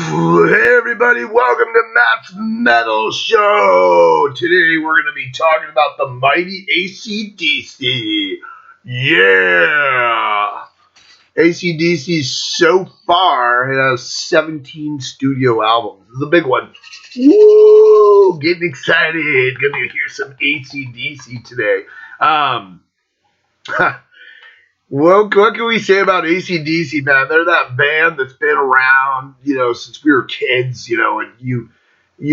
Hey everybody, welcome to Matt's Metal Show. Today we're going to be talking about the mighty AC/DC. Yeah! AC/DC so far has 17 studio albums. This is a big one. Woo! Getting excited. Gonna hear some AC/DC today. Well, what can we say about AC/DC, man? They're that band that's been around, since we were kids, and you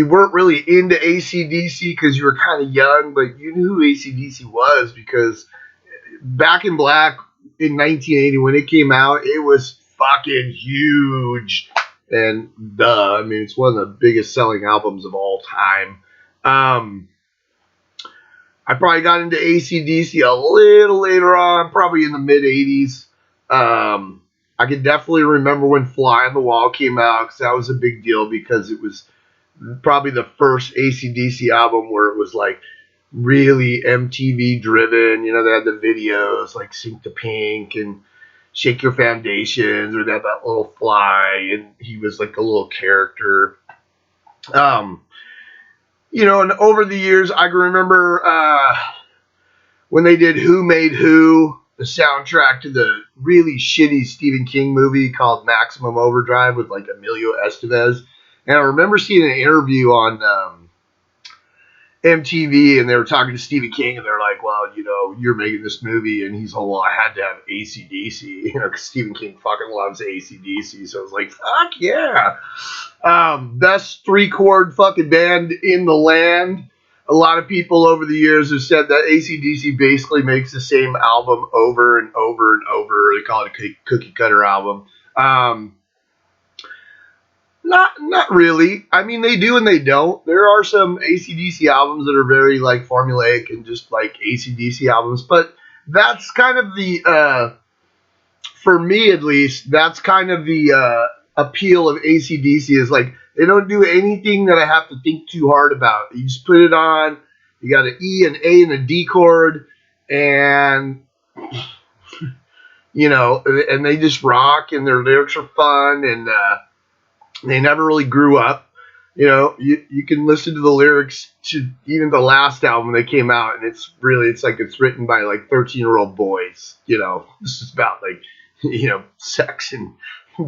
weren't really into AC/DC because you were kind of young, but you knew who AC/DC was because Back in Black in 1980 when it came out, it was fucking huge. And duh, I mean, it's one of the biggest selling albums of all time. I probably got into AC/DC a little later on, probably in the mid 80s. I can definitely remember when Fly on the Wall came out because that was a big deal because it was probably the first AC/DC album where it was like really MTV driven. They had the videos like Sink to Pink and Shake Your Foundations, or they had that little fly and he was like a little character. And over the years, I can remember when they did Who Made Who, the soundtrack to the really shitty Stephen King movie called Maximum Overdrive with like Emilio Estevez. And I remember seeing an interview on MTV, and they were talking to Stephen King, and they're like, well, you're making this movie. And he's like, well, I had to have AC/DC, because Stephen King fucking loves AC/DC. So I was like, fuck yeah. Best 3-chord fucking band in the land. A lot of people over the years have said that AC/DC basically makes the same album over and over and over. They call it a cookie cutter album. Not really. I mean, they do and they don't. There are some AC/DC albums that are very like formulaic and just like AC/DC albums, but that's kind of the for me at least, that's kind of the appeal of AC/DC is like they don't do anything that I have to think too hard about. You just put it on. You got an E, an A, and a D chord, and and they just rock, and their lyrics are fun, and they never really grew up. You can listen to the lyrics to even the last album they came out, and it's like it's written by like 13-year-old boys. This is about like sex and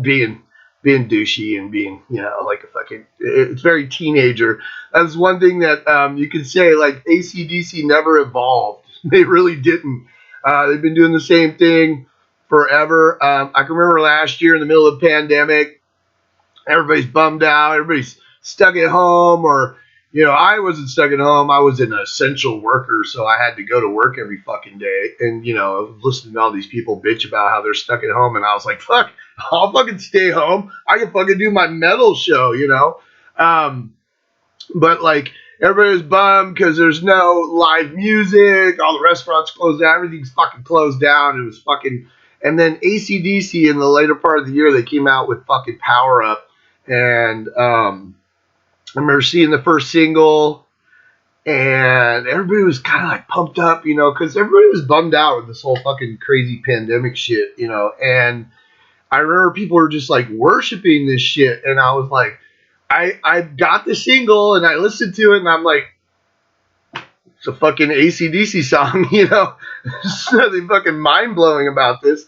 being douchey and being like a fucking. It's very teenager. That's one thing that you can say. Like AC/DC never evolved. They really didn't. They've been doing the same thing forever. I can remember last year in the middle of the pandemic. Everybody's bummed out. Everybody's stuck at home, or I wasn't stuck at home. I was an essential worker, so I had to go to work every fucking day. And listening to all these people bitch about how they're stuck at home, and I was like, fuck, I'll fucking stay home. I can fucking do my metal show, But like everybody was bummed because there's no live music. All the restaurants closed down. Everything's fucking closed down. It was fucking. And then AC/DC in the later part of the year, they came out with fucking Power Up. And I remember seeing the first single, and everybody was kind of like pumped up, because everybody was bummed out with this whole fucking crazy pandemic shit, And I remember people were just like worshiping this shit, and I was like, I got the single, and I listened to it, and I'm like, it's a fucking AC/DC song, There's nothing fucking mind blowing about this.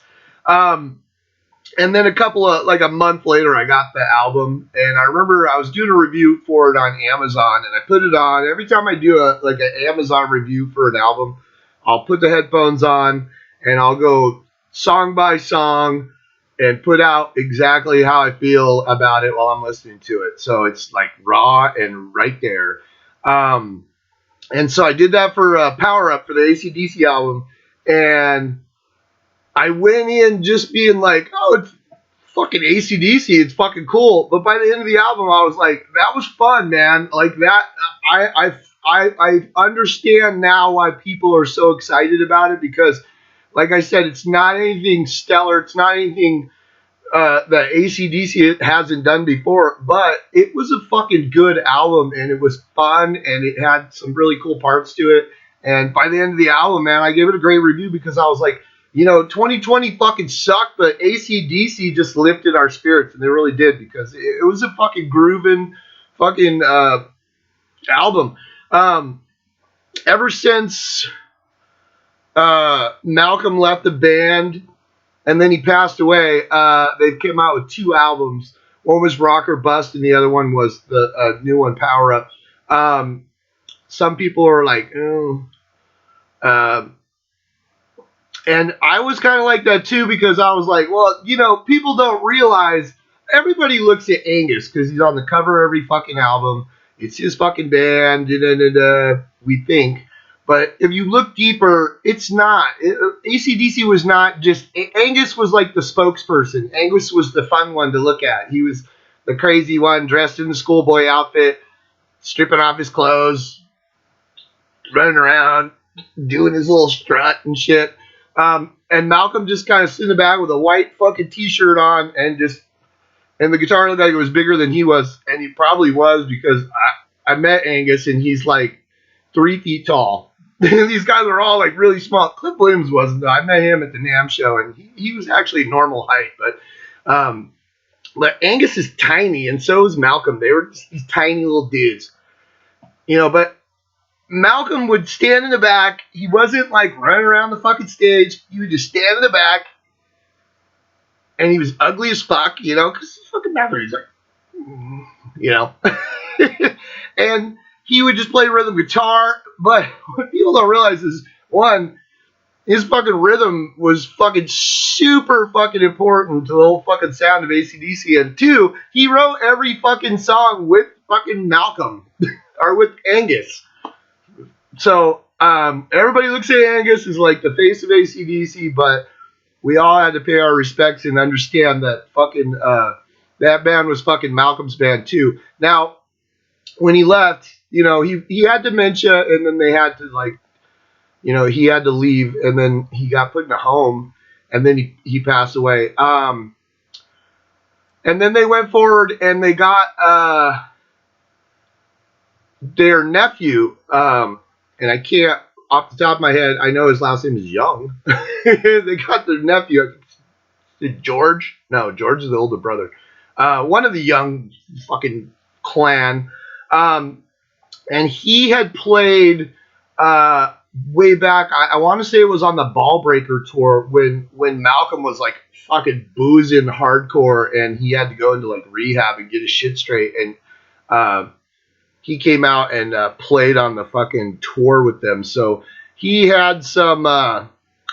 And then a month later, I got the album, and I remember I was doing a review for it on Amazon, and I put it on. Every time I do an Amazon review for an album, I'll put the headphones on, and I'll go song by song and put out exactly how I feel about it while I'm listening to it. So it's like raw and right there. And so I did that for Power Up for the AC/DC album, and I went in just being like, oh, it's fucking AC/DC. It's fucking cool. But by the end of the album, I was like, that was fun, man. Like that, I understand now why people are so excited about it because, like I said, it's not anything stellar. It's not anything that AC/DC hasn't done before. But it was a fucking good album, and it was fun, and it had some really cool parts to it. And by the end of the album, man, I gave it a great review because I was like, 2020 fucking sucked, but AC/DC just lifted our spirits, and they really did, because it was a fucking grooving fucking album. Um, Ever since Malcolm left the band and then he passed away, they came out with two albums. One was Rock or Bust, and the other one was the new one, Power Up. Some people are like, oh. And I was kind of like that too, because I was like, well, people don't realize, everybody looks at Angus because he's on the cover of every fucking album. It's his fucking band, we think. But if you look deeper, it's not. AC/DC was not just, Angus was like the spokesperson. Angus was the fun one to look at. He was the crazy one, dressed in the schoolboy outfit, stripping off his clothes, running around, doing his little strut and shit. And Malcolm just kind of stood in the back with a white fucking t-shirt on, and the guitar looked like it was bigger than he was, and he probably was, because I met Angus and he's like 3 feet tall. These guys are all like really small. Cliff Williams wasn't, though. I met him at the NAMM show, and he was actually normal height, but Angus is tiny, and so is Malcolm. They were just these tiny little dudes, but Malcolm would stand in the back. He wasn't like running around the fucking stage. He would just stand in the back, and he was ugly as fuck, because he's fucking Malcolm. He's like, and he would just play rhythm guitar. But what people don't realize is, one, his fucking rhythm was fucking super fucking important to the whole fucking sound of AC/DC. And two, he wrote every fucking song with fucking Malcolm or with Angus. So everybody looks at Angus as like the face of AC/DC, but we all had to pay our respects and understand that fucking that band was fucking Malcolm's band too. Now, when he left, he had dementia, and then they had to he had to leave, and then he got put in a home, and then he passed away. And then they went forward and they got their nephew, and I can't, off the top of my head, I know his last name is Young. They got their nephew, George? No, George is the older brother. One of the Young fucking clan. And he had played way back, I want to say it was on the Ball Breaker tour, when Malcolm was like fucking boozing hardcore, and he had to go into like rehab and get his shit straight. And he came out and played on the fucking tour with them. So he had some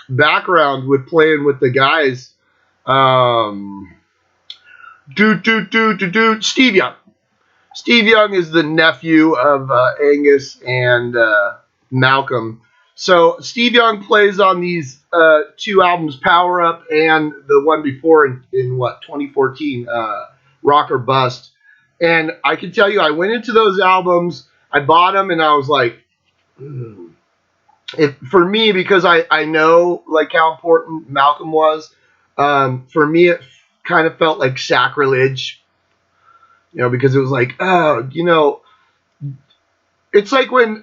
background with playing with the guys. Steve Young. Steve Young is the nephew of Angus and Malcolm. So Steve Young plays on these two albums, Power Up and the one before in 2014, Rock or Bust. And I can tell you, I went into those albums, I bought them, and I was like, for me, because I know like how important Malcolm was, for me it kind of felt like sacrilege, because it was like, it's like when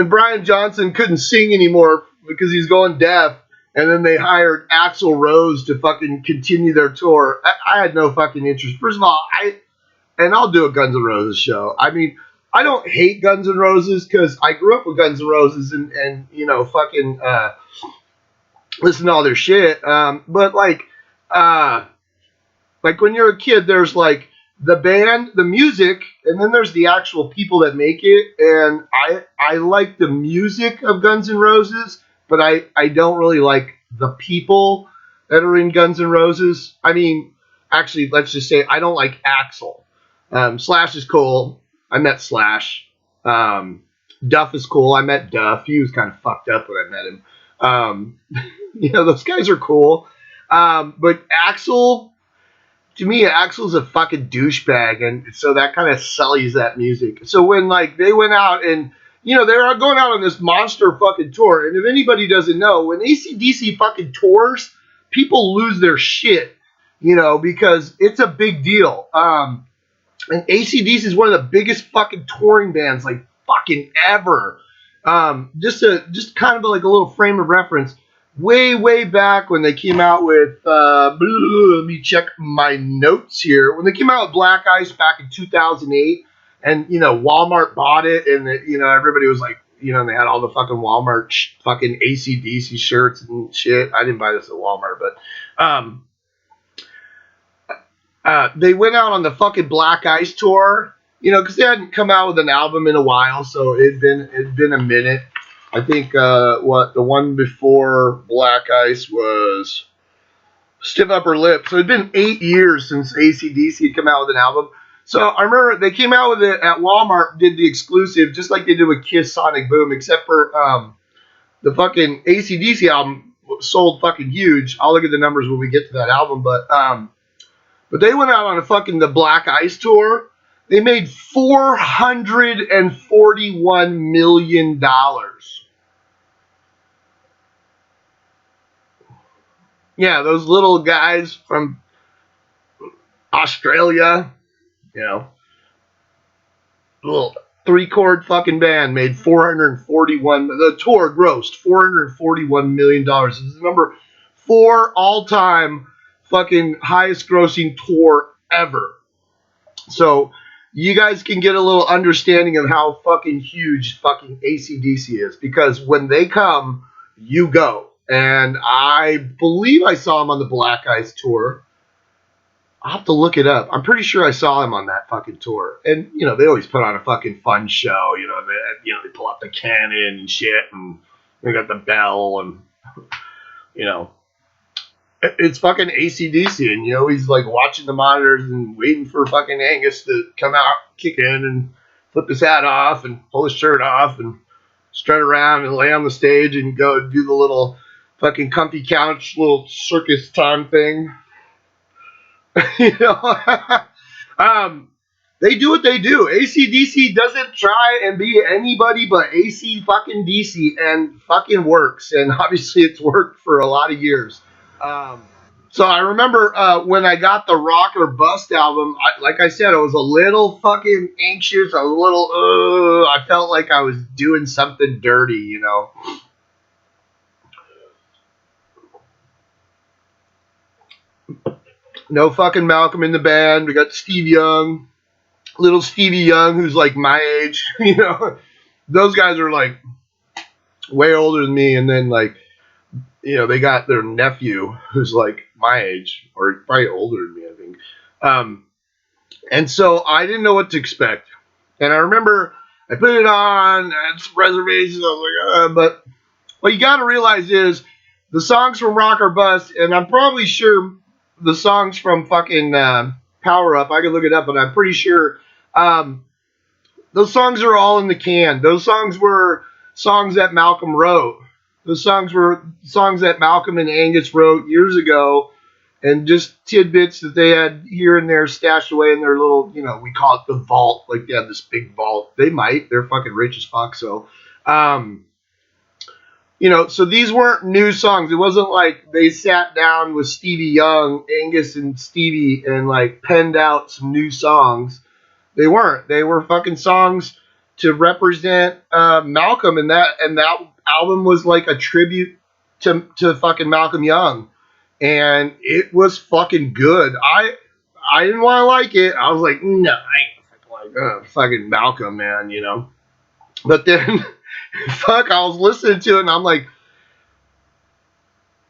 Brian Johnson couldn't sing anymore because he's going deaf, and then they hired Axl Rose to fucking continue their tour. I had no fucking interest. First of all, I'll do a Guns N' Roses show. I mean, I don't hate Guns N' Roses because I grew up with Guns N' Roses and fucking listen to all their shit. But like when you're a kid, there's like the band, the music, and then there's the actual people that make it. And I like the music of Guns N' Roses, but I don't really like the people that are in Guns N' Roses. I mean, actually, let's just say I don't like Axl. Slash is cool. I met Slash. Duff is cool. I met Duff. He was kind of fucked up when I met him. Those guys are cool. But Axl, to me, Axl's a fucking douchebag, and so that kind of sullies that music. So when like they went out and they were going out on this monster fucking tour, and if anybody doesn't know, when AC/DC fucking tours, people lose their shit, because it's a big deal. And AC/DC is one of the biggest fucking touring bands like fucking ever. Just kind of like a little frame of reference. way back when they came out with, let me check my notes here. When they came out with Black Ice back in 2008, and, Walmart bought it, and, everybody was like, they had all the fucking Walmart fucking AC/DC shirts and shit. I didn't buy this at Walmart, but, they went out on the fucking Black Ice tour, because they hadn't come out with an album in a while, so it'd been a minute. I think the one before Black Ice was Stiff Upper Lip. So it'd been 8 years since AC/DC had come out with an album. So I remember they came out with it at Walmart, did the exclusive, just like they did with Kiss Sonic Boom, except for the fucking AC/DC album sold fucking huge. I'll look at the numbers when we get to that album, but they went out on the Black Ice tour. They made $441 million. Yeah, those little guys from Australia, little 3-chord fucking band made 441. The tour grossed $441 million. This is the number 4 all-time fucking highest grossing tour ever. So you guys can get a little understanding of how fucking huge fucking AC/DC is, because when they come, you go. And I believe I saw him on the Black Ice tour. I'll have to look it up. I'm pretty sure I saw him on that fucking tour. And, they always put on a fucking fun show. They pull out the cannon and shit, and they got the bell, and, it's fucking AC/DC, and, he's like watching the monitors and waiting for fucking Angus to come out, kick in, and flip his hat off, and pull his shirt off, and strut around and lay on the stage and go do the little fucking comfy couch, little circus time thing. They do what they do. AC/DC doesn't try and be anybody but AC fucking DC, and fucking works. And obviously it's worked for a lot of years. So I remember when I got the Rock or Bust album, like I said, I was a little fucking anxious. I was a little, I felt like I was doing something dirty, No fucking Malcolm in the band. We got Steve Young, little Stevie Young, who's like my age. Those guys are like way older than me, and then like, they got their nephew who's like my age, or probably older than me, I think. And so I didn't know what to expect. And I remember I put it on, I had some reservations. I was like, but what you got to realize is the songs from Rock or Bust, and I'm probably sure the songs from fucking Power Up, I could look it up, but I'm pretty sure those songs are all in the can. Those songs were songs that Malcolm wrote. Those songs were songs that Malcolm and Angus wrote years ago, and just tidbits that they had here and there stashed away in their little, we call it the vault. Like they have this big vault. They might. They're fucking rich as fuck. So, so these weren't new songs. It wasn't like they sat down with Stevie Young, Angus and Stevie, and like penned out some new songs. They weren't. They were fucking songs to represent Malcolm, and that album was like a tribute to fucking Malcolm Young, and it was fucking good. I didn't want to like it. I was like, no, I ain't like fucking Malcolm, man, But then, fuck, I was listening to it, and I'm like,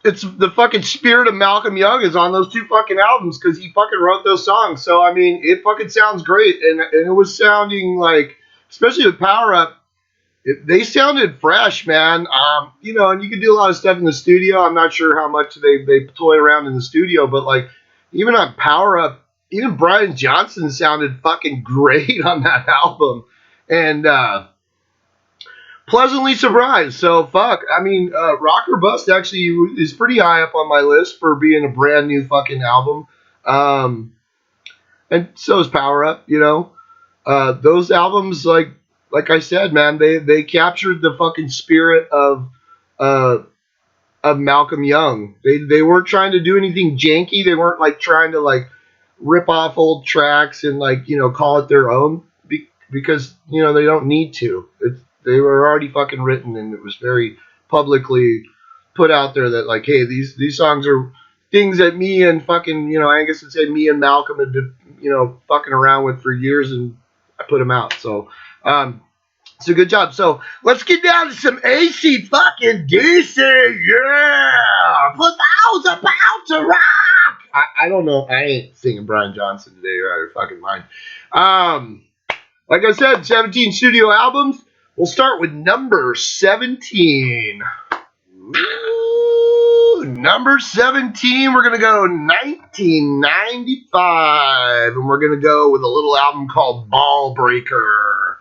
it's the fucking spirit of Malcolm Young is on those 2 fucking albums, because he fucking wrote those songs. So I mean, it fucking sounds great, and it was sounding like, especially with Power Up, they sounded fresh, man. And you can do a lot of stuff in the studio. I'm not sure how much they toy around in the studio, but like even on Power Up, even Brian Johnson sounded fucking great on that album, and pleasantly surprised. So fuck, I mean, Rock or Bust actually is pretty high up on my list for being a brand new fucking album, and so is Power Up. Those albums, like I said, man, they captured the fucking spirit of Malcolm Young. They weren't trying to do anything janky. They weren't like trying to like rip off old tracks and like call it their own, because they don't need to. They were already fucking written, and it was very publicly put out there that like, hey, these songs are things that me and fucking, Angus would say me and Malcolm had been, fucking around with for years, and I put them out. So, so good job. So let's get down to some AC fucking DC. Yeah, put those about to rock. I don't know. I ain't singing Brian Johnson today, right? Fucking mind. Like I said, 17 studio albums. We'll start with number 17. Ooh, number 17, we're going to go 1995. And we're going to go with a little album called Ball Breaker.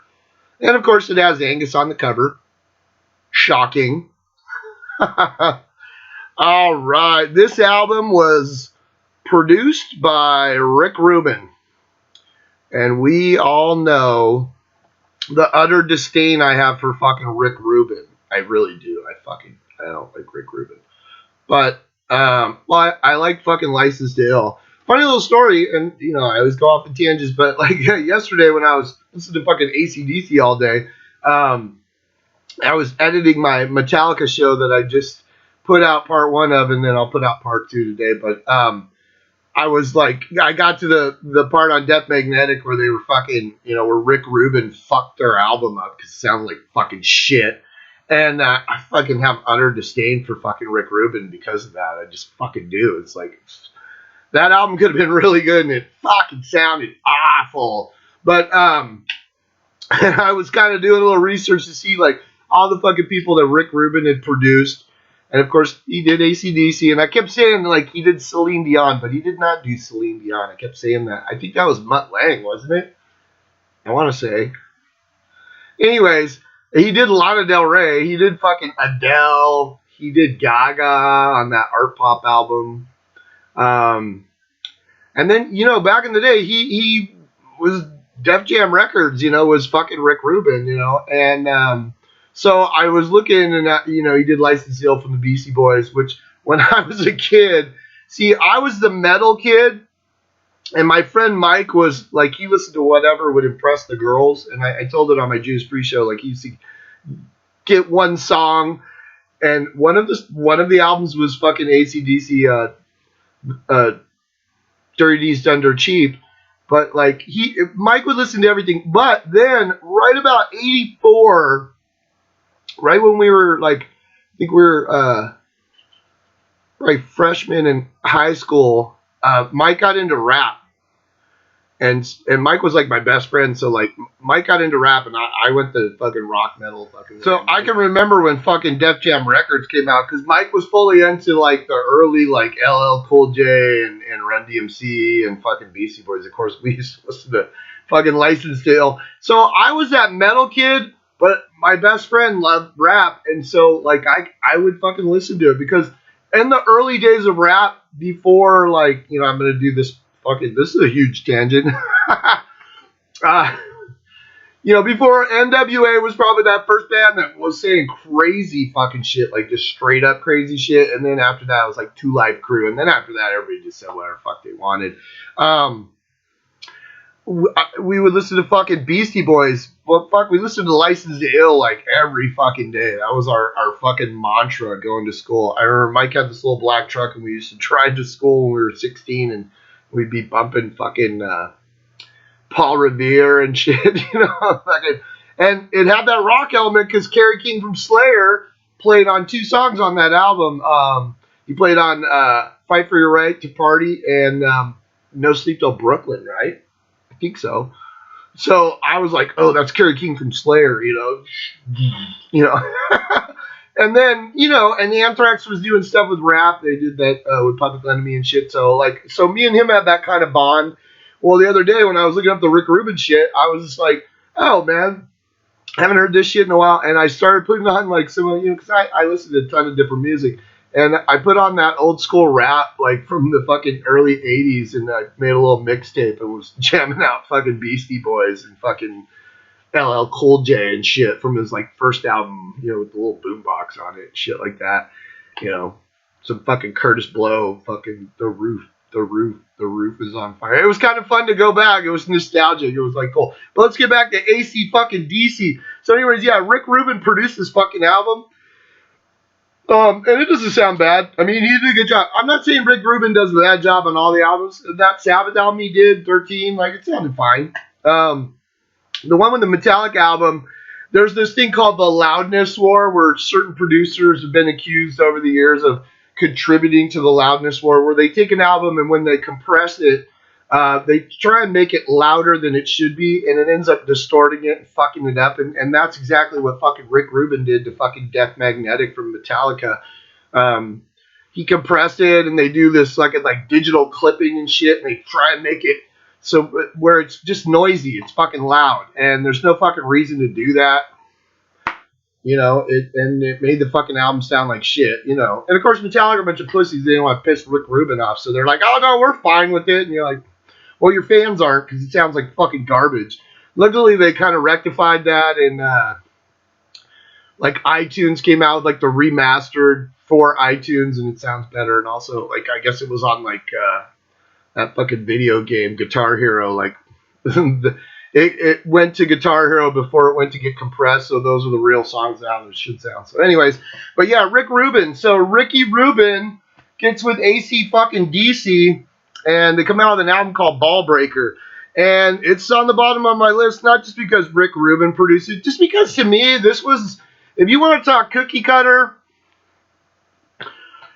And of course, it has Angus on the cover. Shocking. All right. This album was produced by Rick Rubin. And we all know the utter disdain I have for fucking Rick Rubin. I really do. I don't like Rick Rubin. But, well, I like fucking License to Ill. Funny little story, and, I always go off in tangents, but, like, yesterday when I was listening to fucking AC/DC all day, I was editing my Metallica show that I just put out part 1 of, and then I'll put out part 2 today, but, I was like, I got to the part on Death Magnetic where they were fucking, where Rick Rubin fucked their album up because it sounded like fucking shit. And I fucking have utter disdain for fucking Rick Rubin because of that. I just fucking do. It's like, that album could have been really good and it fucking sounded awful. But I was kind of doing a little research to see like all the fucking people that Rick Rubin had produced. And of course, he did AC/DC. And I kept saying like he did Celine Dion, but he did not do Celine Dion. I kept saying that. I think that was Mutt Lange, wasn't it? I want to say. Anyways, he did Lana Del Rey. He did fucking Adele. He did Gaga on that art pop album. And then, back in the day, he was Def Jam Records, was fucking Rick Rubin, And so I was looking and, he did License to Ill from the Beastie Boys, which when I was a kid, see, I was the metal kid. And my friend Mike was like, he listened to whatever would impress the girls. And I told it on my Judas Priest show, like he used to get one song. And one of the albums was fucking AC/DC, Dirty D's Done Dirt Cheap. But like Mike would listen to everything. But then right about 84, right when we were like, I think we were right freshmen in high school, Mike got into rap. And Mike was like my best friend, so like Mike got into rap, and I went to fucking rock metal, fucking. So I can remember when fucking Def Jam Records came out, because Mike was fully into like the early like LL Cool J and Run DMC and fucking Beastie Boys. Of course, we used to listen to fucking License to Ill. So I was that metal kid, but my best friend loved rap, and so like I would fucking listen to it because in the early days of rap, before like I'm gonna do this. Fucking, this is a huge tangent. Before NWA was probably that first band that was saying crazy fucking shit, like just straight up crazy shit. And then after that, it was like Two Live Crew. And then after that, everybody just said whatever the fuck they wanted. We would listen to fucking Beastie Boys. Well, fuck, we listened to License to Ill like every fucking day. That was our fucking mantra going to school. I remember Mike had this little black truck and we used to drive to school when we were 16 and we'd be bumping fucking Paul Revere and shit, fucking, and it had that rock element because Kerry King from Slayer played on 2 songs on that album. He played on Fight for Your Right to Party and No Sleep Till Brooklyn, right? I think so. So I was like, oh, that's Kerry King from Slayer, And then, and the Anthrax was doing stuff with rap. They did that with Public Enemy and shit. So me and him had that kind of bond. Well, the other day when I was looking up the Rick Rubin shit, I was just like, oh, man, I haven't heard this shit in a while. And I started putting on like some, because I listened to a ton of different music. And I put on that old school rap, like from the fucking early 80s. And I made a little mixtape and was jamming out fucking Beastie Boys and fucking LL Cool J and shit from his like first album, with the little boombox on it and shit like that. Some fucking Curtis Blow, fucking the roof is on fire. It was kind of fun to go back. It was nostalgic. It was like cool. But let's get back to AC fucking DC. So anyways, yeah, Rick Rubin produced this fucking album. And it doesn't sound bad. I mean, he did a good job. I'm not saying Rick Rubin does a bad job on all the albums. That Sabbath album he did, 13, like it sounded fine. The one with the Metallica album, there's this thing called the Loudness War, where certain producers have been accused over the years of contributing to the Loudness War, where they take an album and when they compress it, they try and make it louder than it should be, and it ends up distorting it and fucking it up. And that's exactly what fucking Rick Rubin did to fucking Death Magnetic from Metallica. Um, he compressed it, and they do this like digital clipping and shit, and they try and make it so where it's just noisy, it's fucking loud, and there's no fucking reason to do that. It made the fucking album sound like shit, And of course, Metallica are a bunch of pussies. They didn't want to piss Rick Rubin off, so they're like, "Oh no, we're fine with it." And you're like, "Well, your fans aren't because it sounds like fucking garbage." Luckily, they kind of rectified that, and like iTunes came out with like the remastered for iTunes, and it sounds better. And also, like I guess it was on like that fucking video game Guitar Hero, like it went to Guitar Hero before it went to get compressed, so those are the real songs how it should sound. So anyways, but yeah, Rick Rubin. So Ricky Rubin gets with AC fucking DC, and they come out with an album called Ball Breaker. And it's on the bottom of my list, not just because Rick Rubin produced it, just because to me, this was, if you want to talk cookie cutter,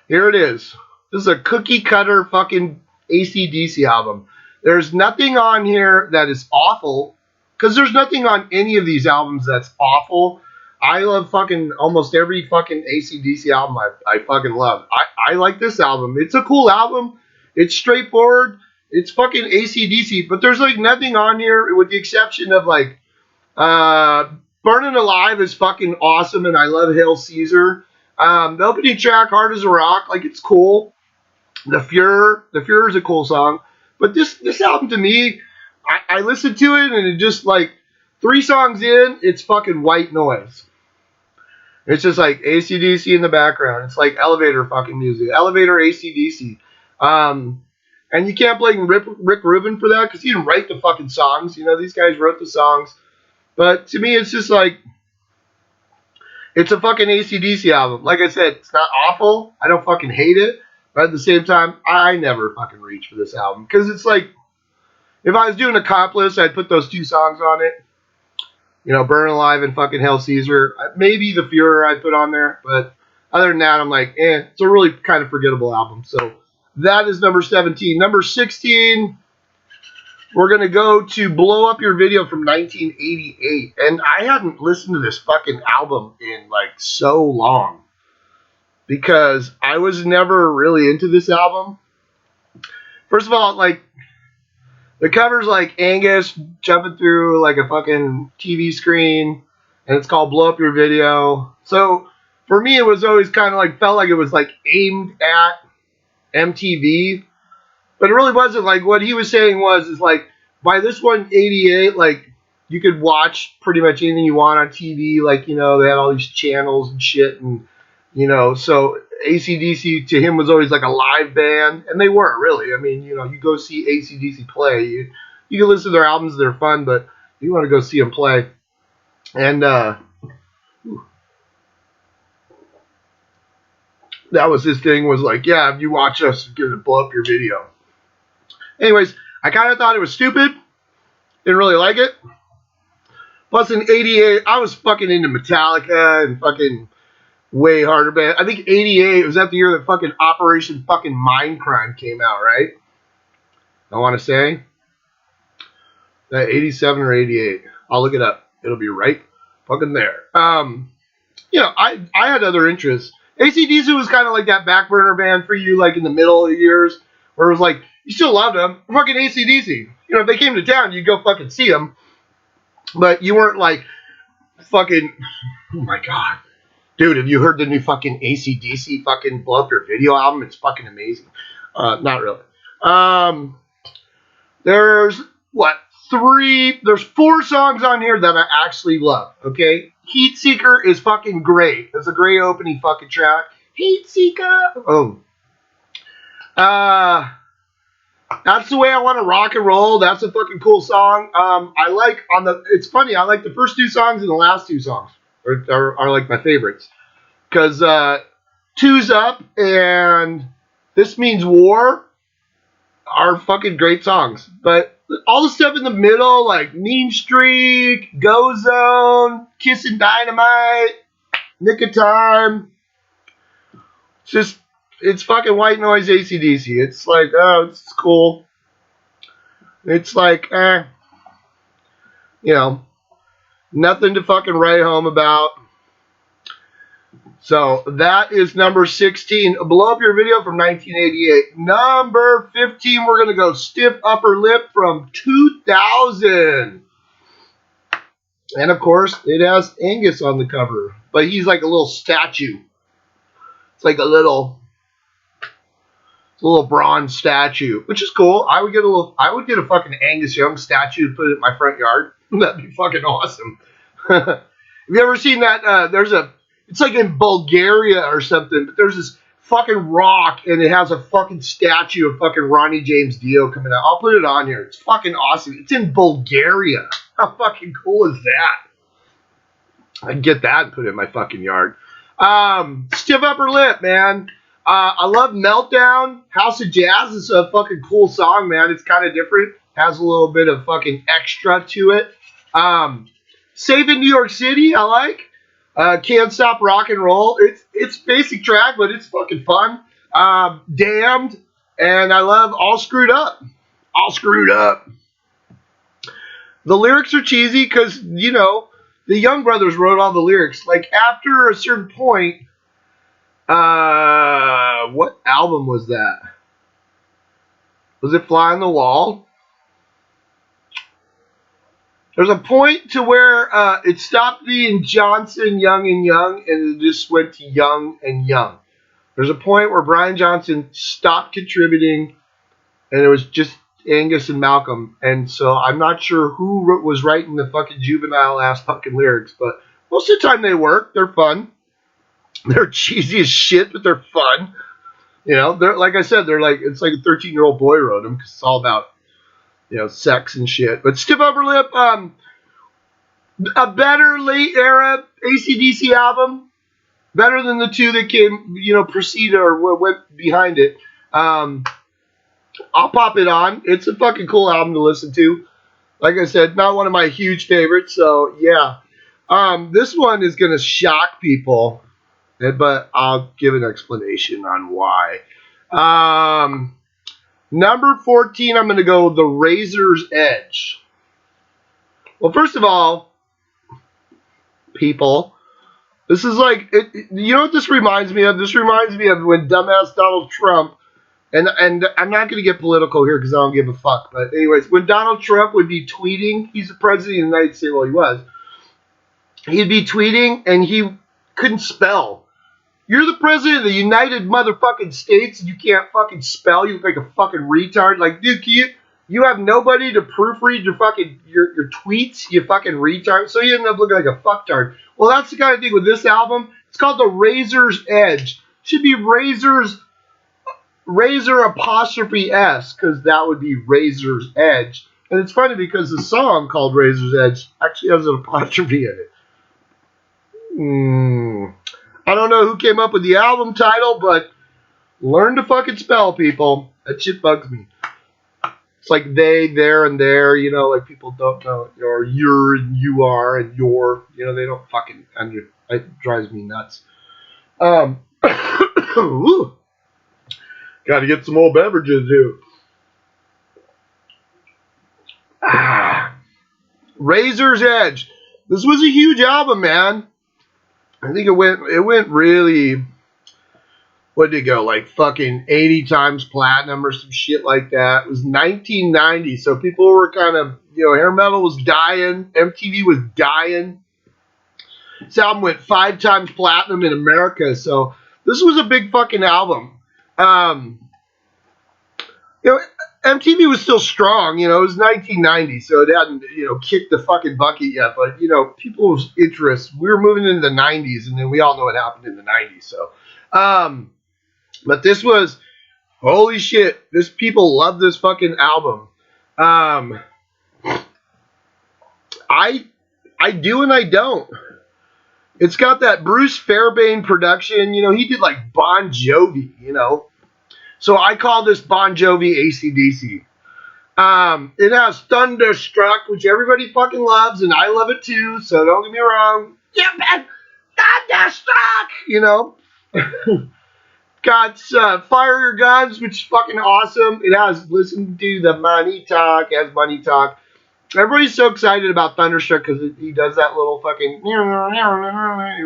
here it is. This is a cookie cutter fucking AC/DC album. There's nothing on here that is awful, because there's nothing on any of these albums that's awful. I love fucking almost every fucking AC/DC album I fucking love. I like this album. It's a cool album. It's straightforward. It's fucking AC/DC, but there's like nothing on here with the exception of like Burning Alive is fucking awesome, and I love Hail Caesar. The opening track, Hard as a Rock, like it's cool. The Fuhrer is a cool song, but this album to me, I listened to it and it just like 3 songs in, it's fucking white noise. It's just like AC/DC in the background. It's like elevator fucking music, elevator AC/DC. And you can't blame Rick Rubin for that because he didn't write the fucking songs. These guys wrote the songs, but to me, it's just like it's a fucking AC/DC album. Like I said, it's not awful. I don't fucking hate it. But at the same time, I never fucking reach for this album. Because it's like, if I was doing a comp list, I'd put those 2 songs on it. Burn Alive and fucking Hail Caesar. Maybe The Fuhrer I'd put on there. But other than that, I'm like, it's a really kind of forgettable album. So that is number 17. Number 16, we're going to go to Blow Up Your Video from 1988. And I hadn't listened to this fucking album in like so long, because I was never really into this album. First of all, like, the cover's like Angus jumping through like a fucking TV screen, and it's called Blow Up Your Video. So for me, it was always kind of like, felt like it was like aimed at MTV, but it really wasn't. Like what he was saying is like, by this one, 88, like you could watch pretty much anything you want on TV. Like, they had all these channels and shit, and so AC/DC to him was always like a live band, and they were really. I mean, you go see AC/DC play, you can listen to their albums, they're fun, but you want to go see them play. And that was his thing, was like, yeah, if you watch us, you're gonna blow up your video. Anyways, I kind of thought it was stupid, didn't really like it. Plus in 88, I was fucking into Metallica and fucking way harder band. I think 88 was that the year that fucking Operation fucking Mindcrime came out, right? I want to say that 87 or 88. I'll look it up. It'll be right fucking there. I had other interests. AC/DC was kind of like that back burner band for you, like in the middle of the years, where it was like you still loved them. Fucking AC/DC. If they came to town, you'd go fucking see them, but you weren't like fucking. Oh my god. Dude, have you heard the new fucking AC/DC fucking Blow Up Your Video album? It's fucking amazing. Not really. There's, there's 4 songs on here that I actually love, okay? Heat Seeker is fucking great. It's a great opening fucking track. Heat Seeker! Oh. That's the Way I Want to Rock and Roll. That's a fucking cool song. It's funny, I like the first 2 songs and the last 2 songs are like my favorites. Because Two's Up and This Means War are fucking great songs. But all the stuff in the middle, like Mean Streak, Go Zone, Kissin' Dynamite, Nick of Time, it's fucking white noise AC/DC. It's like, oh, it's cool. It's like, nothing to fucking write home about. So that is number 16. Blow Up Your Video from 1988. Number 15, we're going to go Stiff Upper Lip from 2000. And of course, it has Angus on the cover. But he's like a little statue. It's like a little bronze statue, which is cool. I would get a fucking Angus Young statue to put it in my front yard. That'd be fucking awesome. Have you ever seen that? It's like in Bulgaria or something, but there's this fucking rock and it has a fucking statue of fucking Ronnie James Dio coming out. I'll put it on here. It's fucking awesome. It's in Bulgaria. How fucking cool is that? I can get that and put it in my fucking yard. Stiff Upper Lip, man. I love Meltdown. House of Jazz is a fucking cool song, man. It's kind of different. Has a little bit of fucking extra to it. Saving New York City, I like. Can't Stop Rock and Roll. It's basic track, but it's fucking fun. Damned. And I love All Screwed Up. All Screwed Up. The lyrics are cheesy because, the Young Brothers wrote all the lyrics. Like, after a certain point, what album was that? Was it Fly on the Wall? There's a point to where it stopped being Johnson, Young and Young, and it just went to Young and Young. There's a point where Brian Johnson stopped contributing, and it was just Angus and Malcolm. And so I'm not sure who was writing the fucking juvenile-ass fucking lyrics, but most of the time they work. They're fun. They're cheesy as shit, but they're fun. They're like I said, it's like a 13-year-old boy wrote them because it's all about sex and shit. But Stiff Upper Lip, a better late era AC/DC album, better than the two that came, preceded or went behind it. I'll pop it on. It's a fucking cool album to listen to. Like I said, not one of my huge favorites, so yeah. This one is gonna shock people, but I'll give an explanation on why. Number 14, I'm going to go The Razor's Edge. Well, first of all, people, this is like, you know what this reminds me of? This reminds me of when dumbass Donald Trump, and I'm not going to get political here because I don't give a fuck, but anyways, when Donald Trump would be tweeting, he's the president of the United States, well, he was, he'd be tweeting and he couldn't spell. You're the president of the United motherfucking States and you can't fucking spell. You look like a fucking retard. Like, dude, you have nobody to proofread your fucking your tweets, you fucking retard. So you end up looking like a fucktard. Well, that's the kind of thing with this album. It's called The Razor's Edge. It should be Razor apostrophe S, because that would be Razor's Edge. And it's funny because the song called Razor's Edge actually has an apostrophe in it. I don't know who came up with the album title, but learn to fucking spell, people. That shit bugs me. It's like they, there, and there, like people don't know, or you're and you are and you're, they don't fucking it drives me nuts. Got to get some more beverages, dude. Razor's Edge. This was a huge album, man. I think it went really, what did it go, like fucking 80 times platinum or some shit like that. It was 1990, so people were kind of, hair metal was dying, MTV was dying. This album went 5 times platinum in America, so this was a big fucking album. MTV was still strong, it was 1990, so it hadn't, kicked the fucking bucket yet, but, people's interest, we were moving into the 90s, and then we all know what happened in the 90s, so, but this was, holy shit, people love this fucking album. I do and I don't. It's got that Bruce Fairbairn production. You know, he did like Bon Jovi, you know. So I call this Bon Jovi AC/DC. It has Thunderstruck, which everybody fucking loves, and I love it too, so don't get me wrong. Yeah, man, Thunderstruck! You know? Got Fire Your Guns, which is fucking awesome. It has Listen to the Money Talk, has Money Talk. Everybody's so excited about Thunderstruck because he does that little fucking,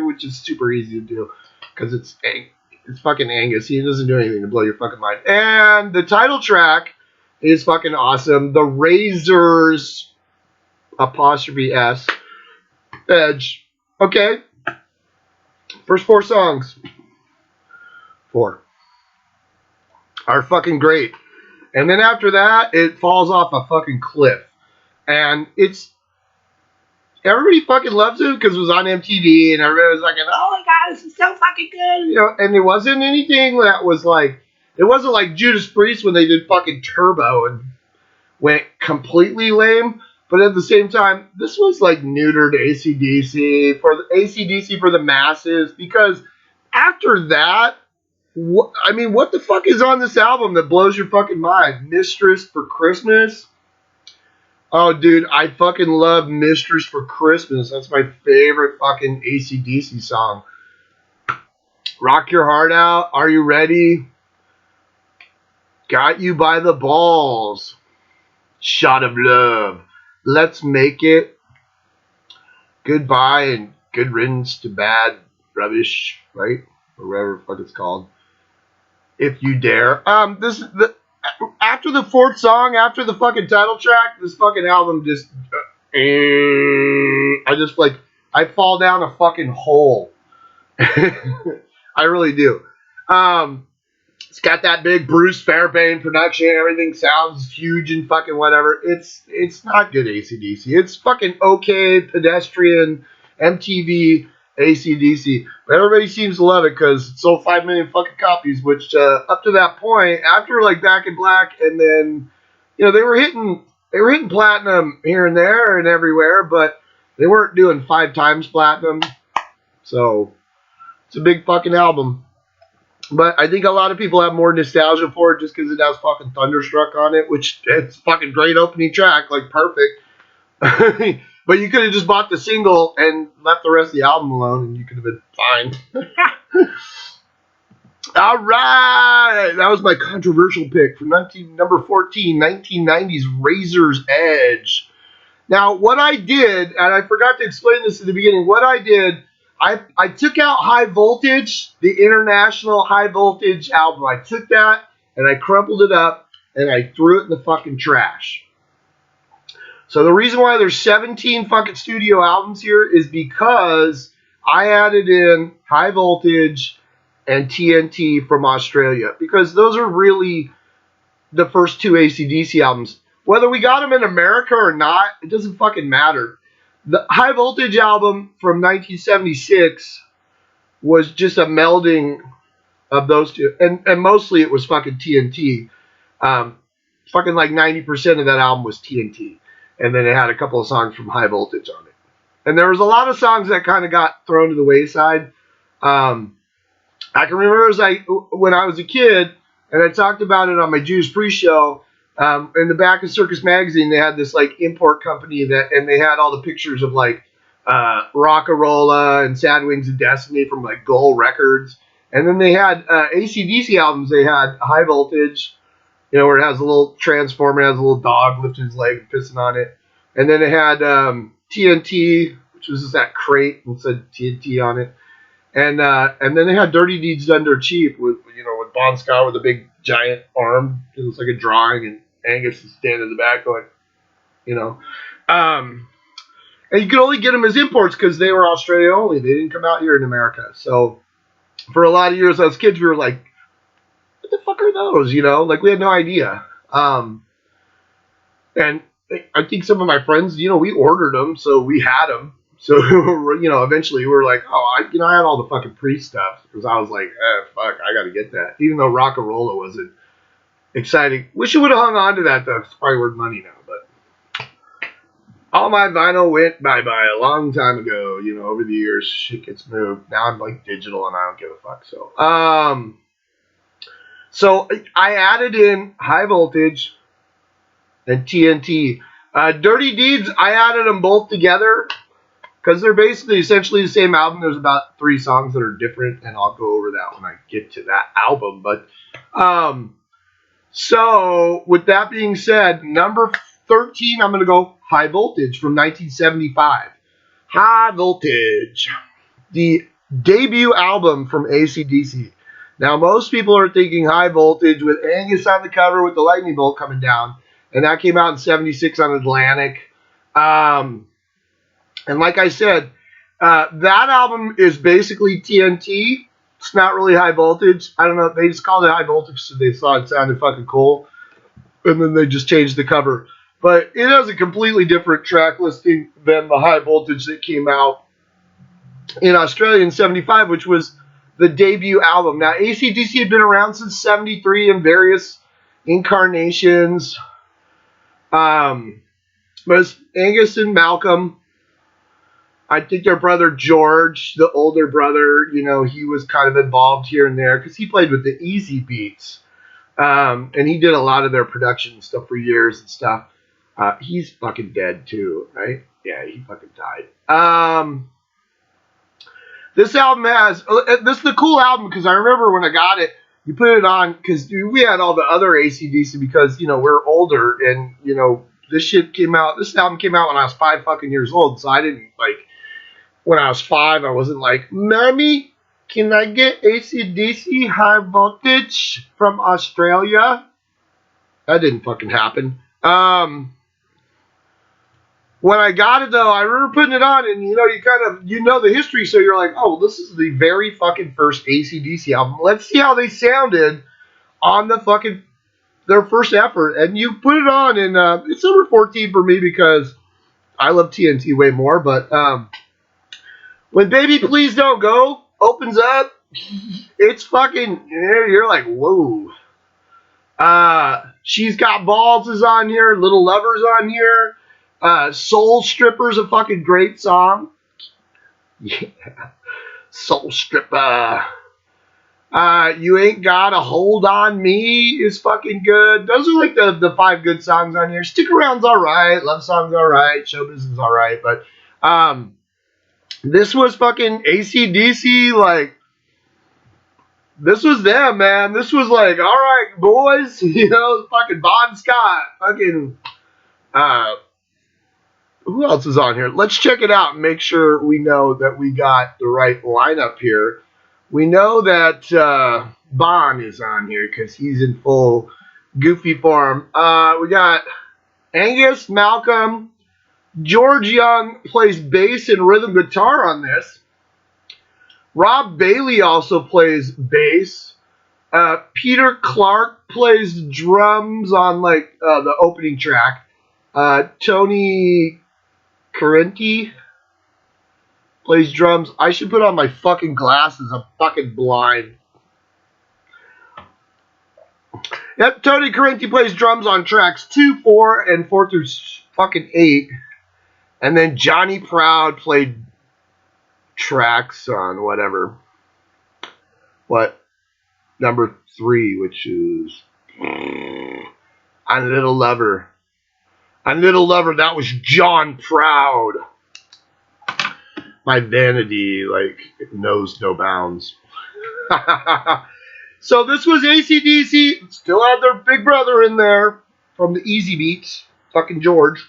which is super easy to do because it's fucking Angus. He doesn't do anything to blow your fucking mind. And the title track is fucking awesome. The Razors apostrophe S Edge. Okay. First 4 songs. 4 are fucking great. And then after that, it falls off a fucking cliff. And it's everybody fucking loves it because it was on MTV and everybody was like, oh my god, this is so fucking good. You know, and it wasn't anything that was like, it wasn't like Judas Priest when they did fucking Turbo and went completely lame. But at the same time, this was like neutered AC/DC for the masses because after that, what the fuck is on this album that blows your fucking mind? Mistress for Christmas? Oh, dude, I fucking love Mistress for Christmas. That's my favorite fucking AC/DC song. Rock Your Heart Out. Are You Ready? Got You by the Balls. Shot of Love. Let's Make It. Goodbye and Good Riddance to Bad Rubbish, right? Or whatever the fuck it's called. If You Dare. After the 4th song, after the fucking title track, this fucking album just, I fall down a fucking hole. I really do. It's got that big Bruce Fairbairn production. Everything sounds huge and fucking whatever. It's not good AC/DC. It's fucking okay, pedestrian, MTV AC/DC. But everybody seems to love it because it sold 5 million fucking copies, which up to that point, after like Back in Black, and then, you know, they were hitting platinum here and there and everywhere, but they weren't doing 5 times platinum. So it's a big fucking album. But I think a lot of people have more nostalgia for it just because it has fucking Thunderstruck on it, which it's fucking great opening track, like perfect. But you could have just bought the single and left the rest of the album alone, and you could have been fine. All right, that was my controversial pick for number 14, 1990's Razor's Edge. Now, what I did, and I forgot to explain this at the beginning, what I did, I took out High Voltage, the International High Voltage album. I took that, and I crumpled it up, and I threw it in the fucking trash. So the reason why there's 17 fucking studio albums here is because I added in High Voltage and TNT from Australia. Because those are really the first 2 AC/DC albums. Whether we got them in America or not, it doesn't fucking matter. The High Voltage album from 1976 was just a melding of those two. And mostly it was fucking TNT. Fucking like 90% of that album was TNT. And then it had a couple of songs from High Voltage on it. And there was a lot of songs that kind of got thrown to the wayside. I can remember when I was a kid, and I talked about it on my Judas Priest show. In the back of Circus Magazine, they had this like import company and they had all the pictures of like Rockarola and Sad Wings of Destiny from like Gull Records. And then they had AC/DC albums. They had High Voltage, you know, where it has a little transformer, it has a little dog lifting his leg and pissing on it. And then it had TNT, which was just that crate and said TNT on it. And then they had Dirty Deeds Done Dirt Cheap with Bon Scott with a big giant arm. It looks like a drawing, and Angus is standing in the back going, you know. And you could only get them as imports because they were Australia only. They didn't come out here in America. So for a lot of years as kids, we were like, what the fuck are those? You know, like we had no idea. And I think some of my friends, you know, we ordered them, so we had them. So, you know, eventually we were like, I had all the fucking Priest stuff because I was like, fuck, I got to get that. Even though Rockarola wasn't exciting. Wish I would have hung on to that, though. It's probably worth money now, but all my vinyl went bye-bye a long time ago. You know, over the years, shit gets moved. Now I'm like digital and I don't give a fuck. So I added in High Voltage and TNT. Dirty Deeds, I added them both together because they're basically essentially the same album. There's about 3 songs that are different, and I'll go over that when I get to that album. But so with that being said, number 13, I'm going to go High Voltage from 1975. High Voltage, the debut album from AC/DC. Now, most people are thinking High Voltage with Angus on the cover with the lightning bolt coming down, and that came out in 76 on Atlantic. And like I said, that album is basically TNT. It's not really High Voltage. I don't know. They just called it High Voltage so they thought it sounded fucking cool. And then they just changed the cover. But it has a completely different track listing than the High Voltage that came out in Australia in 75, which was the debut album. Now, AC/DC had been around since 73 in various incarnations. But it's Angus and Malcolm. I think their brother George, the older brother, you know, he was kind of involved here and there because he played with the Easy Beats. And he did a lot of their production stuff for years and stuff. He's fucking dead too, right? Yeah, he fucking died. This album has, this is the cool album because I remember when I got it, you put it on because we had all the other AC/DC because, you know, we're older and, you know, this album came out when I was 5 fucking years old. So I didn't like, when I was 5, I wasn't like, Mommy, can I get AC/DC High Voltage from Australia? That didn't fucking happen. When I got it, though, I remember putting it on, and, you know, you know the history, so you're like, oh, this is the very fucking first AC/DC album. Let's see how they sounded on their first effort. And you put it on, and it's number 14 for me because I love TNT way more, but when Baby Please Don't Go opens up, it's fucking, you're like, whoa. She's Got Balls is on here, Little Lover's on here. Soul Stripper's a fucking great song. Yeah. Soul Stripper. You Ain't Got a Hold on Me is fucking good. Those are like the 5 good songs on here. Stick Around's alright. Love Song's alright. Show Business is alright. But this was fucking AC/DC. Like, this was them, man. This was like, alright, boys. You know, fucking Bon Scott. Fucking who else is on here? Let's check it out and make sure we know that we got the right lineup here. We know that Bon is on here because he's in full goofy form. We got Angus, Malcolm, George Young plays bass and rhythm guitar on this. Rob Bailey also plays bass. Peter Clark plays drums on like the opening track. Tony Carenti plays drums. I should put on my fucking glasses. I'm fucking blind. Yep, Tony Carenti plays drums on tracks 2, 4, and 4 through fucking 8. And then Johnny Proud played tracks on whatever. What? Number 3, which is On Little Lover. On Little Lover, that was John Proud. My vanity, like, knows no bounds. So this was AC/DC. Still had their big brother in there from the Easy Beats. Fucking George.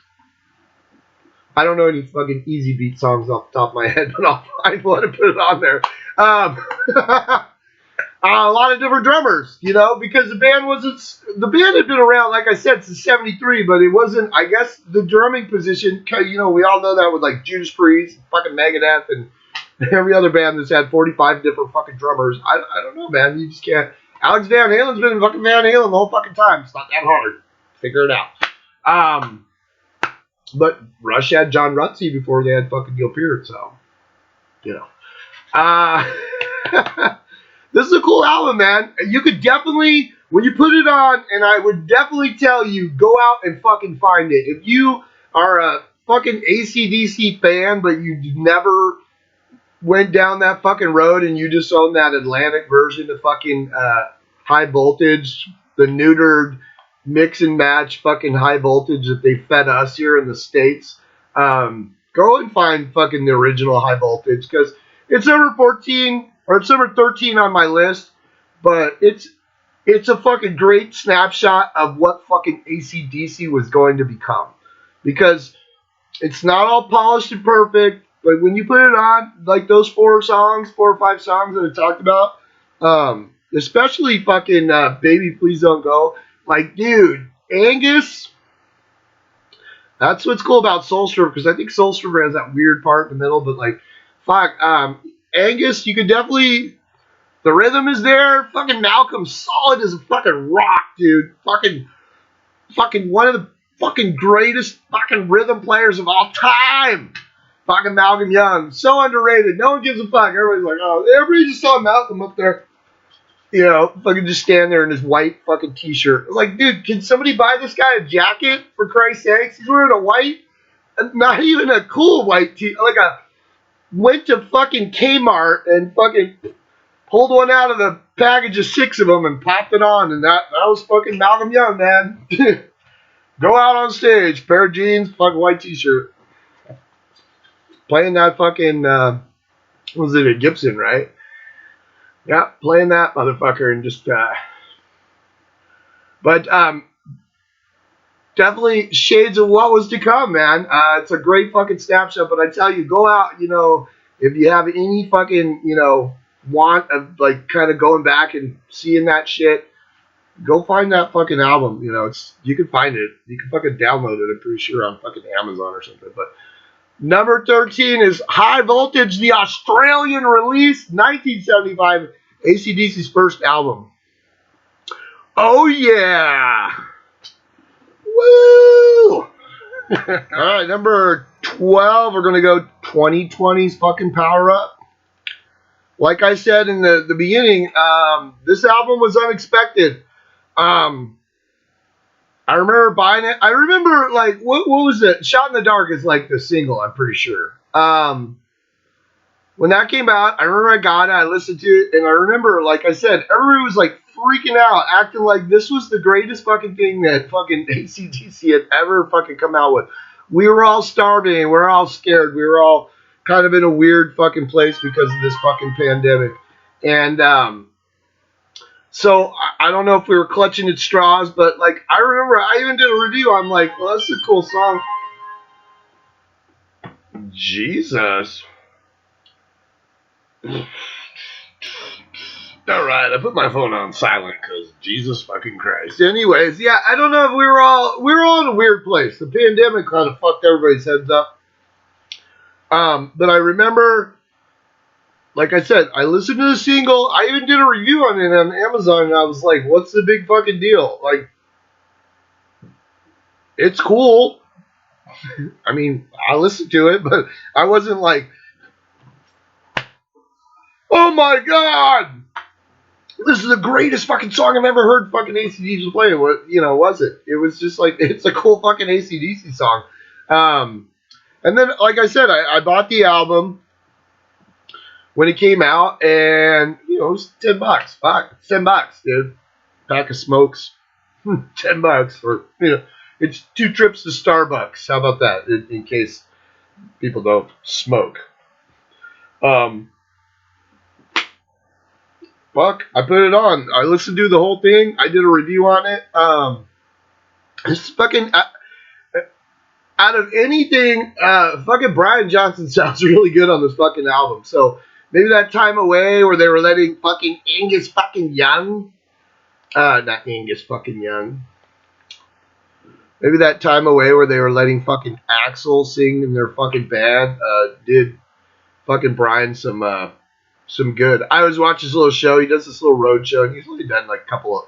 I don't know any fucking Easy Beat songs off the top of my head, but I'll find one and put it on there. A lot of different drummers, you know, because the band had been around, like I said, since 73, but it wasn't, I guess, the drumming position, you know, we all know that with, like, Judas Priest, fucking Megadeth, and every other band that's had 45 different fucking drummers. I don't know, man, you just can't. Alex Van Halen's been fucking Van Halen the whole fucking time. It's not that hard. Figure it out. But Rush had John Rutsey before they had fucking Neil Peart, so, you know. This is a cool album, man. You could definitely, when you put it on, and I would definitely tell you, go out and fucking find it. If you are a fucking AC/DC fan, but you never went down that fucking road and you just own that Atlantic version of fucking High Voltage, the neutered mix and match fucking High Voltage that they fed us here in the States, go and find fucking the original High Voltage, because it's number 14 or it's number 13 on my list, but it's a fucking great snapshot of what fucking AC/DC was going to become, because it's not all polished and perfect, but when you put it on, like those 4 or 5 songs that I talked about, especially fucking Baby Please Don't Go, like, dude, Angus, that's what's cool about Soulstrummer, because I think Soulstrummer has that weird part in the middle, but like, fuck, Angus, you could definitely, the rhythm is there, fucking Malcolm's solid as a fucking rock, dude, fucking one of the fucking greatest fucking rhythm players of all time. Fucking Malcolm Young. So underrated. No one gives a fuck. Everybody's like, oh, everybody just saw Malcolm up there. You know, fucking just stand there in his white fucking t-shirt. Like, dude, can somebody buy this guy a jacket, for Christ's sakes? He's wearing a white, not even a cool white went to fucking Kmart and fucking pulled one out of the package of 6 of them and popped it on. And that was fucking Malcolm Young, man. Go out on stage, pair of jeans, fucking white t-shirt. Playing that fucking, was it a Gibson, right? Yeah, playing that motherfucker and just, but definitely shades of what was to come, man. It's a great fucking snapshot, but I tell you, go out, you know, if you have any fucking, you know, want of like kind of going back and seeing that shit, go find that fucking album. You know, you can find it. You can fucking download it, I'm pretty sure, on fucking Amazon or something. But number 13 is High Voltage, the Australian release, 1975, AC/DC's first album. Oh, yeah. Woo! All right, number 12, we're going to go 2020's fucking Power Up. Like I said in the beginning, this album was unexpected. I remember buying it. I remember, like, what was it? Shot in the Dark is like the single, I'm pretty sure. When that came out, I remember I got it, I listened to it, and I remember, like I said, everybody was like freaking out, acting like this was the greatest fucking thing that fucking AC/DC had ever fucking come out with. We were all starving, we were all scared, we were all kind of in a weird fucking place because of this fucking pandemic. And so I don't know if we were clutching at straws, but like I remember I even did a review. I'm like, well, that's a cool song. Jesus. All right, I put my phone on silent because Jesus fucking Christ. Anyways, yeah, I don't know if we were all in a weird place. The pandemic kind of fucked everybody's heads up. But I remember, like I said, I listened to the single. I even did a review on it on Amazon, and I was like, what's the big fucking deal? Like, it's cool. I mean, I listened to it, but I wasn't like, oh my God, this is the greatest fucking song I've ever heard fucking AC/DC play. What, you know, was it? It was just like, it's a cool fucking AC/DC song. And then, like I said, I bought the album when it came out, and, you know, it was $10. Fuck, $10, dude. Pack of smokes. $10 for, you know, it's 2 trips to Starbucks. How about that, in case people don't smoke? Fuck, I put it on. I listened to the whole thing. I did a review on it. It's fucking, out of anything, fucking Brian Johnson sounds really good on this fucking album. So maybe that time away where they were letting fucking Angus fucking Young, not Angus fucking Young. Maybe that time away where they were letting fucking Axl sing in their fucking band, did fucking Brian some good. I was watching this little show. He does this little road show, and he's only done like a couple of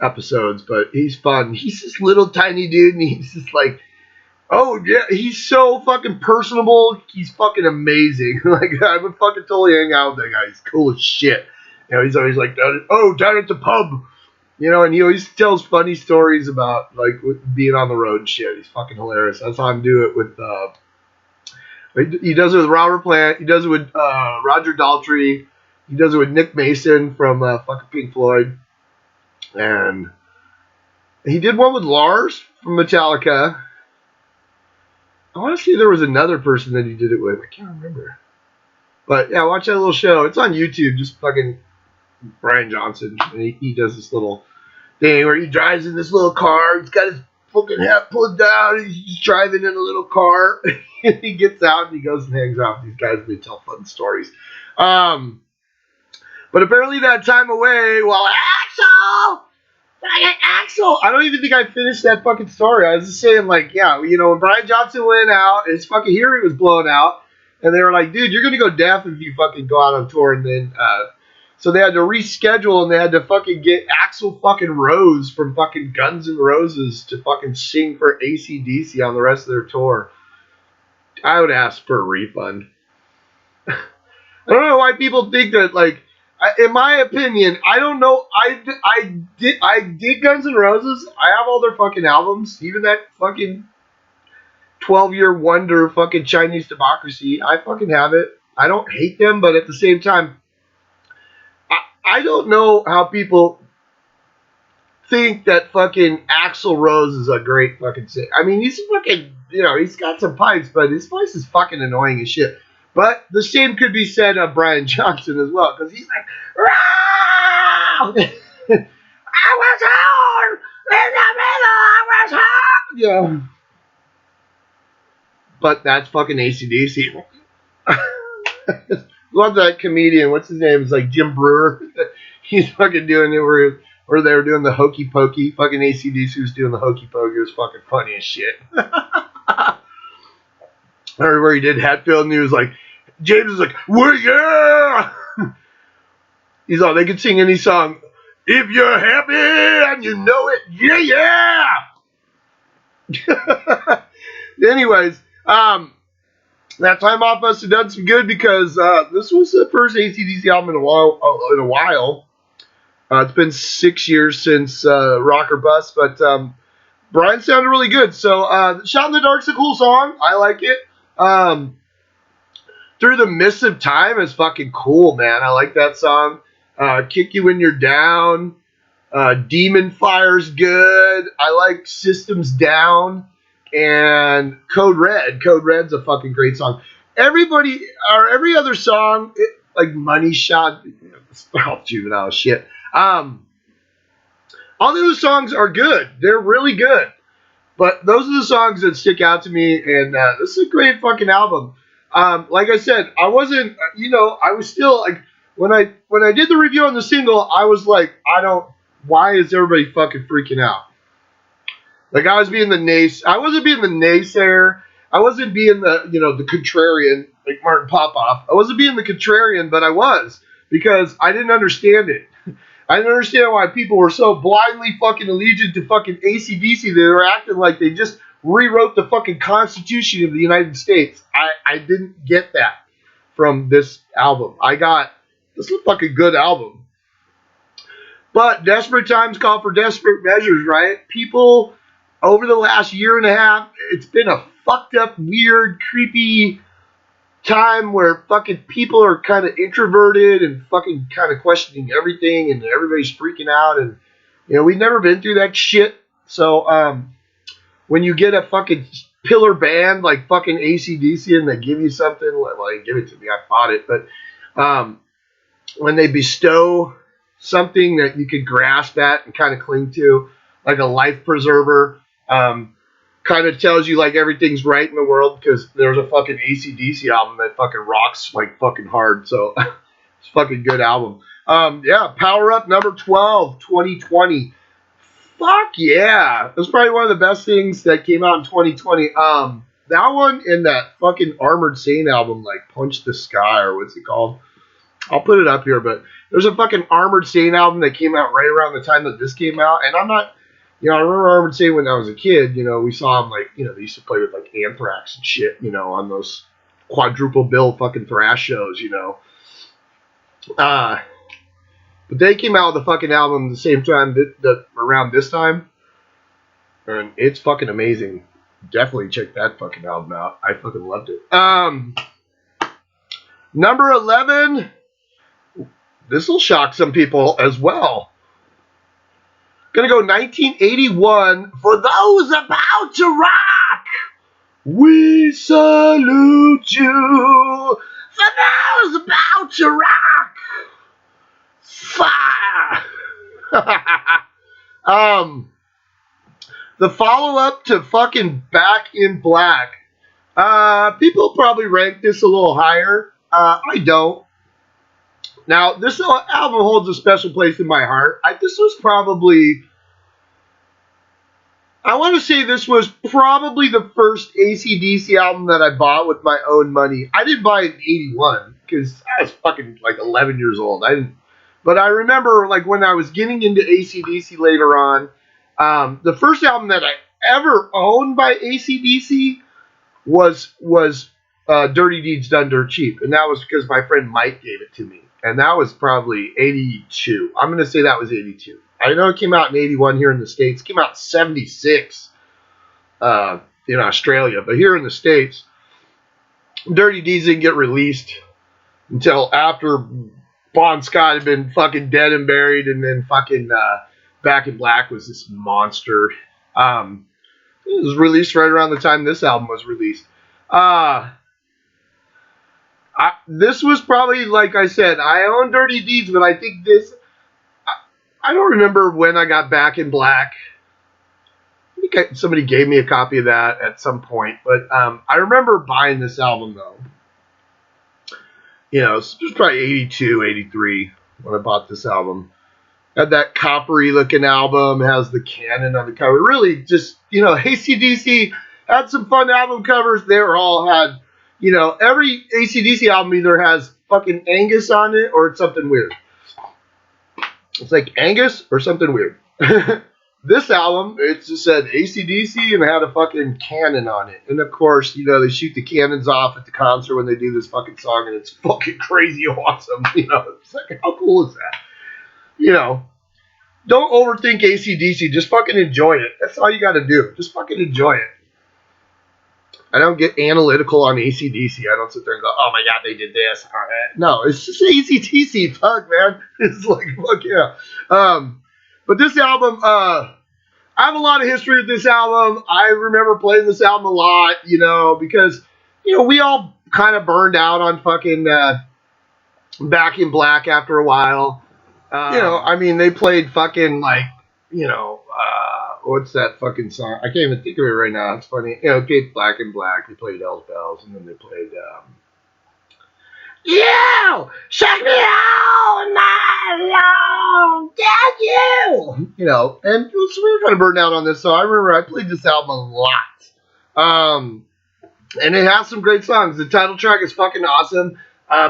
episodes, but he's fun. He's this little tiny dude, and he's just like, oh yeah, he's so fucking personable. He's fucking amazing. Like, I would fucking totally hang out with that guy. He's cool as shit. You know, he's always like, down at the pub. You know, and he always tells funny stories about like being on the road and shit. He's fucking hilarious. I saw him do it with. He does it with Robert Plant. He does it with Roger Daltrey. He does it with Nick Mason from fucking Pink Floyd, and he did one with Lars from Metallica. I want to say there was another person that he did it with. I can't remember. But yeah, watch that little show. It's on YouTube. Just fucking Brian Johnson. And he does this little thing where he drives in this little car. He's got his fucking hat pulled down. He's just driving in a little car. And he gets out and he goes and hangs out with these guys and they tell fun stories. But apparently that time away, well, Axel! I don't even think I finished that fucking story. I was just saying, like, yeah, you know, when Brian Johnson went out, his fucking hearing was blown out. And they were like, dude, you're going to go deaf if you fucking go out on tour. And then, so they had to reschedule and they had to fucking get Axl fucking Rose from fucking Guns N' Roses to fucking sing for AC/DC on the rest of their tour. I would ask for a refund. I don't know why people think that, like, in my opinion, I don't know. I dig Guns N' Roses. I have all their fucking albums, even that fucking 12-year wonder fucking Chinese Democracy. I fucking have it. I don't hate them, but at the same time, I don't know how people think that fucking Axl Rose is a great fucking singer. I mean, he's fucking, you know, he's got some pipes, but his voice is fucking annoying as shit. But the same could be said of Brian Johnson as well, because he's like, I was hard in the middle, I was hard. You know. But that's fucking AC/DC. Love that comedian. What's his name? It's like Jim Brewer. He's fucking doing it where they were doing the hokey pokey. Fucking AC/DC was doing the hokey pokey. It was fucking funny as shit. Or where he did Hatfield and he was like, James was like, well, yeah. He's all, they can sing any song. If you're happy and you know it, yeah. Anyways, that time off must have done some good because this was the first AC/DC album in a while. It's been 6 years since Rock or Bust, but Brian sounded really good. So Shot in the Dark's a cool song. I like it. Through the Mist of Time is fucking cool, man. I like that song. Kick You When You're Down. Demon Fire's good. I like Systems Down. And Code Red. Code Red's a fucking great song. Every other song, like Money Shot, all juvenile shit. All the other songs are good. They're really good. But those are the songs that stick out to me, and this is a great fucking album. Like I said, I wasn't, I was still like, when I did the review on the single, I was like, why is everybody fucking freaking out? Like I wasn't being the naysayer. I wasn't being the contrarian, like Martin Popoff. I wasn't being the contrarian, but I was, because I didn't understand it. I didn't understand why people were so blindly fucking allegiant to fucking AC/DC. They were acting like they just rewrote the fucking Constitution of the United States. I didn't get that from this album. This is a fucking good album. But desperate times call for desperate measures, right? People, over the last year and a half, it's been a fucked up, weird, creepy time where fucking people are kind of introverted and fucking kind of questioning everything, and everybody's freaking out, and we've never been through that shit. So when you get a fucking pillar band like fucking AC/DC and they give you something, well, they give it to me, I bought it, but when they bestow something that you could grasp at and kind of cling to, like a life preserver, kind of tells you like everything's right in the world, because there's a fucking AC/DC album that fucking rocks like fucking hard. So it's a fucking good album. Power Up number 12, 2020. Fuck yeah. That's probably one of the best things that came out in 2020. That one and that fucking Armored Saint album, like Punch the Sky, or what's it called? I'll put it up here, but there's a fucking Armored Saint album that came out right around the time that this came out, and I'm not, I remember Armored Saint when I was a kid, we saw them like, they used to play with like Anthrax and shit, on those quadruple bill fucking thrash shows, But But they came out with a fucking album the same time around this time, and it's fucking amazing. Definitely check that fucking album out. I fucking loved it. Number 11. This will shock some people as well. Gonna go 1981. For those about to rock, we salute you. For those about to rock, fire. The follow-up to fucking Back in Black. People probably rank this a little higher. I don't. Now, this album holds a special place in my heart. This was probably... I want to say this was probably the first AC/DC album that I bought with my own money. I didn't buy it in 81 because I was fucking like 11 years old. But I remember like when I was getting into AC/DC later on, the first album that I ever owned by AC/DC was Dirty Deeds Done Dirt Cheap. And that was because my friend Mike gave it to me. And that was probably 82. I'm going to say that was 82. I know it came out in 81 here in the States. It came out in 76 in Australia. But here in the States, Dirty Deeds didn't get released until after Bon Scott had been fucking dead and buried. And then fucking Back in Black was this monster. It was released right around the time this album was released. This was probably, like I said, I own Dirty Deeds, but I think this... I don't remember when I got Back in Black. I think somebody gave me a copy of that at some point. But I remember buying this album, though. You know, it was probably 82, 83 when I bought this album. Had that coppery-looking album. Has the cannon on the cover. Really, just, you know, AC/DC had some fun album covers. They were all had, you know, every AC/DC album either has fucking Angus on it or it's something weird. It's like Angus or something weird. This album, it just said AC/DC and had a fucking cannon on it. And of course, you know, they shoot the cannons off at the concert when they do this fucking song, and it's fucking crazy awesome. You know, it's like, how cool is that? You know, don't overthink AC/DC. Just fucking enjoy it. That's all you got to do. Just fucking enjoy it. I don't get analytical on AC/DC. I don't sit there and go, oh my God, they did this. All right. No, it's just AC/DC. Fuck, man. It's like, fuck yeah. But this album, I have a lot of history with this album. I remember playing this album a lot, you know, because, you know, we all kind of burned out on fucking Back in Black after a while. You know, I mean, they played fucking like, you know, what's that fucking song? I can't even think of it right now. It's funny. You know, Back in Black. They played Hell's Bells, and then they played, you! Shake me all night long! Get you! You know, and so we were kind of burned out on this, so I remember I played this album a lot. And it has some great songs. The title track is fucking awesome.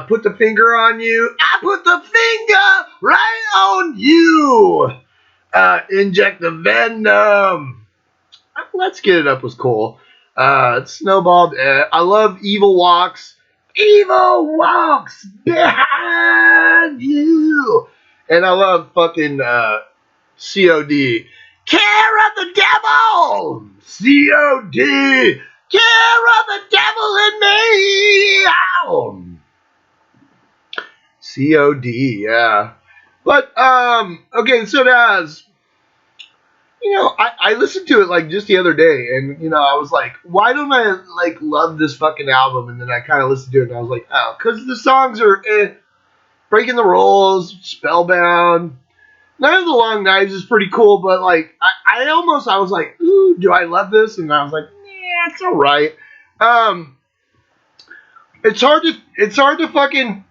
Put the Finger on You. I put the finger right on you. Inject the Venom. Let's Get It Up was cool. It snowballed. I love Evil Walks. Evil Walks behind you. And I love fucking COD. Care of the Devil. COD. Care of the Devil in me. Ow. COD, yeah. But, okay, so that's, you know, I listened to it, like, just the other day, and, you know, I was like, why don't I, like, love this fucking album? And then I kind of listened to it, and I was like, oh, because the songs are, Breaking the Rules, Spellbound, Night of the Long Knives is pretty cool, but, like, I was like, ooh, do I love this? And I was like, yeah, it's alright. It's hard to fucking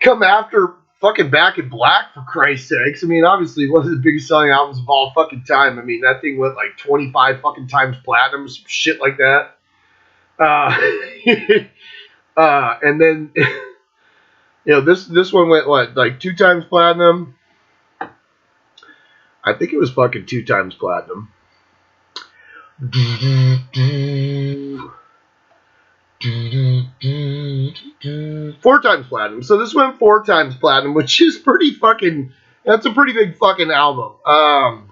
come after fucking Back in Black, for Christ's sakes. I mean, obviously, one of the biggest selling albums of all fucking time. I mean, that thing went like 25 fucking times platinum, some shit like that. And then, you know, this one went, what, like 2 times platinum? I think it was fucking 2 times platinum. 4 times platinum. So this went 4 times platinum, which is pretty fucking That's a pretty big fucking album.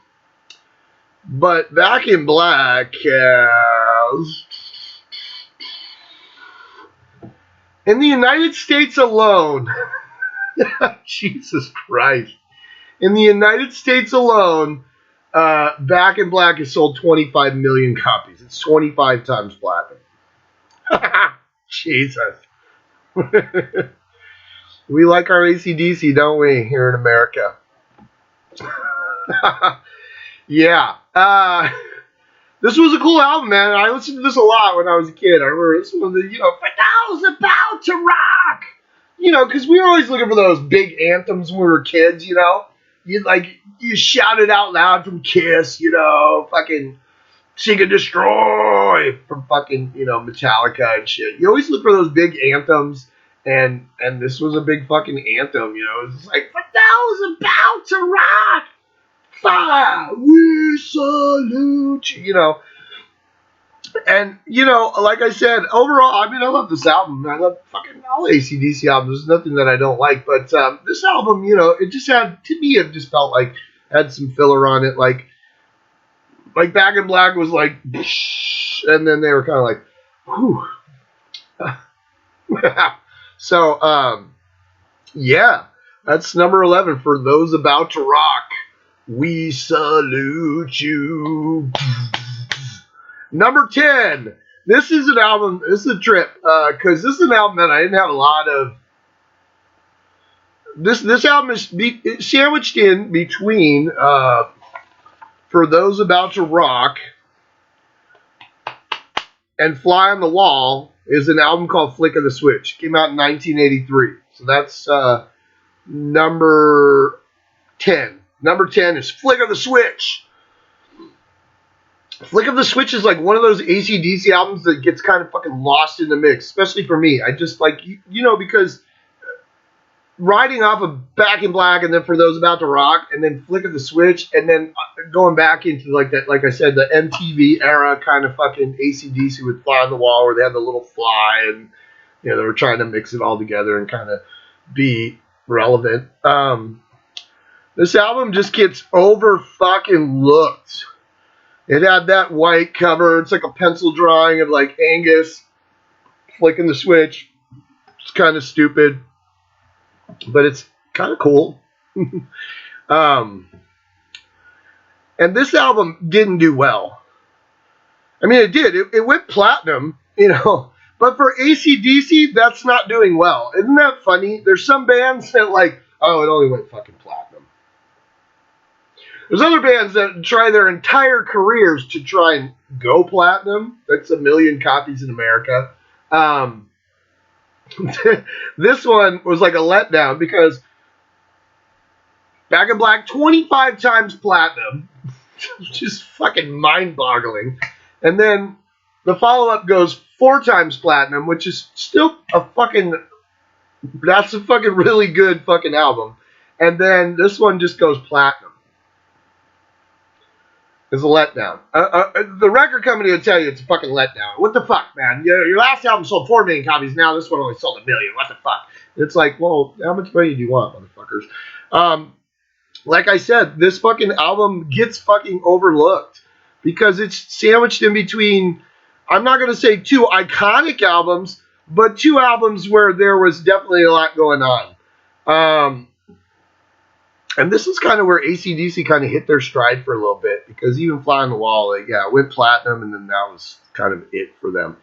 But Back in Black has, in the United States alone, Jesus Christ. In the United States alone, Back in Black has sold 25 million copies. It's 25 times platinum. Jesus. We like our AC/DC, don't we, here in America? Yeah. This was a cool album, man. I listened to this a lot when I was a kid. I remember this one, Fidal's about to rock. Because we were always looking for those big anthems when we were kids, You shout it out loud from Kiss, fucking Seek and Destroy from fucking, Metallica and shit. You always look for those big anthems, and this was a big fucking anthem, It was like, Fidal's about to rock. Fire, we salute you, And, like I said, overall, I love this album. I love fucking all AC/DC albums. There's nothing that I don't like. But this album, it just had, to me, it just felt like had some filler on it. Like Back in Black was like, and then they were kind of like, whew. So, yeah, that's number 11 for those about to rock. We salute you. Number 10. This is an album. This is a trip because this is an album that I didn't have a lot of. This album is sandwiched in between For Those About to Rock and Fly on the Wall is an album called Flick of the Switch. Came out in 1983. So that's number 10. Number 10 is Flick of the Switch. Flick of the Switch is like one of those AC/DC albums that gets kind of fucking lost in the mix, especially for me. I just like, because riding off of Back in Black and then For Those About to Rock and then Flick of the Switch and then going back into like that, like I said, the MTV era kind of fucking AC/DC with Fly on the Wall where they had the little fly and, they were trying to mix it all together and kind of be relevant. This album just gets over fucking looked. It had that white cover. It's like a pencil drawing of like Angus flicking the switch. It's kind of stupid, but it's kind of cool. And this album didn't do well. I mean, it did. It went platinum, But for AC/DC, that's not doing well. Isn't that funny? There's some bands that like, oh, it only went fucking platinum. There's other bands that try their entire careers to try and go platinum. That's 1 million copies in America. This one was like a letdown because Back in Black 25 times platinum, which is fucking mind-boggling. And then the follow-up goes 4 times platinum, which is still that's a fucking really good fucking album. And then this one just goes platinum. It's a letdown. The record company will tell you it's a fucking letdown. What the fuck, man? Your last album sold 4 million copies. Now this one only sold 1 million. What the fuck? It's like, well, how much money do you want, motherfuckers? Like I said, this fucking album gets fucking overlooked because it's sandwiched in between, I'm not going to say 2 iconic albums, but 2 albums where there was definitely a lot going on. And this is kind of where AC/DC kind of hit their stride for a little bit because even Fly on the Wall, it went platinum, and then that was kind of it for them.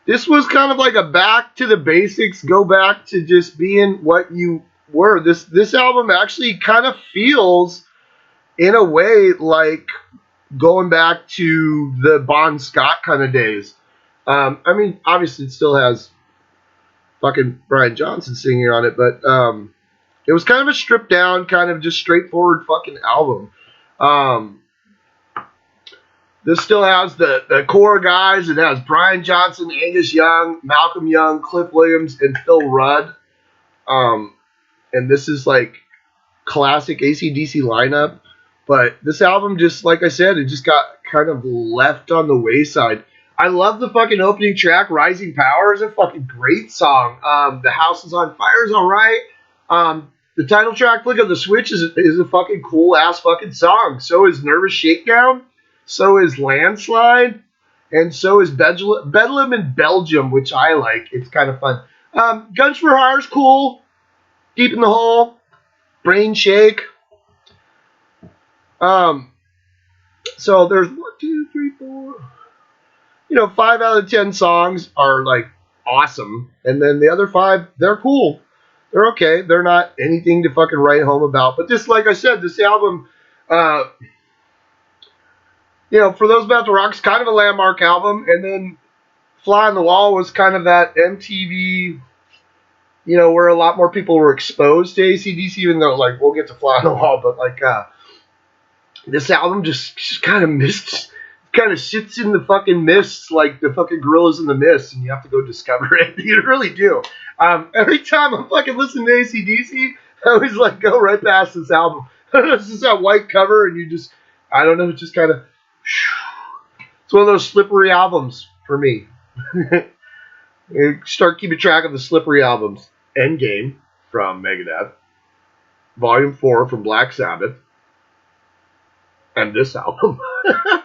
This was kind of like a back to the basics, go back to just being what you were. This album actually kind of feels, in a way, like going back to the Bon Scott kind of days. I mean, obviously it still has fucking Brian Johnson singing on it, but it was kind of a stripped down, kind of just straightforward fucking album. This still has the core guys. It has Brian Johnson, Angus Young, Malcolm Young, Cliff Williams, and Phil Rudd. And this is like classic AC/DC lineup. But this album just, like I said, it just got kind of left on the wayside. I love the fucking opening track. Rising Power is a fucking great song. The House is on Fire is all right. The title track, Flick of the Switch, is a fucking cool ass fucking song. So is Nervous Shakedown. So is Landslide. And so is Bedlam in Belgium, which I like. It's kind of fun. Guns for Hire is cool. Deep in the Hole. Brain Shake. So there's 1, 2, 3, 4. 5 out of 10 songs are like awesome, and then the other 5, they're cool. They're okay. They're not anything to fucking write home about. But this, like I said, this album, for those about the rock, is kind of a landmark album. And then Fly on the Wall was kind of that MTV, where a lot more people were exposed to AC/DC, even though, like, we'll get to Fly on the Wall, but like, this album just kind of missed. Kind of sits in the fucking mists like the fucking gorillas in the mist, and you have to go discover it. You really do. Every time I'm fucking listening to AC/DC, I always like go right past this album. It's just that white cover, and you just, I don't know, it's just kind of, it's one of those slippery albums for me. You start keeping track of the slippery albums. Endgame from Megadeth, Volume 4 from Black Sabbath, and this album,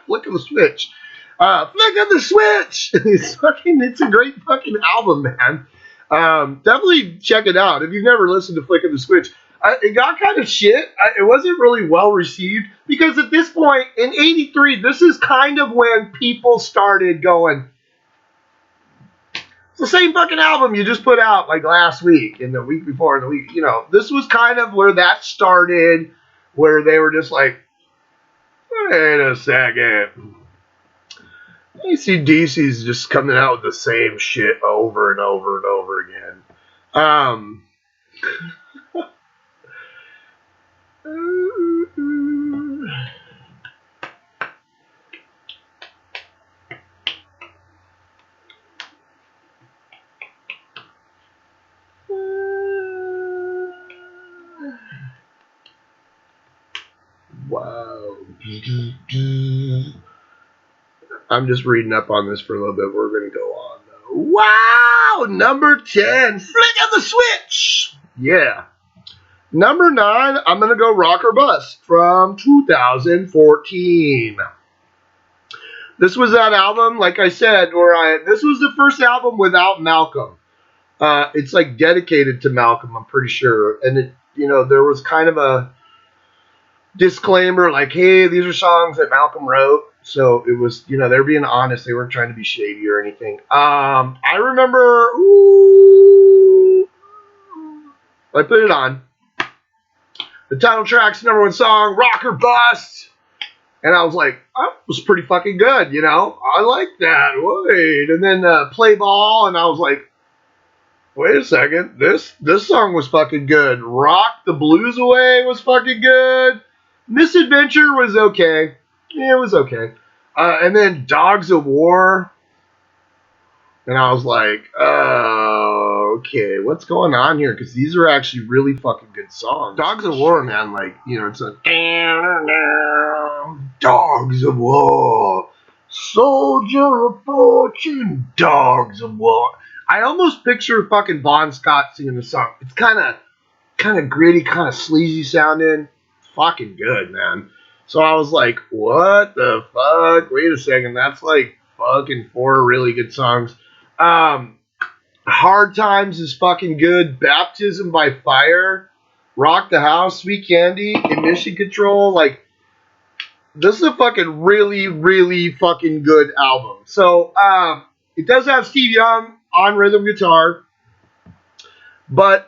Flick of the Switch. Flick of the Switch! It's a great fucking album, man. Definitely check it out. If you've never listened to Flick of the Switch, it got kind of shit. It wasn't really well received because at this point, in '83, this is kind of when people started going, it's the same fucking album you just put out like last week and the week before and the week, this was kind of where that started, where they were just like, wait a second. AC/DC's just coming out with the same shit over and over and over again. Wow. I'm just reading up on this for a little bit. We're going to go on, though. Wow! Number 10, Flick of the Switch! Yeah. Number 9, I'm going to go Rock or Bust from 2014. This was that album, like I said, this was the first album without Malcolm. It's like dedicated to Malcolm, I'm pretty sure. And there was kind of a disclaimer like, hey, these are songs that Malcolm wrote. So it was, they're being honest. They weren't trying to be shady or anything. I remember, I put it on. The title track's number 1 song, Rock or Bust. And I was like, that was pretty fucking good, I like that. Wait. And then Play Ball, and I was like, wait a second. This song was fucking good. Rock the Blues Away was fucking good. Misadventure was okay. Yeah, it was okay. And then Dogs of War. And I was like, okay, what's going on here? Because these are actually really fucking good songs. Dogs of War, man, like, it's a Dogs of War. Soldier of Fortune, Dogs of War. I almost picture fucking Bon Scott singing the song. It's kind of gritty, kind of sleazy sounding. Fucking good, man. So I was like, what the fuck? Wait a second. That's like fucking 4 really good songs. Hard Times is fucking good. Baptism by Fire. Rock the House. Sweet Candy. Emission Control. Like, this is a fucking really, really fucking good album. So, it does have Steve Young on rhythm guitar. But,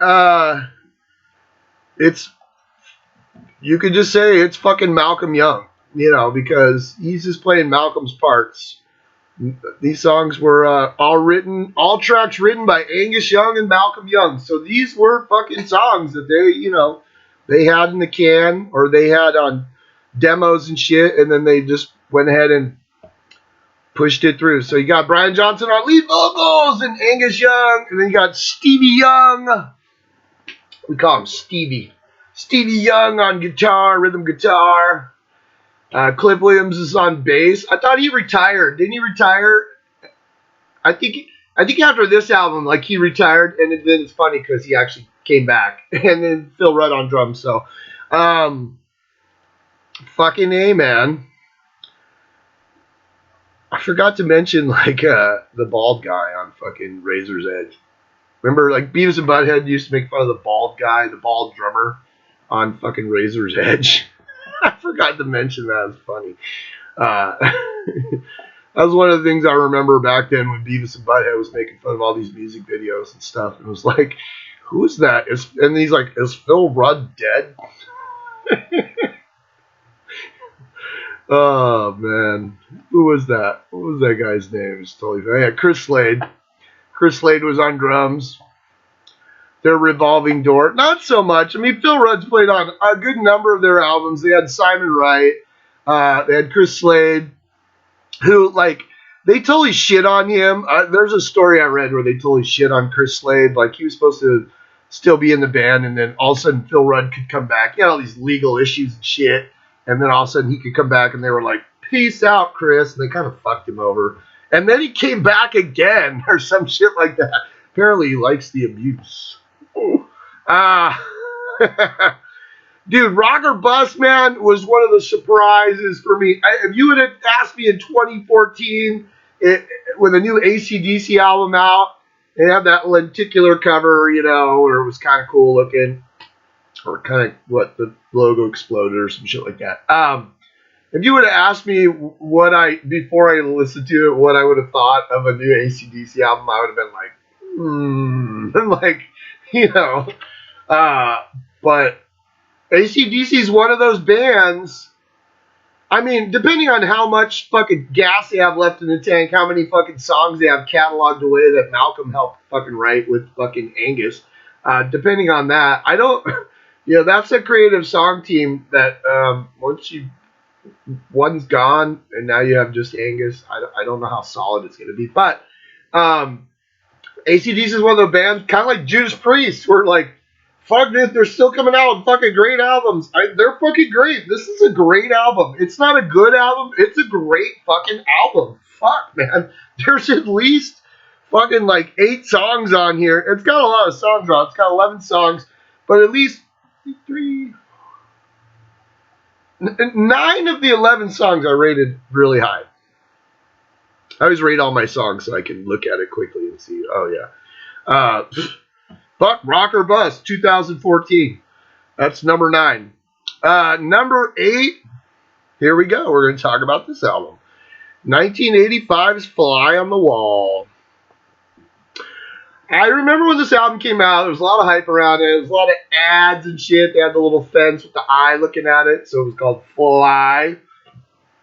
you could just say it's fucking Malcolm Young, because he's just playing Malcolm's parts. These songs were all tracks written by Angus Young and Malcolm Young. So these were fucking songs that they had in the can or they had on demos and shit, and then they just went ahead and pushed it through. So you got Brian Johnson on lead vocals and Angus Young, and then you got Stevie Young. We call him Stevie. Stevie Young on guitar, rhythm guitar. Cliff Williams is on bass. I thought he retired. Didn't he retire I think after this album, like he retired, and then it's funny because he actually came back, and then Phil Rudd on drums. So, um, fucking A, man. I forgot to mention like the bald guy on fucking Razor's Edge. Remember, like Beavis and Butthead used to make fun of the bald guy, the bald drummer on fucking Razor's Edge. I forgot to mention that. It's funny. That was one of the things I remember back then when Beavis and Butthead was making fun of all these music videos and stuff. And it was like, who is that? And he's like, is Phil Rudd dead? Oh, man. Who was that? What was that guy's name? It's totally funny. Yeah, Chris Slade. Chris Slade was on drums. Their Revolving Door. Not so much. I mean, Phil Rudd's played on a good number of their albums. They had Simon Wright. They had Chris Slade, who, like, they totally shit on him. There's a story I read where they totally shit on Chris Slade. Like, he was supposed to still be in the band, and then all of a sudden Phil Rudd could come back. You know, all these legal issues and shit. And then all of a sudden he could come back, and they were like, peace out, Chris. And they kind of fucked him over. And then he came back again, or some shit like that. Apparently he likes the abuse. Dude, Rock or Bust, man, was one of the surprises for me. If you would have asked me in 2014, with a new AC/DC album out, they have that lenticular cover, you know, where it was kind of cool looking, or kind of what the logo exploded or some shit like that. If you would have asked me before I listened to it, what I would have thought of a new AC/DC album, I would have been like, like, you know, but AC/DC is one of those bands. I mean, depending on how much fucking gas they have left in the tank, how many fucking songs they have cataloged away that Malcolm helped fucking write with fucking Angus, depending on that, I don't, you know, that's a creative song team that one's gone and now you have just Angus. I don't know how solid it's going to be, but AC/DC is one of the bands, kind of like Judas Priest, where like, fuck this, they're still coming out with fucking great albums. They're fucking great. This is a great album. It's not a good album. It's a great fucking album. Fuck, man. There's at least fucking like 8 songs on here. It's got a lot of songs on it. It's got 11 songs, but at least 9 of the 11 songs I rated really high. I always rate all my songs so I can look at it quickly and see, oh yeah. Fuck, Rock or Bust, 2014. That's number 9. Number 8, here we go. We're going to talk about this album. 1985's Fly on the Wall. I remember when this album came out, there was a lot of hype around it. There was a lot of ads and shit. They had the little fence with the eye looking at it, so it was called Fly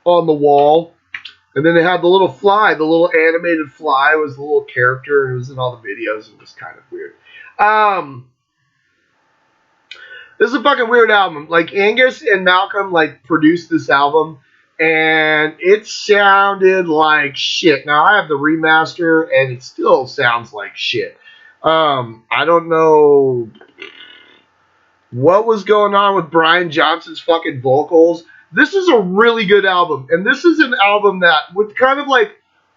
on the Wall. And then they had the little fly, the little animated fly was the little character, and it was in all the videos. It was kind of weird. This is a fucking weird album. Like, Angus and Malcolm, like, produced this album, and it sounded like shit. Now, I have the remaster, and it still sounds like shit. I don't know what was going on with Brian Johnson's fucking vocals. This is a really good album, and this is an album that, with kind of like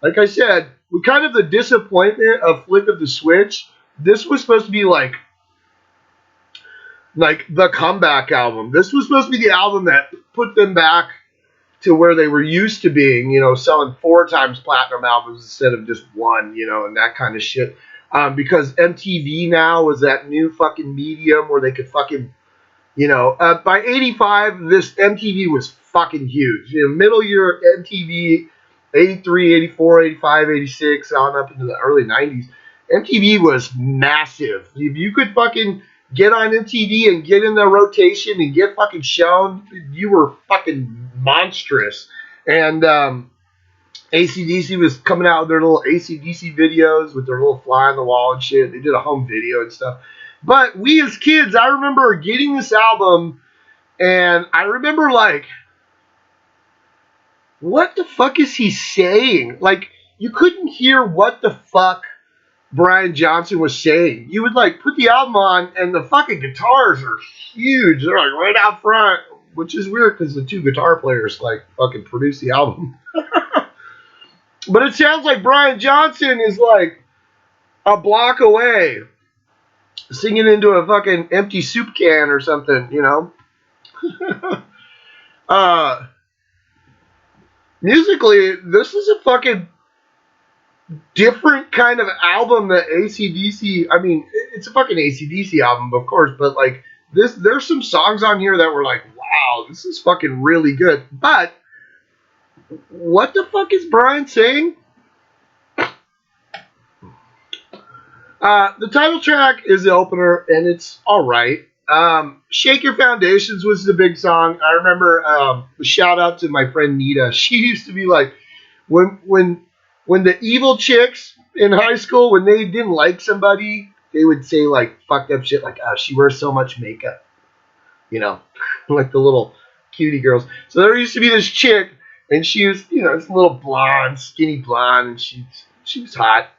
I said, with kind of the disappointment of Flick of the Switch, this was supposed to be like the comeback album. This was supposed to be the album that put them back to where they were used to being, you know, selling 4 times platinum albums instead of just 1, you know, and that kind of shit. Because MTV now was that new fucking medium where they could fucking, you know, by 85, this MTV was fucking huge. You know, middle year MTV, 83, 84, 85, 86, on up into the early 90s. MTV was massive. If you could fucking get on MTV and get in the rotation and get fucking shown, you were fucking monstrous. And AC/DC was coming out with their little AC/DC videos with their little fly on the wall and shit. They did a home video and stuff. But we as kids, I remember getting this album, and I remember like, what the fuck is he saying? Like, you couldn't hear what the fuck Brian Johnson was saying. You would like put the album on, and the fucking guitars are huge. They're like right out front, which is weird because the 2 guitar players like fucking produced the album. But it sounds like Brian Johnson is like a block away, singing into a fucking empty soup can or something, you know? uh, musically, this is a fucking different kind of album that AC/DC. I mean, it's a fucking AC/DC album, of course, but like this, there's some songs on here that were like, wow, this is fucking really good. But what the fuck is Brian saying? The title track is the opener, and it's all right. "Shake Your Foundations" was the big song. I remember. Shout out to my friend Nita. She used to be like, when the evil chicks in high school, when they didn't like somebody, they would say like fucked up shit like, "Oh, she wears so much makeup," you know, like the little cutie girls. So there used to be this chick, and she was, you know, this little blonde, skinny blonde, and she was hot.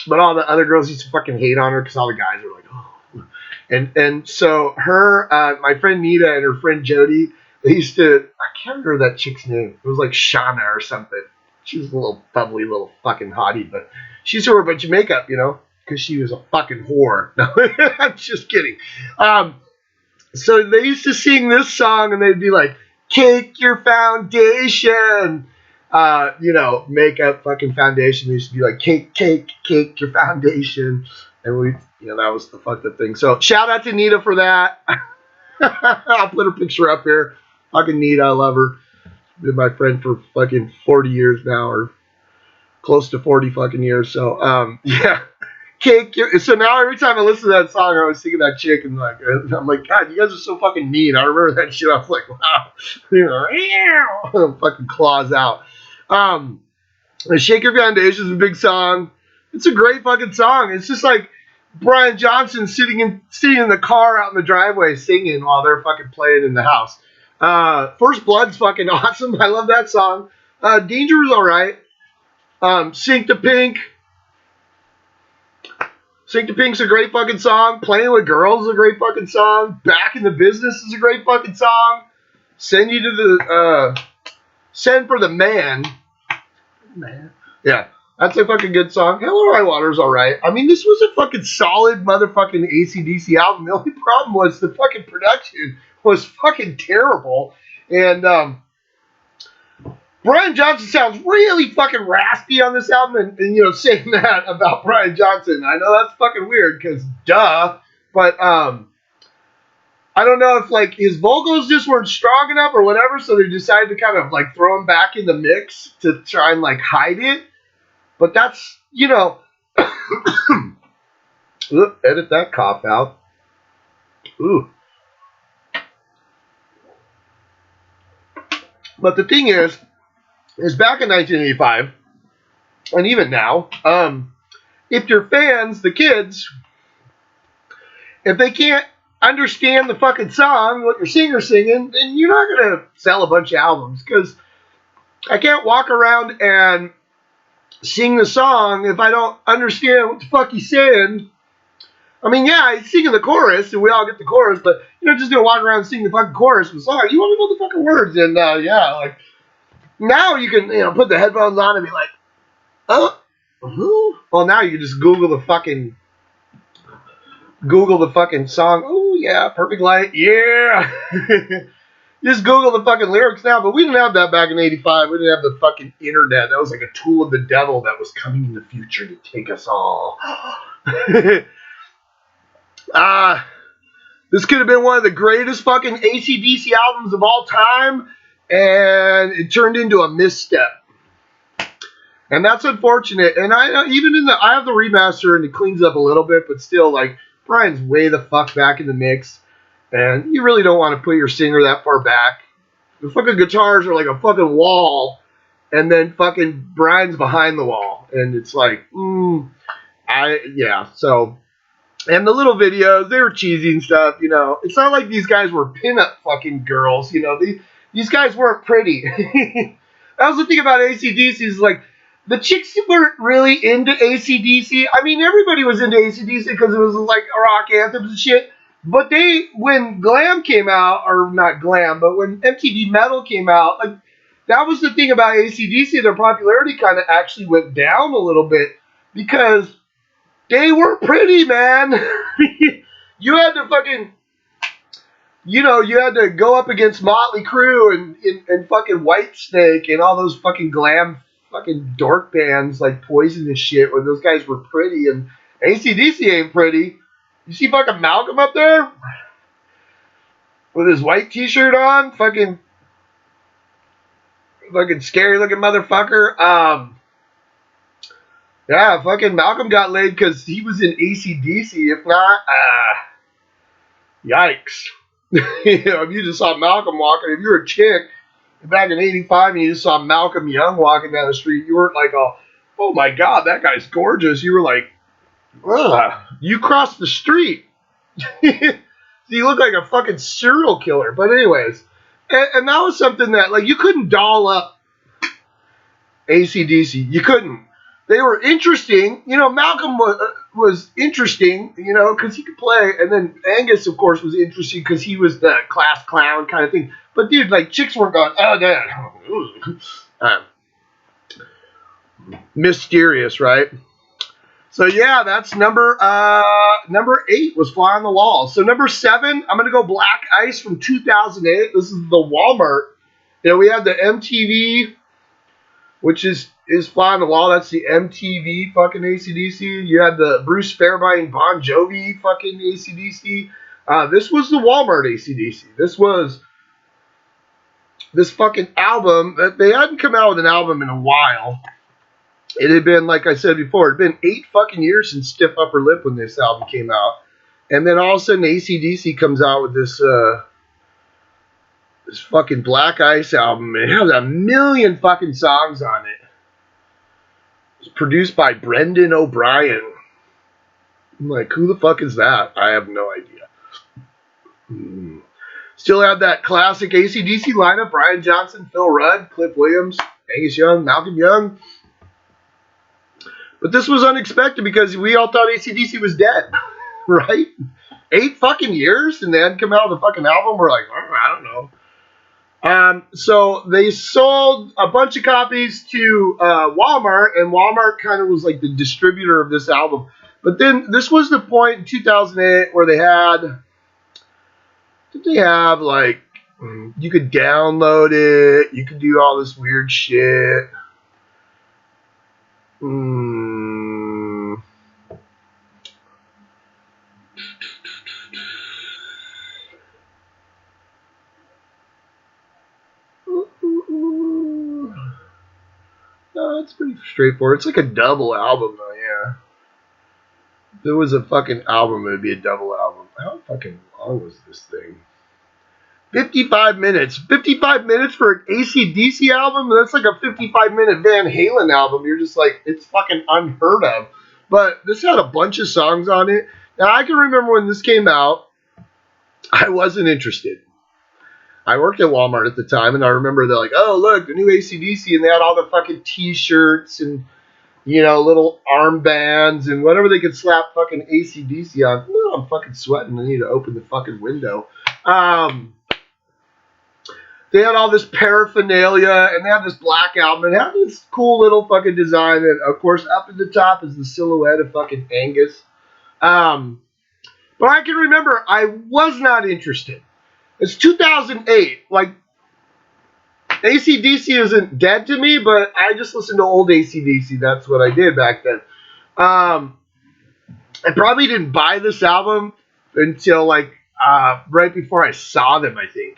But all the other girls used to fucking hate on her because all the guys were like, oh. And so her, my friend Nita and her friend Jody, they used to, I can't remember that chick's name. It was like Shauna or something. She was a little bubbly little fucking hottie, but she used to wear a bunch of makeup, you know, because she was a fucking whore. No, I'm just kidding. So they used to sing this song, and they'd be like, "Cake your foundation." You know, makeup, fucking foundation. They used to be like, cake your foundation. And we, you know, that was the fucked up thing. So shout out to Nita for that. I'll put her picture up here. Fucking Nita, I love her. Been my friend for fucking 40 years now, or close to 40 fucking years. So, yeah. So now every time I listen to that song, I was thinking of that chick, and like, I'm like, God, you guys are so fucking mean. I remember that shit. I was like, wow, you know, fucking claws out. "Shake Your Foundation" is a big song. It's a great fucking song. It's just like Brian Johnson sitting in the car out in the driveway singing while they're fucking playing in the house. "First Blood's fucking awesome. I love that song. "Danger" is all right. "Sink to Pink." "Sink to Pink's a great fucking song. "Playing with Girls" is a great fucking song. "Back in the Business" is a great fucking song. "Send You to the Send for the Man." Yeah, that's a fucking good song. "Hello, High Water's" all right. I mean, this was a fucking solid motherfucking AC/DC album. The only problem was the fucking production was fucking terrible. And Brian Johnson sounds really fucking raspy on this album. And, you know, saying that about Brian Johnson, I know that's fucking weird because duh. But I don't know if like his vocals just weren't strong enough or whatever, so they decided to kind of like throw him back in the mix to try and like hide it. But that's, you know, edit that cough out. Ooh. But the thing is back in 1985, and even now, if your fans, the kids, if they can't understand the fucking song, what your singer's singing, then you're not gonna sell a bunch of albums. Because I can't walk around and sing the song if I don't understand what the fuck he's saying. I mean, yeah, he's singing the chorus, and we all get the chorus, but you're not just gonna walk around and sing the fucking chorus of the song. You want to know the fucking words, and yeah, like now you can, you know, put the headphones on and be like, oh, who? Well, now you can just Google the fucking song. Oh yeah, Perfect Light, yeah. Just Google the fucking lyrics now, but we didn't have that back in '85. We didn't have the fucking internet. That was like a tool of the devil that was coming in the future to take us all. This could have been one of the greatest fucking AC/DC albums of all time, and it turned into a misstep. And that's unfortunate. And I have the remaster, and it cleans up a little bit, but still, like, Brian's way the fuck back in the mix, and you really don't want to put your singer that far back. The fucking guitars are like a fucking wall, and then fucking Brian's behind the wall, and it's like, so. And the little videos, they were cheesy and stuff, you know. It's not like these guys were pinup fucking girls, you know. These guys weren't pretty. That was the thing about AC/DC is like, the chicks weren't really into AC/DC. I mean, everybody was into AC/DC because it was like rock anthems and shit. But when glam came out, or not glam, but when MTV Metal came out, like, that was the thing about AC/DC. Their popularity kind of actually went down a little bit because they were pretty, man. You had to fucking, you had to go up against Motley Crue and fucking Whitesnake and all those fucking glam fucking dork bands like Poison and shit where those guys were pretty, and AC/DC ain't pretty. You see fucking Malcolm up there with his white t-shirt on, fucking scary looking motherfucker. Yeah, fucking Malcolm got laid because he was in AC/DC. If not, yikes. If you just saw Malcolm walking, if you were a chick back in '85 and you just saw Malcolm Young walking down the street, you weren't like, oh my God, that guy's gorgeous. You were like, ugh, you crossed the street. You look like a fucking serial killer. But anyways, and that was something that, like, you couldn't doll up AC/DC. You couldn't. They were interesting. Malcolm was interesting, because he could play. And then Angus, of course, was interesting because he was the class clown kind of thing. But, dude, like, chicks weren't going, oh, damn. Mysterious, right? So, yeah, that's number 8 was Fly on the Wall. So, number 7, I'm going to go Black Ice from 2008. This is the Walmart. We have the MTV, which is Fly on the Wall. That's the MTV fucking AC/DC. You had the Bruce Fairbairn Bon Jovi fucking AC/DC. This was the Walmart AC/DC. This was this fucking album. They hadn't come out with an album in a while. It had been, like I said before, it had been 8 fucking years since Stiff Upper Lip when this album came out. And then all of a sudden AC/DC comes out with this fucking Black Ice album. It has a million fucking songs on it. It's produced by Brendan O'Brien. I'm like, who the fuck is that? I have no idea. Still have that classic AC/DC lineup. Brian Johnson, Phil Rudd, Cliff Williams, Angus Young, Malcolm Young. But this was unexpected because we all thought AC/DC was dead. Right? 8 fucking years and they hadn't come out with a fucking album. We're like, I don't know. So they sold a bunch of copies to Walmart, and Walmart kind of was like the distributor of this album. But then this was the point in 2008 where they had, like, you could download it, you could do all this weird shit. No, it's pretty straightforward. It's like a double album, though, yeah. If there was a fucking album, it would be a double album. How fucking long was this thing? 55 minutes. 55 minutes for an AC/DC album? That's like a 55-minute Van Halen album. You're just like, it's fucking unheard of. But this had a bunch of songs on it. Now, I can remember when this came out, I wasn't interested. I worked at Walmart at the time, and I remember they're like, oh, look, the new AC/DC, and they had all the fucking T-shirts and, little armbands and whatever they could slap fucking AC/DC on. Oh, I'm fucking sweating. I need to open the fucking window. They had all this paraphernalia, and they had this black album, and had this cool little fucking design, and, of course, up at the top is the silhouette of fucking Angus. But I can remember I was not interested. It's 2008. Like, AC/DC isn't dead to me, but I just listened to old AC/DC. That's what I did back then. I probably didn't buy this album until, like, right before I saw them, I think.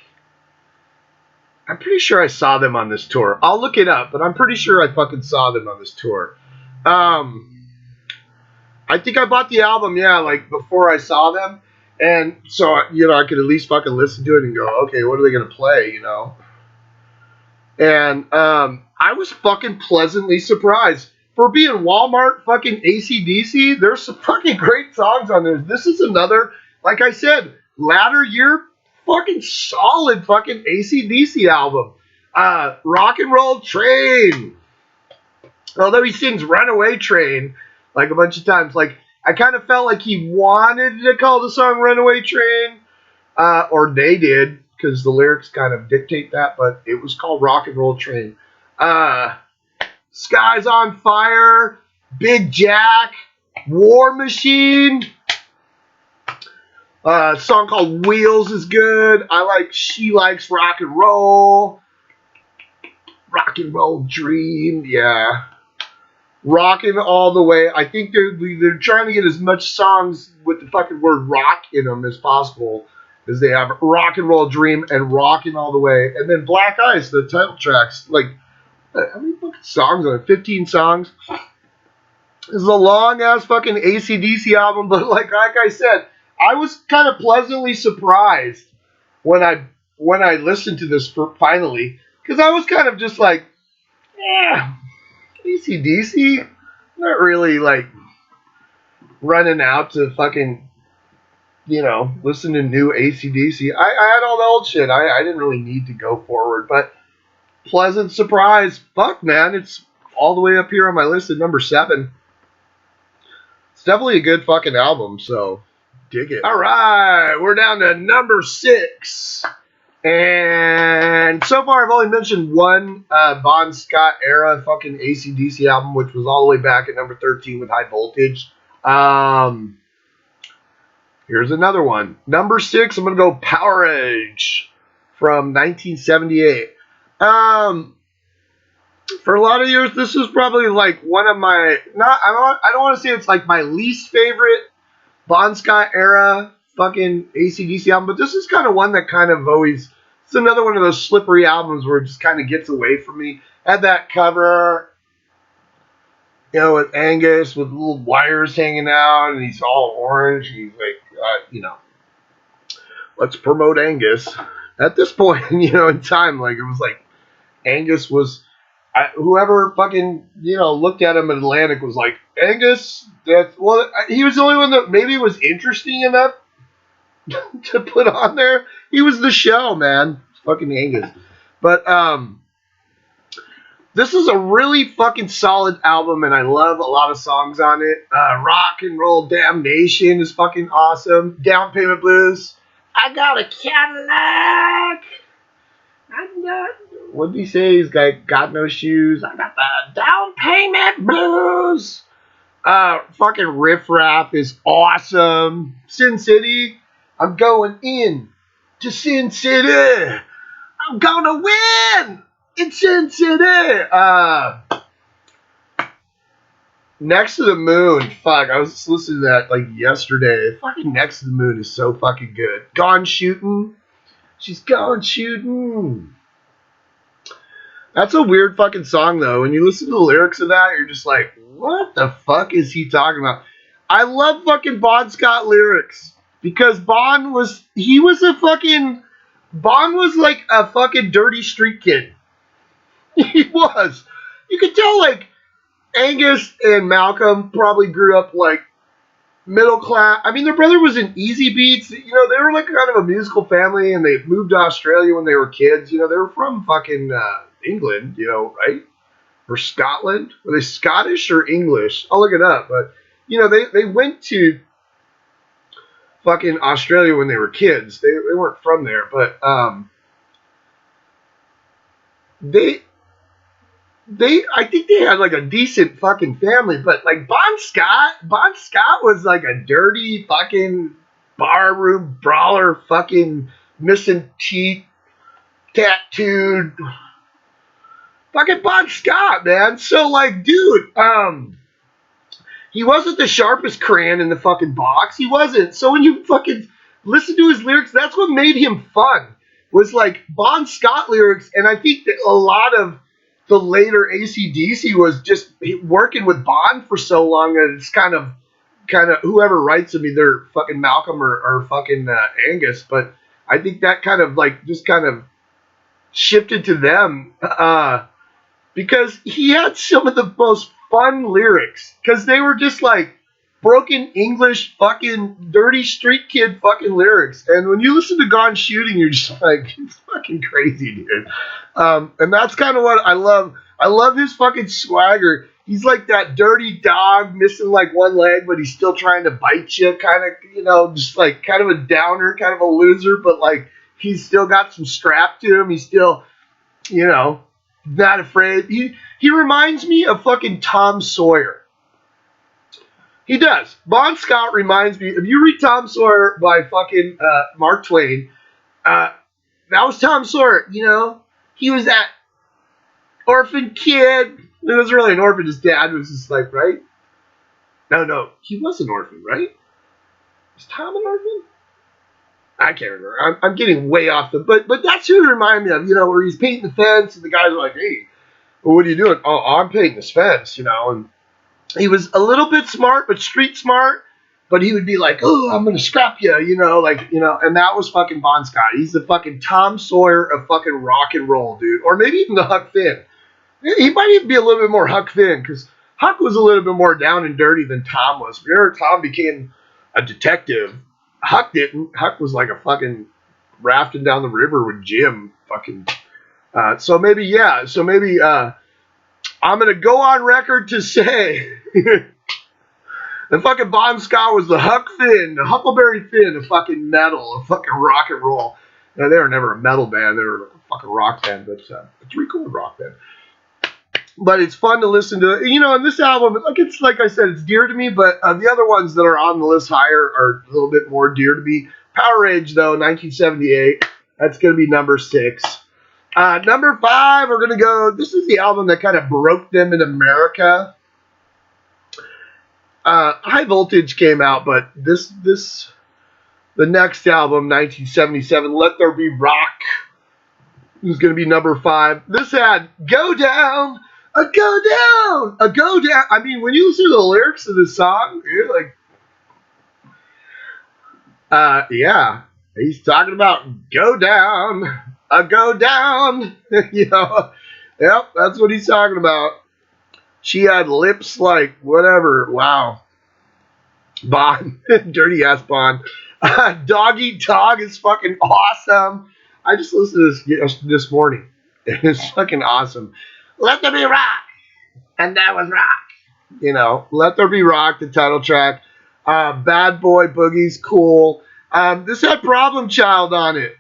I'm pretty sure I saw them on this tour. I'll look it up, but I'm pretty sure I fucking saw them on this tour. I think I bought the album, like, before I saw them. And so, I could at least fucking listen to it and go, okay, what are they going to play, And I was fucking pleasantly surprised. For being Walmart fucking AC/DC, there's some fucking great songs on there. This is another, like I said, latter year fucking solid fucking AC/DC album. Rock and Roll Train. Although he sings Runaway Train like a bunch of times, like, I kind of felt like he wanted to call the song Runaway Train, or they did, because the lyrics kind of dictate that, but it was called Rock and Roll Train. Skies on Fire, Big Jack, War Machine. A song called Wheels is good. I like She Likes Rock and Roll. Rock and Roll Dream, yeah. Rockin' All the Way. I think they're trying to get as much songs with the fucking word rock in them as possible, because they have Rock and Roll Dream and Rockin' All the Way. And then Black Ice, the title tracks. Like, how many fucking songs are there? 15 songs? This is a long-ass fucking AC/DC album, but like I said, I was kind of pleasantly surprised when I listened to this finally, because I was kind of just like, yeah, AC/DC, not really like running out to fucking, listen to new AC/DC. I had all the old shit. I didn't really need to go forward, but pleasant surprise. Fuck, man, it's all the way up here on my list at number 7. It's definitely a good fucking album, so dig it. All right, we're down to number 6. And so far, I've only mentioned one Bon Scott era fucking AC/DC album, which was all the way back at number 13 with High Voltage. Here's another one. Number 6, I'm going to go Powerage from 1978. For a lot of years, this is probably like one of my, I don't want to say it's like my least favorite Bon Scott era fucking AC/DC album, but this is kind of one that kind of always, it's another one of those slippery albums where it just kind of gets away from me. Had that cover, with Angus with little wires hanging out, and he's all orange. He's like, let's promote Angus. At this point, in time, like, it was like Angus was, whoever fucking, looked at him in Atlantic was like, Angus, he was the only one that maybe was interesting enough to put on there. He was the show, man. Fucking Angus. But this is a really fucking solid album, and I love a lot of songs on it. Rock and Roll Damnation is fucking awesome. Down Payment Blues. I got a Cadillac. What did he say? He's got no shoes. I got the Down Payment Blues. Fucking Riff Raff is awesome. Sin City. I'm going in to Sin City. I'm gonna win in Sin City. Next to the Moon. Fuck, I was listening to that like yesterday. Fucking Next to the Moon is so fucking good. Gone Shooting. She's gone shooting. That's a weird fucking song, though. When you listen to the lyrics of that, you're just like, what the fuck is he talking about? I love fucking Bon Scott lyrics. Because Bon was like a fucking dirty street kid. He was. You could tell, like, Angus and Malcolm probably grew up, like, middle class. I mean, their brother was in Easy Beats. They were, like, kind of a musical family, and they moved to Australia when they were kids. They were from fucking England, right? Or Scotland. Were they Scottish or English? I'll look it up. But, they went to fucking Australia when they were kids. They weren't from there, but I think they had like a decent fucking family, but like Bon Scott was like a dirty fucking barroom brawler, fucking missing teeth, tattooed, fucking Bon Scott, man. So like, dude, he wasn't the sharpest crayon in the fucking box. He wasn't. So when you fucking listen to his lyrics, that's what made him fun. Was like Bon Scott lyrics, and I think that a lot of the later AC/DC was just working with Bon for so long that it's kind of whoever writes them, either fucking Malcolm or fucking Angus. But I think that kind of like just kind of shifted to them because he had some of the most fun lyrics, because they were just like broken English fucking dirty street kid fucking lyrics. And when you listen to Gone Shooting, you're just like, it's fucking crazy, dude. And that's kind of what I love. I love his fucking swagger. He's like that dirty dog missing like one leg, but he's still trying to bite you, kind of, just like kind of a downer, kind of a loser, but like He's still got some strap to him. He's still, you know, not afraid. He reminds me of fucking Tom Sawyer. He does. Bon Scott reminds me. If you read Tom Sawyer by fucking Mark Twain, that was Tom Sawyer. You know, he was that orphan kid. It was really an orphan. His dad was just like, right? No, he was an orphan, right? Was Tom an orphan? I can't remember. I'm getting way off the. But that's who he reminded me of. You know, where he's painting the fence, and the guys are like, hey, well, what are you doing? Oh, I'm painting this fence. You know, and he was a little bit smart, but street smart. But he would be like, oh, I'm going to scrap you, you know, like, you know, and that was fucking Bon Scott. He's the fucking Tom Sawyer of fucking rock and roll, dude. Or maybe even the Huck Finn. He might even be a little bit more Huck Finn, because Huck was a little bit more down and dirty than Tom was. Remember, Tom became a detective. Huck didn't. Huck was like a fucking rafting down the river with Jim. Fucking. So maybe I'm going to go on record to say... And fucking Bon Scott was the Huck Finn, the Huckleberry Finn of fucking metal, of fucking rock and roll. Now, they were never a metal band, they were a fucking rock band, but a three-chord rock band. But it's fun to listen to. You know, and this album, like I said, it's dear to me, but the other ones that are on the list higher are a little bit more dear to me. Power Age, though, 1978, that's going to be number 6. Number 5, we're going to go, this is the album that kind of broke them in America. High Voltage came out, but the next album, 1977, Let There Be Rock, is going to be number 5. This had Go Down, a Go Down, a Go Down. I mean, when you listen to the lyrics of this song, you're like, yeah, he's talking about go down, a go down, you know. Yep, that's what he's talking about. She had lips like whatever. Wow. Bond. Dirty ass Bond. Dog Eat Dog is fucking awesome. I just listened to this morning. It's fucking awesome. Let There Be Rock. And that was rock. You know, Let There Be Rock, the title track. Bad Boy Boogie's cool. This had Problem Child on it.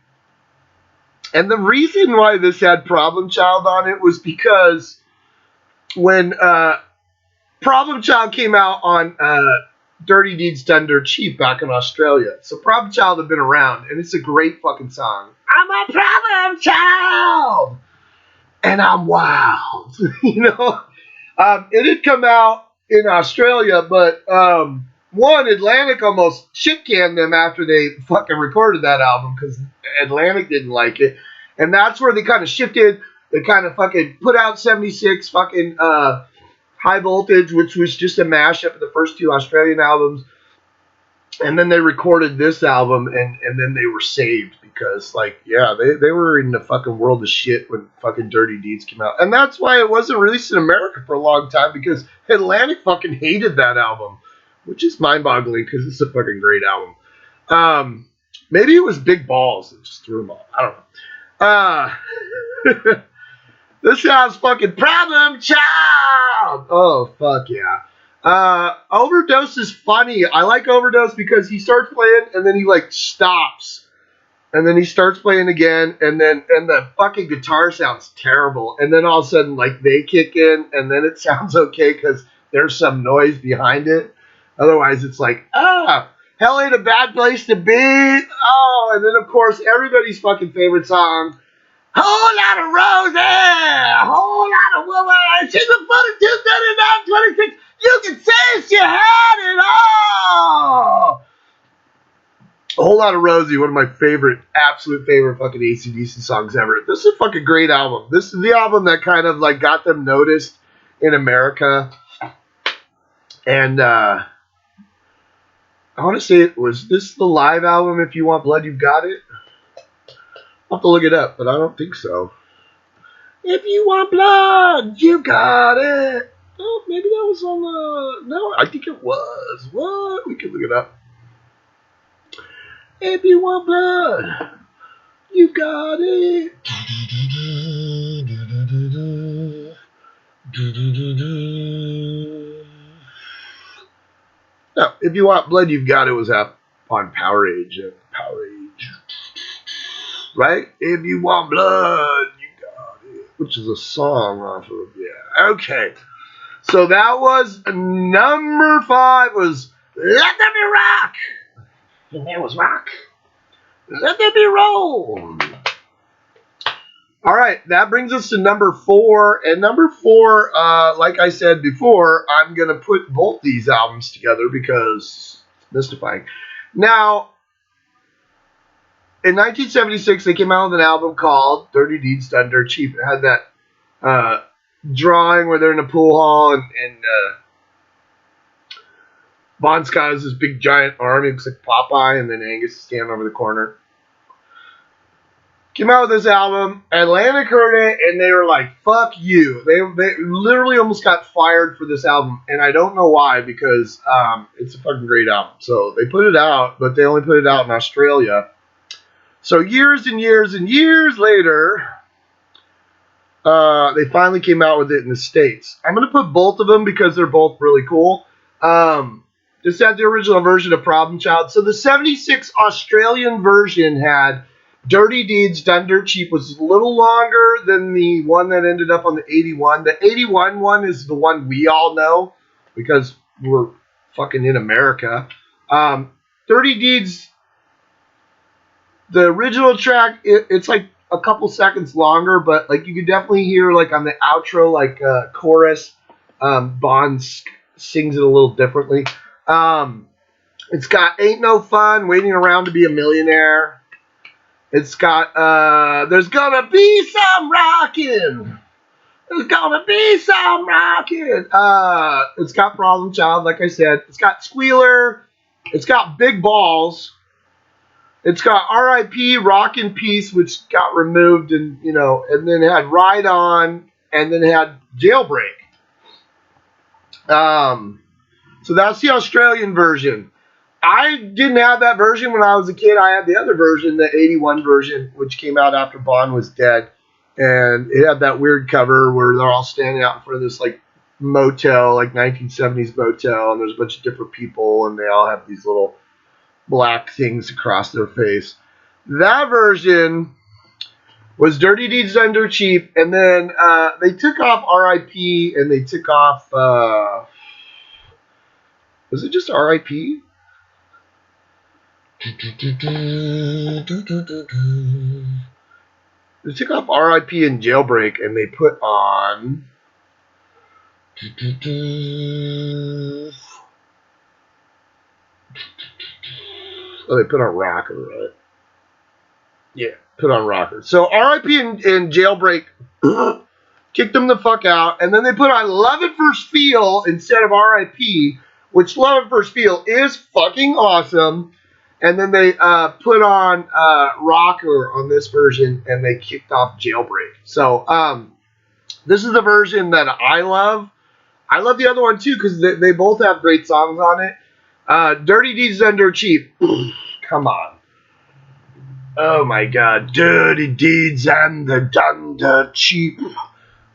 And the reason why this had Problem Child on it was because when Problem Child came out on Dirty Deeds Done Dirt Cheap back in Australia. So Problem Child had been around, and it's a great fucking song. I'm a problem child, and I'm wild. You know, it had come out in Australia, but Atlantic almost shit-canned them after they fucking recorded that album because Atlantic didn't like it, and that's where they kind of shifted. They kind of fucking put out 76 fucking High Voltage, which was just a mashup of the first 2 Australian albums. And then they recorded this album, and then they were saved because, like, yeah, they were in the fucking world of shit when fucking Dirty Deeds came out. And that's why it wasn't released in America for a long time, because Atlantic fucking hated that album, which is mind-boggling because it's a fucking great album. Maybe it was Big Balls that just threw them off. I don't know. This sounds fucking Problem Child. Oh, fuck yeah. Overdose is funny. I like Overdose because he starts playing and then he like stops. And then he starts playing again and the fucking guitar sounds terrible. And then all of a sudden like they kick in and then it sounds okay because there's some noise behind it. Otherwise it's like, hell ain't a bad place to be. Oh, and then of course everybody's fucking favorite song, Whole Lot of Roses, Whole Lot of Woman, she's a 42, 39, 26. You can say she had it all. A Whole Lot of Rosie, one of my absolute favorite fucking AC/DC songs ever. This is a fucking great album. This is the album that kind of like got them noticed in America. And I want to say was this the live album, If You Want Blood, You've Got It? I'll have to look it up, but I don't think so. If you want blood, you got it. Oh, maybe that was on the... No, I think it was. What? We can look it up. If you want blood, you got it. No, If You Want Blood, You've Got It was up on Power Age. Power Age. right? If you want blood, you got it. Which is a song off of, yeah. Okay. So that was number 5 was Let There Be Rock. And there was rock. Let there be roll. All right, that brings us to number 4. And number 4, like I said before, I'm going to put both these albums together because it's mystifying. Now, in 1976, they came out with an album called Dirty Deeds Done Dirt Cheap. It had that drawing where they're in a pool hall and Bon Scott has this big giant arm. He looks like Popeye, and then Angus is standing over the corner. Came out with this album. Atlantic heard it, and they were like, fuck you. They literally almost got fired for this album, and I don't know why, because it's a fucking great album. So they put it out, but they only put it out in Australia. So years and years and years later, they finally came out with it in the States. I'm going to put both of them because they're both really cool. This had the original version of Problem Child. So the 76 Australian version had Dirty Deeds Done Dirt Cheap, was a little longer than the one that ended up on the 81. The 81 one is the one we all know because we're fucking in America. Dirty Deeds, the original track, it's like a couple seconds longer, but like you could definitely hear like on the outro, like chorus, Bond sings it a little differently. It's got Ain't No Fun, Waiting Around to Be a Millionaire. It's got There's Gonna Be Some Rockin'. There's Gonna Be Some Rockin'. It's got Problem Child, like I said. It's got Squealer. It's got Big Balls. It's got R.I.P. Rock in Peace, which got removed, and then it had Ride On, and then it had Jailbreak. So that's the Australian version. I didn't have that version when I was a kid. I had the other version, the 81 version, which came out after Bond was dead. And it had that weird cover where they're all standing out in front of this like motel, like 1970s motel, and there's a bunch of different people, and they all have these little black things across their face. That version was Dirty Deeds Done Dirt Cheap, and then they took off R.I.P. and they took off was it just R.I.P.? They took off R.I.P. and Jailbreak, and they put on they put on Rocker, right? Yeah, put on Rocker. So R.I.P. and Jailbreak kicked them the fuck out, and then they put on Love at First Feel instead of R.I.P., which Love at First Feel is fucking awesome. And then they put on Rocker on this version, and they kicked off Jailbreak. So this is the version that I love. I love the other one too because they both have great songs on it. Dirty Deeds Done Dirt Cheap. Come on. Oh my God. Dirty Deeds and the Done Dirt Cheap.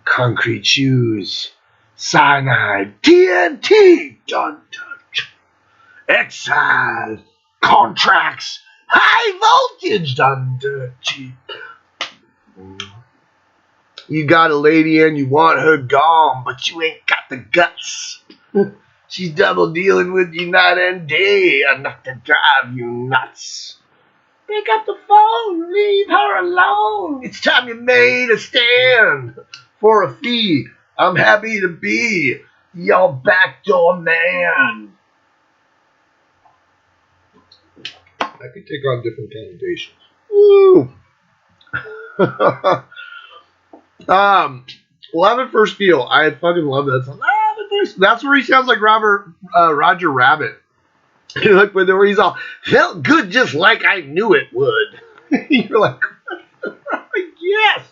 Concrete shoes. Cyanide. TNT. Done Dirt. Exile. Contracts. High voltage. Done Dirt Cheap. You got a lady and you want her gone, but you ain't got the guts. She's double dealing with you night and day, enough to drive you nuts. Pick up the phone, leave her alone. It's time you made a stand for a fee. I'm happy to be your backdoor man. I could take on different connotations. Woo! Love at First Feel. I fucking love that song. That's where he sounds like Roger Rabbit. Like where he's all felt good just like I knew it would. You're like, yes.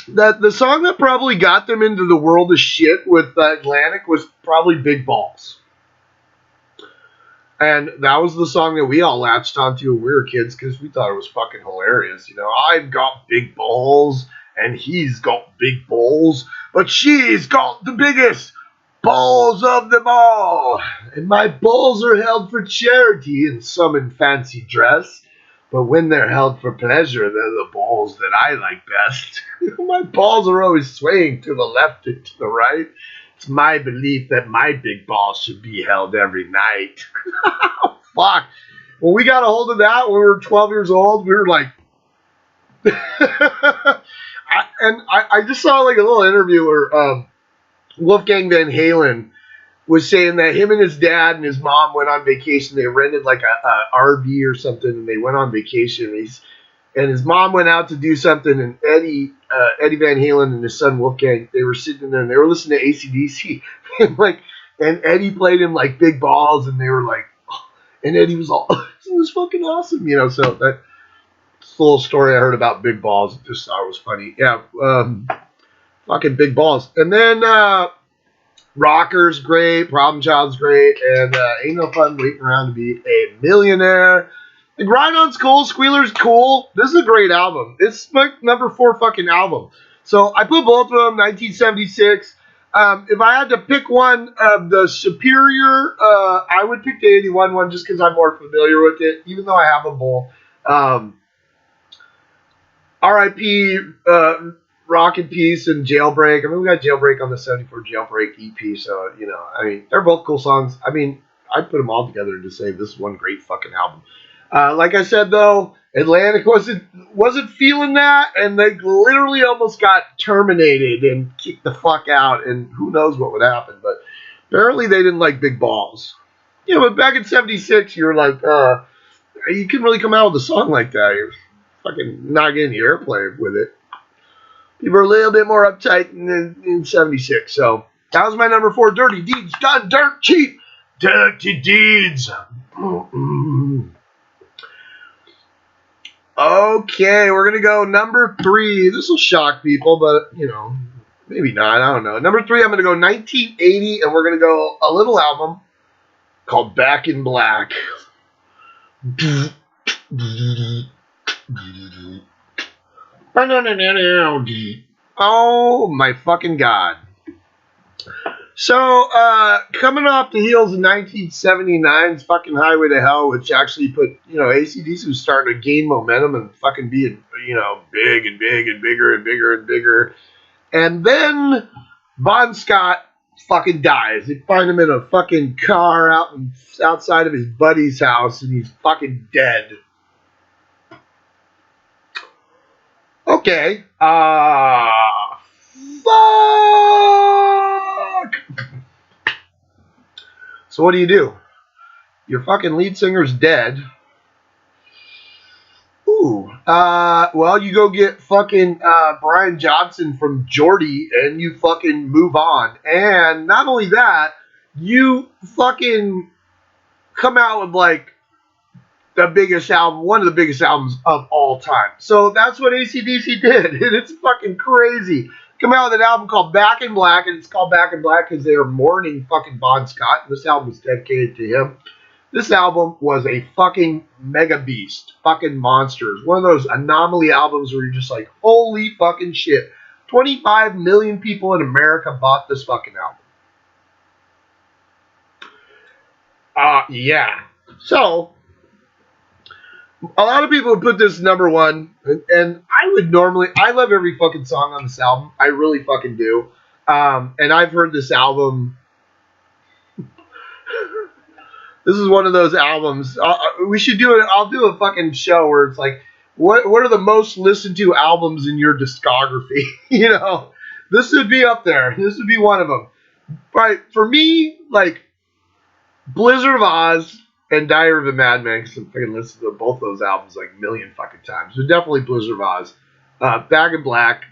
The song that probably got them into the world of shit with Atlantic was probably Big Balls. And that was the song that we all latched onto when we were kids because we thought it was fucking hilarious. I've got big balls and he's got big balls, but she's got the biggest balls of them all. And my balls are held for charity in some in fancy dress. But when they're held for pleasure, they're the balls that I like best. My balls are always swaying to the left and to the right. It's my belief that my big balls should be held every night. Fuck. When we got a hold of that when we were 12 years old, we were like, I just saw like a little interview where Wolfgang Van Halen was saying that him and his dad and his mom went on vacation. They rented like a RV or something, and they went on vacation. And his mom went out to do something, and Eddie Van Halen and his son Wolfgang, they were sitting there and they were listening to AC/DC, and Eddie played him like big balls, and they were like, oh, and Eddie was all, "Isn't this fucking awesome?" So that's a little story I heard about big balls. Just thought it was funny. Yeah, fucking big balls. And then Rocker's great, Problem Child's great, and Ain't No Fun Waiting Around to Be a Millionaire. The Grind On's cool, Squealer's cool. This is a great album. It's my number 4 fucking album. So I put both of them, 1976. If I had to pick one of the superior, I would pick the 81 one just because I'm more familiar with it, even though I have them both. R.I.P. Rock and Peace and Jailbreak. I mean, we got Jailbreak on the 74 Jailbreak EP, so, I mean, they're both cool songs. I mean, I'd put them all together to say this is one great fucking album. Like I said, though, Atlantic wasn't feeling that, and they literally almost got terminated and kicked the fuck out, and who knows what would happen, but apparently they didn't like big balls. But back in 76, you were like, you couldn't really come out with a song like that. You're fucking not getting the airplay with it. People are a little bit more uptight in 76. So that was my number 4, Dirty Deeds. Done dirt cheap. Dirty Deeds. Okay, we're going to go number 3. This will shock people, but, maybe not. I don't know. Number 3, I'm going to go 1980, and we're going to go a little album called Back in Black. Oh my fucking god. So, coming off the heels of 1979's fucking Highway to Hell, which actually put, AC/DC was starting to gain momentum and fucking being, big and big and bigger and bigger and bigger. And then Bon Scott fucking dies. They find him in a fucking car outside of his buddy's house, and he's fucking dead. Okay. Fuck! So what do? Your fucking lead singer's dead. Ooh. Well, you go get fucking Brian Johnson from Geordie, and you fucking move on. And not only that, you fucking come out with like the biggest album, one of the biggest albums of all time. So that's what AC/DC did, and it's fucking crazy. Come out with an album called Back in Black, and it's called Back in Black because they are mourning fucking Bon Scott. This album was dedicated to him. This album was a fucking mega beast, fucking monsters. One of those anomaly albums where you're just like, holy fucking shit. 25 million people in America bought this fucking album. Yeah. So, a lot of people would put this number 1, and I love every fucking song on this album. I really fucking do. And I've heard this album. This is one of those albums. We should do it. I'll do a fucking show where it's like, what are the most listened to albums in your discography? This would be up there. This would be one of them. Right. For me, like, Blizzard of Oz and Diary of a Madman, because I'm fucking listened to both those albums like a million fucking times. But definitely Blizzard of Oz. Back in Black.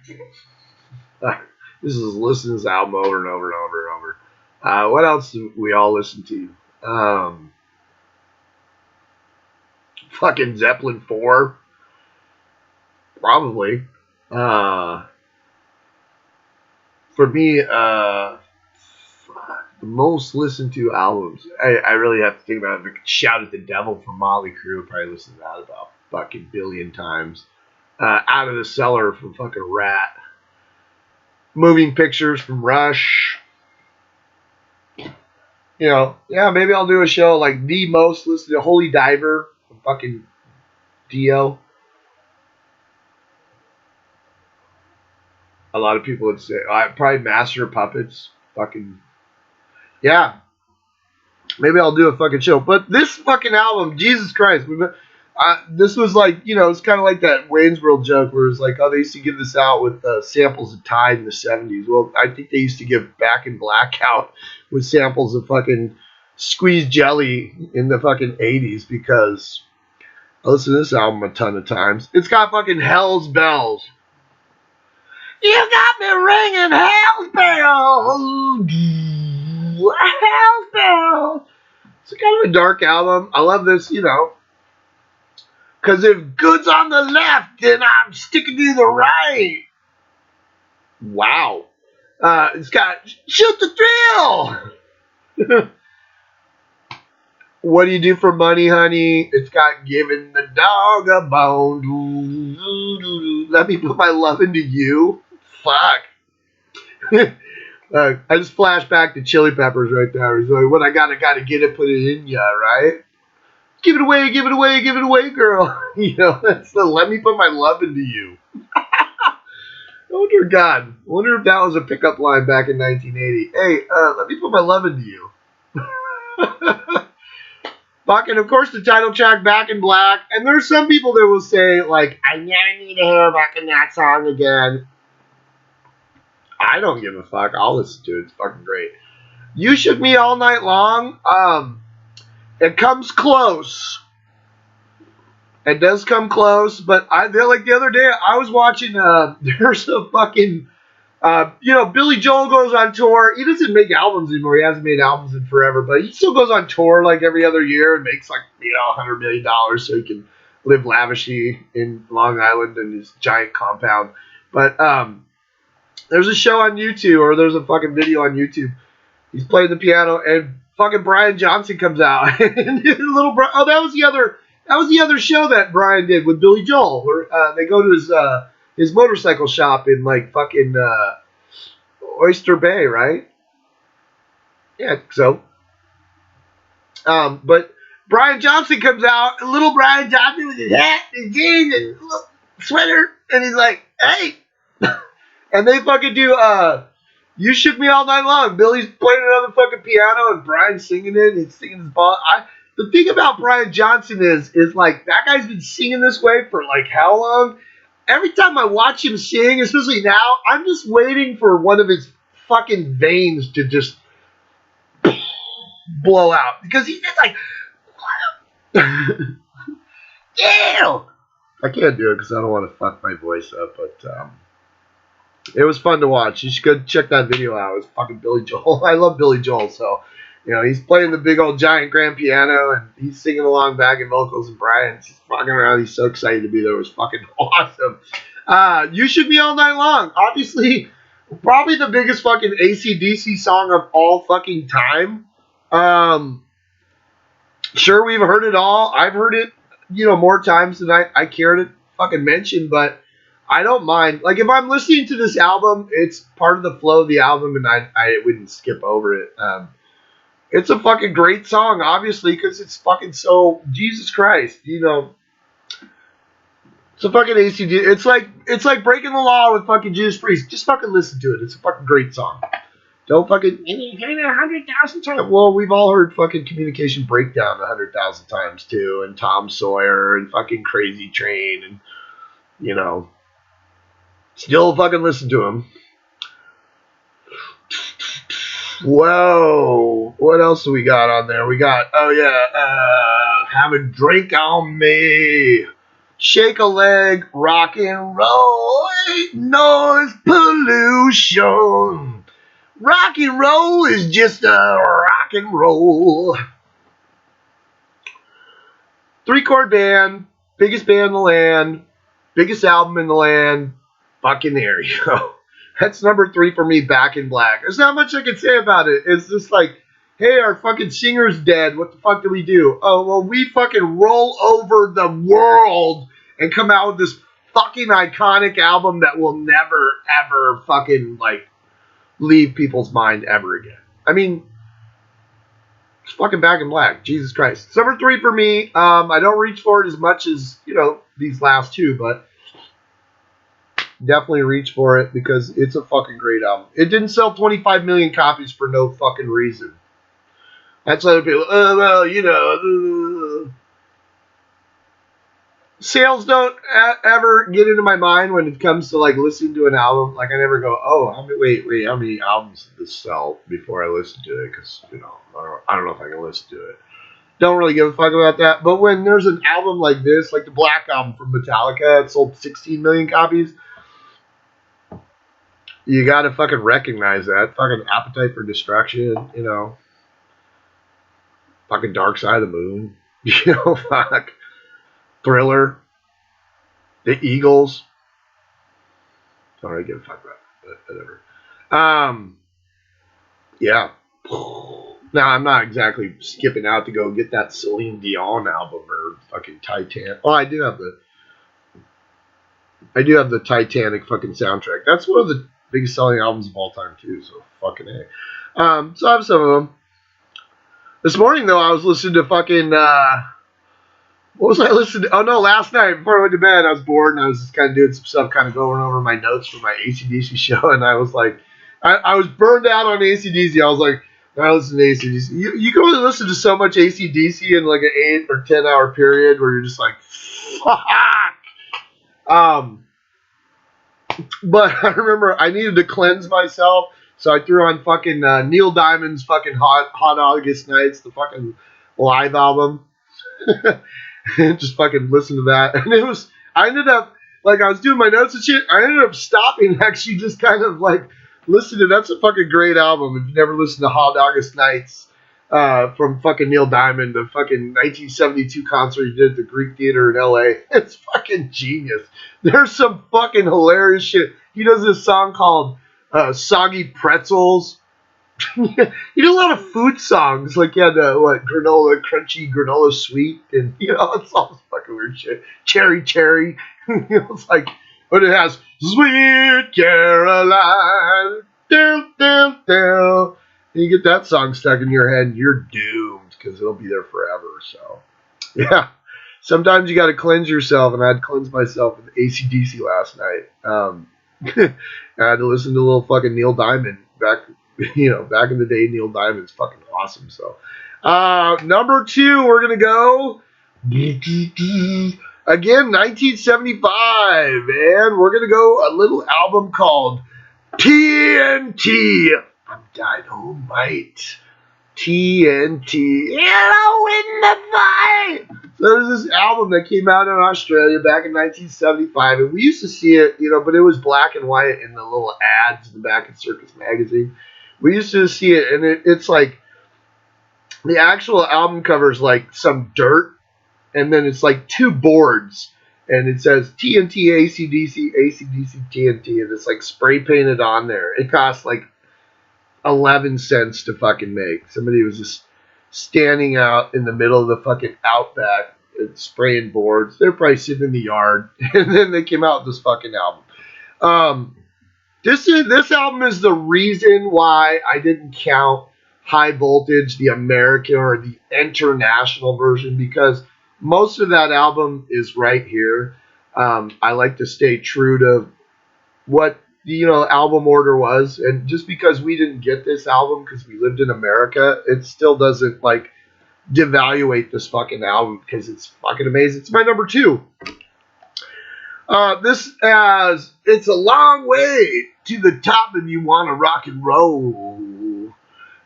This is listening to this album over and over and over and over. What else do we all listen to? Fucking Zeppelin 4. Probably. For me, the most listened to albums. I really have to think about it. Shout at the Devil from Motley Crue. Probably listened to that about fucking billion times. Out of the Cellar from fucking Rat. Moving Pictures from Rush. Yeah, maybe I'll do a show like the most listened to Holy Diver from fucking Dio. A lot of people would say, probably Master of Puppets. Fucking, yeah. Maybe I'll do a fucking show. But this fucking album, Jesus Christ, this was like, it's kind of like that Wayne's World joke where it's like, oh, they used to give this out with samples of Tide in the 70s. Well, I think they used to give Back in Black out with samples of fucking Squeezed Jelly in the fucking 80s because I listened to this album a ton of times. It's got fucking Hell's Bells. You got me ringing Hell's Bells. Hell's Bells. It's kind of a dark album. I love this, because if good's on the left, then I'm sticking to the right. Wow. It's got Shoot the Thrill. What do you do for money, honey? It's got Giving the Dog a Bone. Let me put my love into you. Fuck. I just flashed back to Chili Peppers right there. He's like, what I gotta get it, put it in ya, right? Give it away, give it away, give it away, girl. That's the let me put my love into you. Oh, dear God. I wonder if that was a pickup line back in 1980. Hey, let me put my love into you. Fucking, of course, the title track, Back in Black. And there's some people that will say, like, I never need to hear back in that song again. I don't give a fuck. I'll listen to it. It's fucking great. You Shook Me All Night Long. It comes close. It does come close, but like the other day, I was watching, there's a fucking, Billy Joel goes on tour. He doesn't make albums anymore. He hasn't made albums in forever, but he still goes on tour like every other year and makes like, $100 million so he can live lavishly in Long Island in his giant compound. But, there's a show on YouTube, or there's a fucking video on YouTube. He's playing the piano, and fucking Brian Johnson comes out. And little that was the other show that Brian did with Billy Joel, where they go to his motorcycle shop in like fucking Oyster Bay, right? Yeah, so. But Brian Johnson comes out, and little Brian Johnson with his hat, his jeans, and sweater, and he's like, "Hey." And they fucking do, You Shook Me All Night Long. Billy's playing it on the fucking piano and Brian's singing it. He's singing his ball. The thing about Brian Johnson is like, that guy's been singing this way for like how long? Every time I watch him sing, especially now, I'm just waiting for one of his fucking veins to just blow out. Because he's just like, ew. I can't do it because I don't want to fuck my voice up, but, it was fun to watch. You should go check that video out. It was fucking Billy Joel. I love Billy Joel, so he's playing the big old giant grand piano and he's singing along back in vocals, and Brian's just fucking around. He's so excited to be there. It was fucking awesome. You Shook Me All Night Long. Obviously, probably the biggest fucking AC/DC song of all fucking time. Sure, we've heard it all. I've heard it, more times than I care to fucking mention, but I don't mind. Like, if I'm listening to this album, it's part of the flow of the album, and I wouldn't skip over it. It's a fucking great song, obviously, because it's fucking so, Jesus Christ, It's a fucking ACD. It's like Breaking the Law with fucking Judas Priest. Just fucking listen to it. It's a fucking great song. Don't fucking, and you heard it 100,000 times. Well, we've all heard fucking Communication Breakdown 100,000 times, too, and Tom Sawyer, and fucking Crazy Train, and, still fucking listen to him. Whoa. What else do we got on there? We got, Have a Drink on Me. Shake a Leg. Rock and Roll. Noise Pollution. Rock and roll is just a rock and roll. 3-chord band. Biggest band in the land. Biggest album in the land. Fucking there you go. That's number 3 for me, Back in Black. There's not much I can say about it. It's just like, hey, our fucking singer's dead. What the fuck do we do? Oh, well, we fucking roll over the world and come out with this fucking iconic album that will never, ever fucking, like, leave people's mind ever again. I mean, It's fucking Back in Black. Jesus Christ. It's number 3 for me. I don't reach for it as much as, these last two, but definitely reach for it because it's a fucking great album. It didn't sell 25 million copies for no fucking reason. That's other people, sales don't ever get into my mind when it comes to like listening to an album. Like I never go, oh, how many albums did this sell before I listen to it? Because I don't know if I can listen to it. Don't really give a fuck about that. But when there's an album like this, like the Black Album from Metallica, it sold 16 million copies. You gotta fucking recognize that. Fucking Appetite for Destruction, fucking Dark Side of the Moon, fuck. Thriller, the Eagles. Don't really give a fuck about it, but whatever. Yeah. Now, I'm not exactly skipping out to go get that Celine Dion album or fucking Titanic. Oh, I do have the Titanic fucking soundtrack. That's one of the biggest selling albums of all time, too, so fucking A. So I have some of them. This morning, though, I was listening to fucking, what was I listening to? Oh, no, last night, before I went to bed, I was bored, and I was just kind of doing some stuff, kind of going over my notes for my AC/DC show, and I was like, I was burned out on AC/DC. I was like, I listen to AC/DC. You can only listen to so much AC/DC in like an 8 or 10 hour period where you're just like, fuck. But I remember I needed to cleanse myself, so I threw on fucking Neil Diamond's fucking Hot August Nights, the fucking live album. Just fucking listen to that. And I ended up, like, I was doing my notes and shit. I ended up stopping and actually just kind of like listen to, that's a fucking great album. If you've never listened to Hot August Nights from fucking Neil Diamond, the fucking 1972 concert he did at the Greek Theater in LA, it's fucking genius. There's some fucking hilarious shit. He does this song called Soggy Pretzels. He did a lot of food songs, like he had crunchy granola sweet, and it's all this fucking weird shit. Cherry, it's like, but it has Sweet Caroline, and you get that song stuck in your head, and you're doomed because it'll be there forever. So, yeah, sometimes you got to cleanse yourself, and I had to cleanse myself with AC/DC last night. I had to listen to a little fucking Neil Diamond back in the day. Neil Diamond's fucking awesome. So, number 2, we're gonna go again, 1975, and we're gonna go a little album called TNT. I'm Dynamite. TNT. Hello in the fight. So there's this album that came out in Australia back in 1975, and we used to see it, but it was black and white in the little ads in the back of Circus Magazine. We used to see it, and it's like the actual album cover is like some dirt, and then it's like 2 boards, and it says TNT, AC/DC, AC/DC, TNT, and it's like spray painted on there. It costs like 11 cents to fucking make. Somebody was just standing out in the middle of the fucking outback and spraying boards. They're probably sitting in the yard, and then they came out with this fucking album. This album is the reason why I didn't count High Voltage, the American or the international version, because most of that album is right here. I like to stay true to what the album order was, and just because we didn't get this album because we lived in America, it still doesn't like devaluate this fucking album because it's fucking amazing. It's my number 2. It's a long way to the top if you want to rock and roll.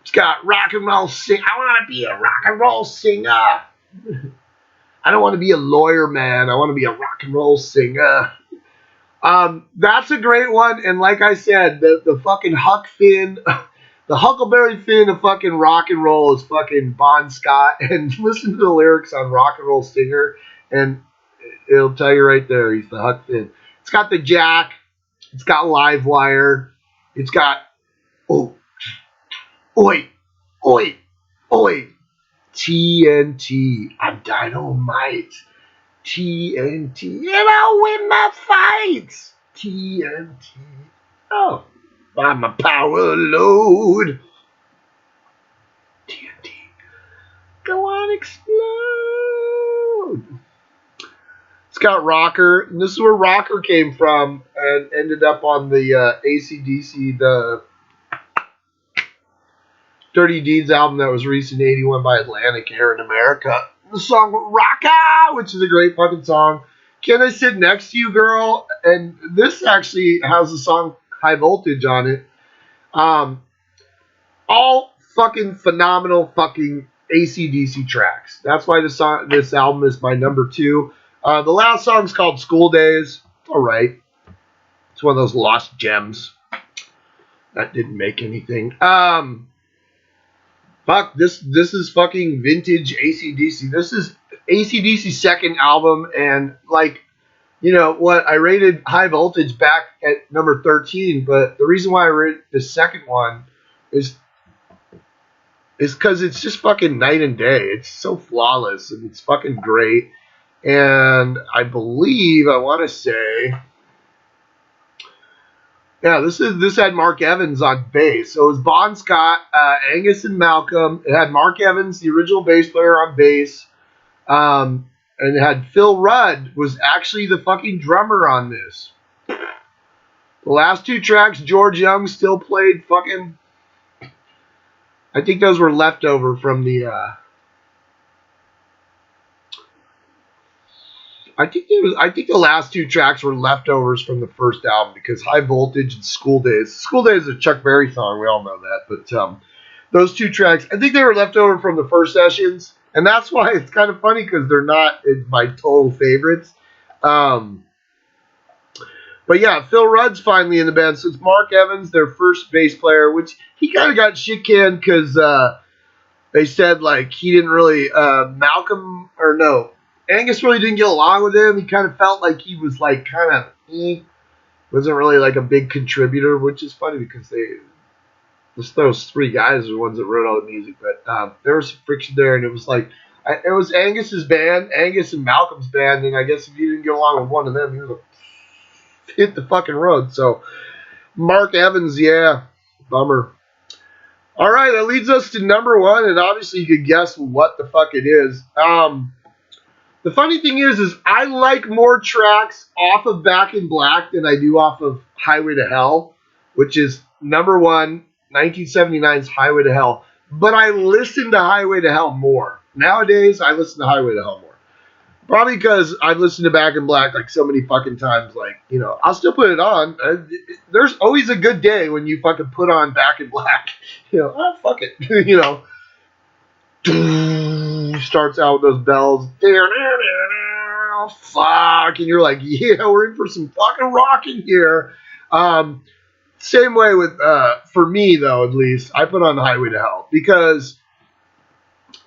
It's got rock and roll sing. I want to be a rock and roll singer. I don't want to be a lawyer, man. I want to be a rock and roll singer. That's a great one, and like I said, the fucking Huck Finn, the Huckleberry Finn of fucking rock and roll is fucking Bon Scott, and listen to the lyrics on Rock and Roll Singer, and it'll tell you right there, he's the Huck Finn. It's got the Jack, it's got Livewire, it's got, oi, TNT, I'm Dynamite. TNT, and I'll win my fights. TNT, oh, I'm a power load. TNT, got Rocker, and this is where Rocker came from and ended up on the AC/DC, the Dirty Deeds album that was released in '81 by Atlantic Air in America. The song Rocker, which is a great fucking song. Can I Sit Next to You, Girl? And this actually has the song High Voltage on it. All fucking phenomenal fucking AC/DC tracks. That's why this album is my number 2. The last song's called School Days. All right. It's one of those lost gems that didn't make anything. Fuck, this is fucking vintage AC/DC. This is AC/DC's second album, and like, you know what? I rated High Voltage back at number 13, but the reason why I rated the second one is because it's just fucking night and day. It's so flawless, and it's fucking great. And I want to say, yeah, this had Mark Evans on bass. So it was Bon Scott, Angus, and Malcolm. It had Mark Evans, the original bass player, on bass. And it had Phil Rudd was actually the fucking drummer on this. The last 2 tracks, George Young still played fucking. I think those were leftover from the. I think the last 2 tracks were leftovers from the first album, because High Voltage and School Days. School Days is a Chuck Berry song, we all know that. But those 2 tracks, I think they were leftover from the first sessions, and that's why it's kind of funny, because they're not my total favorites. But yeah, Phil Rudd's finally in the band. So it's Mark Evans, their first bass player, which he kind of got shit canned because they said like he didn't really Angus really didn't get along with him. He kind of felt like he was like wasn't really like a big contributor, which is funny because those 3 guys are the ones that wrote all the music. But there was some friction there, and it was like it was Angus's band, Angus and Malcolm's band, and I guess if you didn't get along with one of them, you hit the fucking road. So Mark Evans, yeah, bummer. All right, that leads us to number 1, and obviously you could guess what the fuck it is. The funny thing is I like more tracks off of Back in Black than I do off of Highway to Hell, which is number 1, 1979's Highway to Hell. But I listen to Highway to Hell more. Nowadays, I listen to Highway to Hell more. Probably because I've listened to Back in Black like so many fucking times. Like, you know, I'll still put it on. There's always a good day when you fucking put on Back in Black. You know, fuck it. You know. Starts out with those bells. Fuck. And you're like, yeah, we're in for some fucking rocking here. Same way with, for me though, at least, I put on Highway to Hell. Because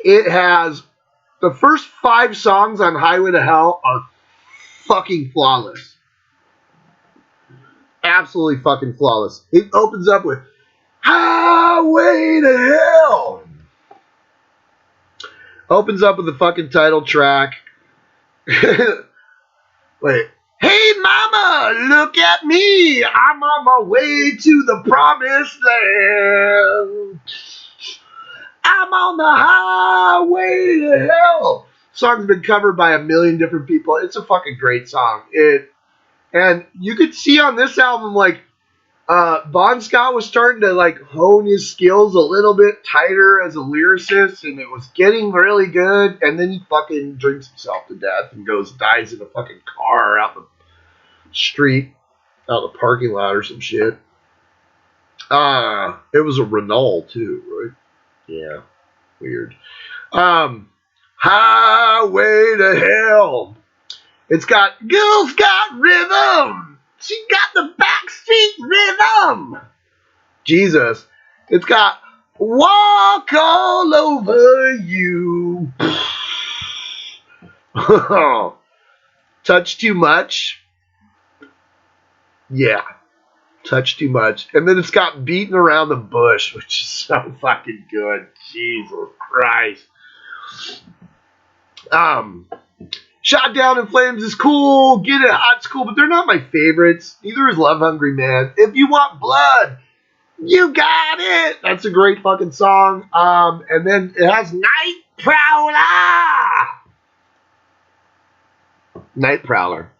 it has, the first 5 songs on Highway to Hell are fucking flawless. Absolutely fucking flawless. It opens up with Highway to Hell. Opens up with the fucking title track. Wait. Hey mama, look at me. I'm on my way to the promised land. I'm on the highway to hell. Song's been covered by a million different people. It's a fucking great song. And you could see on this album, like, Bon Scott was starting to like hone his skills a little bit tighter as a lyricist, and it was getting really good. And then he fucking drinks himself to death and dies in a fucking car out the street, out the parking lot or some shit. It was a Renault too, right? Yeah, weird. Highway to Hell. It's got Girls Got Rhythm. She got the backstreet rhythm. Jesus. It's got Walk All Over You. Touch Too Much. Yeah. Touch Too Much. And then it's got Beating Around the Bush, which is so fucking good. Jesus Christ. Shot Down in Flames is cool. Get It Hot's cool, but they're not my favorites. Neither is Love Hungry Man. If You Want Blood, You Got It. That's a great fucking song. And then it has Night Prowler. Night Prowler.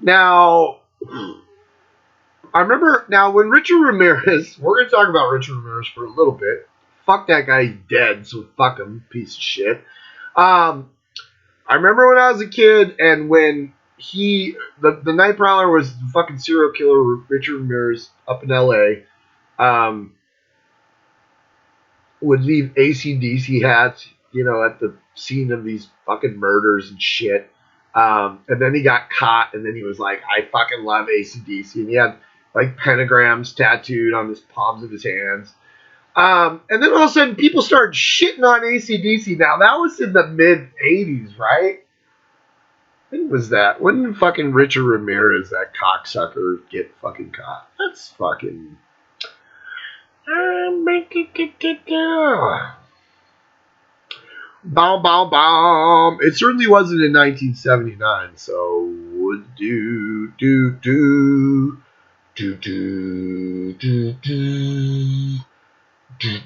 Now, I remember now when Richard Ramirez, we're going to talk about Richard Ramirez for a little bit. Fuck that guy, he's dead, so fuck him, piece of shit. I remember when I was a kid and when the Night Prowler was the fucking serial killer Richard Ramirez up in LA, would leave AC/DC hats, at the scene of these fucking murders and shit. And then he got caught, and then he was like, I fucking love AC/DC. And he had like pentagrams tattooed on his palms of his hands. And then all of a sudden, people started shitting on AC/DC. Now, that was in the mid-'80s, right? When was that? When did fucking Richard Ramirez, that cocksucker, get fucking caught? That's fucking... Bow, bow, bow. It certainly wasn't in 1979, so... Do, do, do, do, do, do, do. In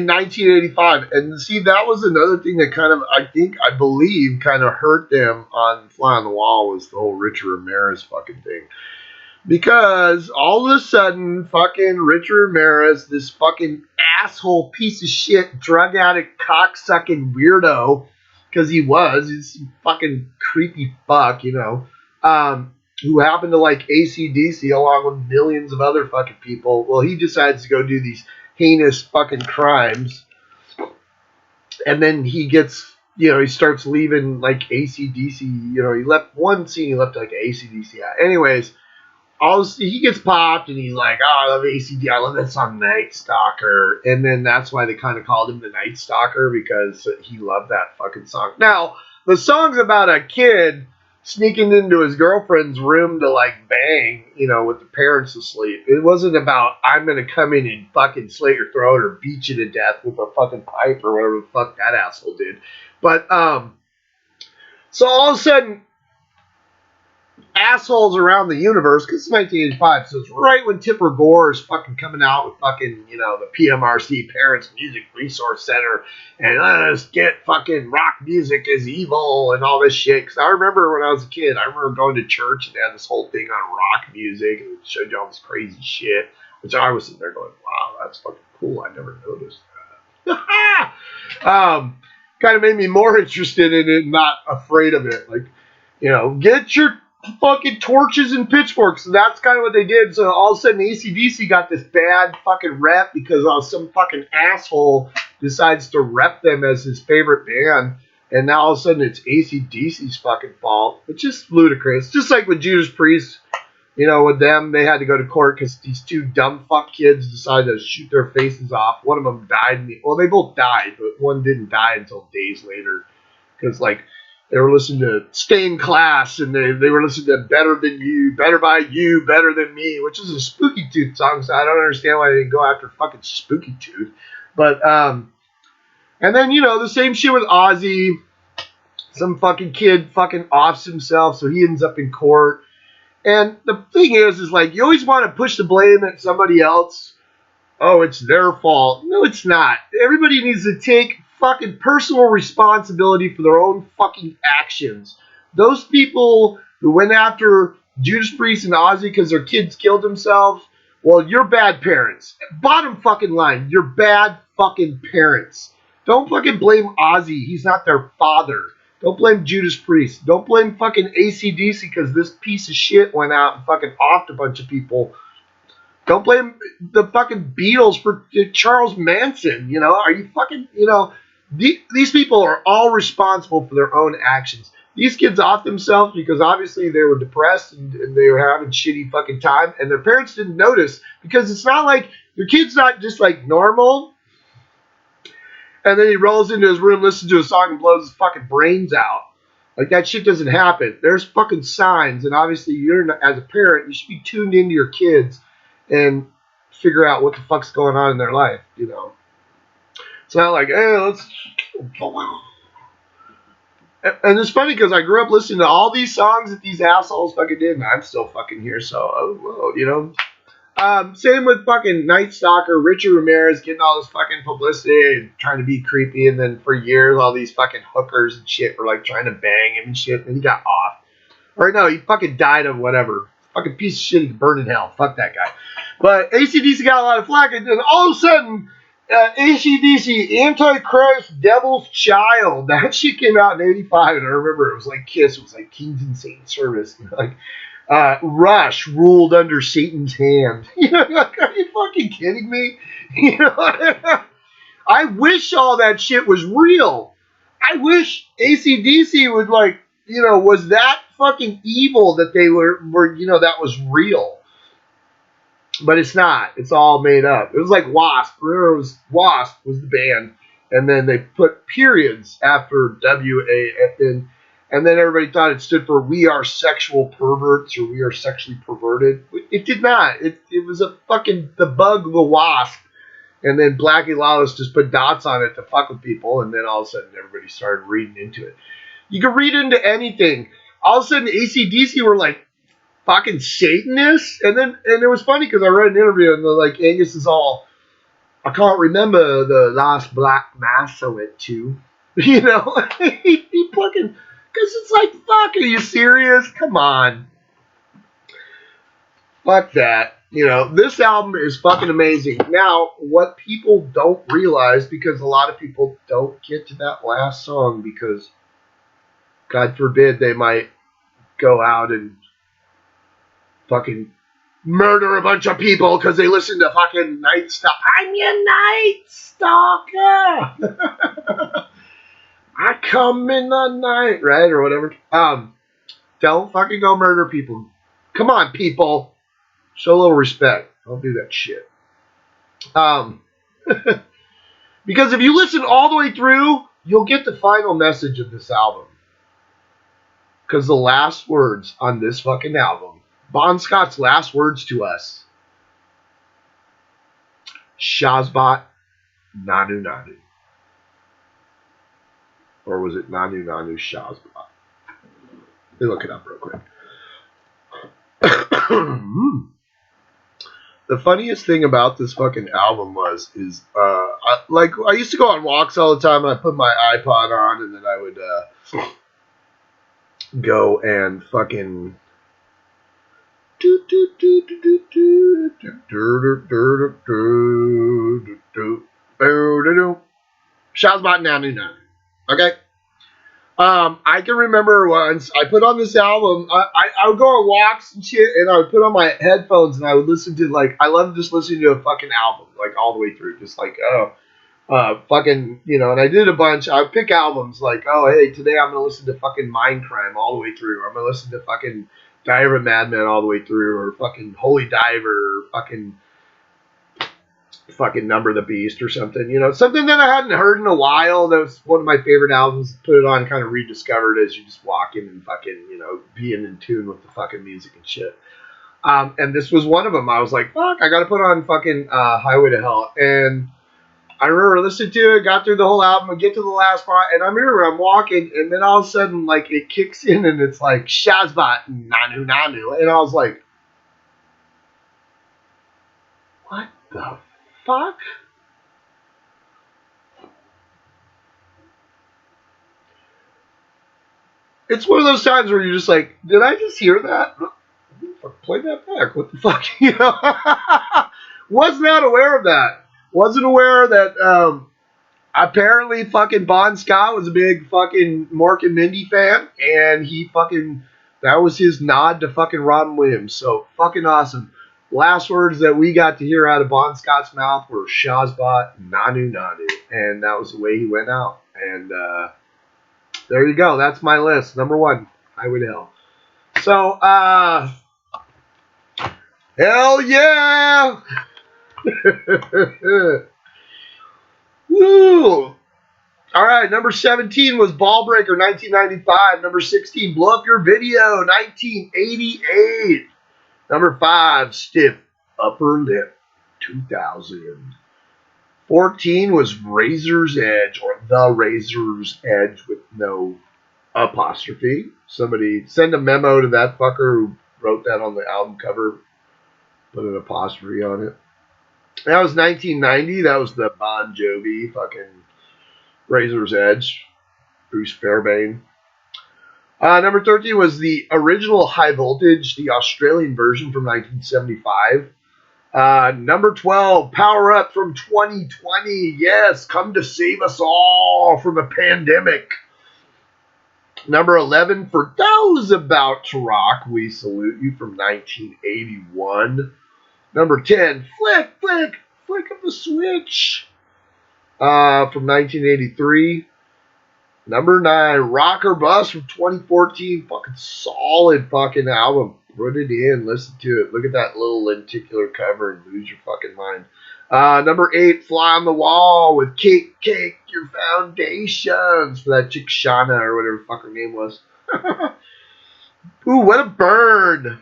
1985, and see, that was another thing that kind of, I believe, kind of hurt them on Fly on the Wall, was the whole Richard Ramirez fucking thing. Because all of a sudden, fucking Richard Ramirez, this fucking asshole piece of shit, drug addict, cocksucking weirdo, because he's some fucking creepy fuck, who happened to like AC/DC along with millions of other fucking people. Well, he decides to go do these heinous fucking crimes. And then he gets, he starts leaving like AC/DC. He left one scene, he left like AC/DC out. Anyways, he gets popped and he's like, oh, I love AC/DC. I love that song Night Stalker. And then that's why they kind of called him the Night Stalker, because he loved that fucking song. Now, the song's about a kid sneaking into his girlfriend's room to like bang, with the parents asleep. It wasn't about, I'm going to come in and fucking slit your throat or beat you to death with a fucking pipe or whatever the fuck that asshole did. But, so all of a sudden, assholes around the universe, because it's 1985, so it's right when Tipper Gore is fucking coming out with fucking, the PMRC, Parents Music Resource Center, and let's get fucking rock music is evil and all this shit. Because I remember when I was a kid, I remember going to church and they had this whole thing on rock music and it showed you all this crazy shit, which I was sitting there going, wow, that's fucking cool. I never noticed that. Kind of made me more interested in it, not afraid of it. Like, get your fucking torches and pitchforks. And that's kind of what they did. So all of a sudden AC/DC got this bad fucking rep because some fucking asshole decides to rep them as his favorite band. And now all of a sudden it's AC/DC's fucking fault. It's just ludicrous. Just like with Judas Priest, with them, they had to go to court because these two dumb fuck kids decided to shoot their faces off. One of them died. Well, they both died, but one didn't die until days later. Because, they were listening to Stay in Class, and they were listening to Better Than You, Better by You, Better Than Me, which is a Spooky Tooth song, so I don't understand why they didn't go after fucking Spooky Tooth. But, and then, the same shit with Ozzy. Some fucking kid fucking offs himself, so he ends up in court. And the thing is like, you always want to push the blame at somebody else. Oh, it's their fault. No, it's not. Everybody needs to take fucking personal responsibility for their own fucking actions. Those people who went after Judas Priest and Ozzy because their kids killed themselves, well, you're bad parents. Bottom fucking line, you're bad fucking parents. Don't fucking blame Ozzy. He's not their father. Don't blame Judas Priest. Don't blame fucking AC/DC because this piece of shit went out and fucking offed a bunch of people. Don't blame the fucking Beatles for Charles Manson. Are you fucking, these people are all responsible for their own actions. These kids off themselves because obviously they were depressed and they were having shitty fucking time, and their parents didn't notice because it's not like your kid's not just like normal. And then he rolls into his room, listens to a song, and blows his fucking brains out. Like, that shit doesn't happen. There's fucking signs, and obviously as a parent, you should be tuned into your kids and figure out what the fuck's going on in their life, It's not like, hey, let's... And it's funny because I grew up listening to all these songs that these assholes fucking did, and I'm still fucking here, so, Same with fucking Night Stalker, Richard Ramirez getting all this fucking publicity and trying to be creepy, and then for years all these fucking hookers and shit were like trying to bang him and shit, and he got off. Or no, he fucking died of whatever. Fucking piece of shit, he can burn in hell. Fuck that guy. But AC/DC got a lot of flack, and then all of a sudden, AC/DC, Antichrist, Devil's Child. That shit came out in '85, and I remember it was like Kiss. It was like Kings and Satan Service. Like, Rush ruled under Satan's hand. You know, like, are you fucking kidding me? You know, I wish all that shit was real. I wish AC/DC would like, you know, was that fucking evil that they were, you know, that was real. But it's not. It's all made up. It was like Wasp. Remember, it was Wasp was the band, and then they put periods after WASP, and then everybody thought it stood for We Are Sexual Perverts or We Are Sexually Perverted. It did not. It was a fucking the bug, the wasp, and then Blackie Lawless just put dots on it to fuck with people, and then all of a sudden everybody started reading into it. You can read into anything. All of a sudden AC/DC were like fucking Satanists, and it was funny because I read an interview and they're like, Angus is all, I can't remember the last Black Mass I went to, you know. he fucking, because it's like, fuck, are you serious? Come on, fuck that. You know, this album is fucking amazing. Now, what people don't realize, because a lot of people don't get to that last song because, God forbid, they might go out and fucking murder a bunch of people because they listen to fucking Night Stalker. I'm your Night Stalker. I come in the night, right? Or whatever. Don't fucking go murder people. Come on, people. Show a little respect. Don't do that shit. Because if you listen all the way through, you'll get the final message of this album. Because the last words on this fucking album, Bon Scott's last words to us, Shazbot Nanu Nanu. Or was it Nanu Nanu Shazbot? Let me look it up real quick. The funniest thing about this fucking album is I used to go on walks all the time, and I put my iPod on, and then I would go and fucking Shazbot Nanu Nanu. Okay. I can remember once I put on this album. I would go on walks and shit, and I would put on my headphones and I would listen to, like, I love just listening to a fucking album, like all the way through, just like fucking, you know. And I did a bunch. I would pick albums like, oh hey, today I'm gonna listen to fucking Mindcrime all the way through. Or I'm gonna listen to fucking Diary of a Madman all the way through, or fucking Holy Diver, or fucking Number the Beast or something, you know, something that I hadn't heard in a while. That was one of my favorite albums. Put it on, kind of rediscovered as you just walk in and fucking, you know, being in tune with the fucking music and shit. And this was one of them. I was like, fuck, I gotta put on fucking Highway to Hell. And I remember listening to it, got through the whole album, and get to the last part, and I remember I'm walking, and then all of a sudden, like, it kicks in, and it's like, Shazbot Nanu Nanu. And I was like, what the fuck? It's one of those times where you're just like, did I just hear that? Play that back. What the fuck? You know? Was not aware of that. Wasn't aware that apparently fucking Bon Scott was a big fucking Mork and Mindy fan, and he fucking, that was his nod to fucking Robin Williams. So fucking awesome. Last words that we got to hear out of Bon Scott's mouth were Shazbot Nanu Nanu, and that was the way he went out. And there you go. That's my list. Number 1, Highway to Hell. So, hell yeah! Woo! All right, number 17 was Ballbreaker, 1995. Number 16, Blow Up Your Video, 1988. Number 5, Stiff Upper Lip, 2000. 14 was Razor's Edge, or The Razor's Edge with no apostrophe. Somebody send a memo to that fucker who wrote that on the album cover. Put an apostrophe on it. That was 1990. That was the Bon Jovi fucking Razor's Edge. Bruce Fairbairn. Number 13 was the original High Voltage, the Australian version from 1975. Number 12, Power Up from 2020. Yes, come to save us all from a pandemic. Number 11, For Those About to Rock, We Salute You from 1981. Number 10, Flick of the Switch from 1983. Number 9, Rock or Bust from 2014. Fucking solid fucking album. Put it in, listen to it. Look at that little lenticular cover and lose your fucking mind. Number 8, Fly on the Wall with Cake Your Foundations for that chick Shauna or whatever the fuck her name was. Ooh, what a burn.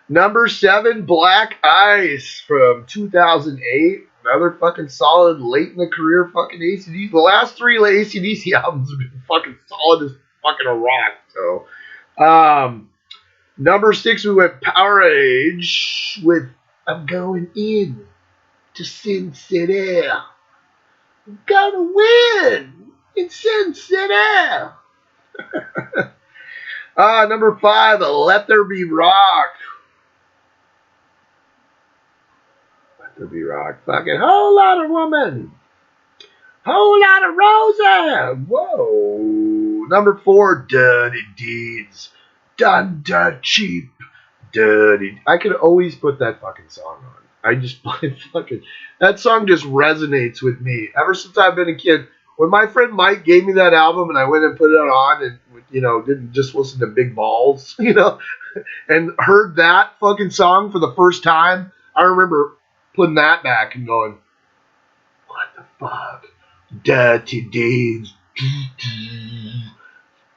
Number 7, Black Ice from 2008. Another fucking solid late in the career fucking AC/DC. The last 3 AC/DC albums have been fucking solid as fucking a rock. So, number 6, we went Power Age with I'm Going In to Sin City. I'm gonna win in Sin City. Number 5, Let There Be Rock. To be rock. Fucking Whole Lot of Woman. Whole Lot of Rosa. Whoa. Number 4, Dirty Deeds. Done dirt cheap. Dirty. I could always put that fucking song on. I just fucking. That song just resonates with me. Ever since I've been a kid. When my friend Mike gave me that album and I went and put it on and, didn't just listen to Big Balls, and heard that fucking song for the first time, I remember putting that back and going, what the fuck? Dirty deeds.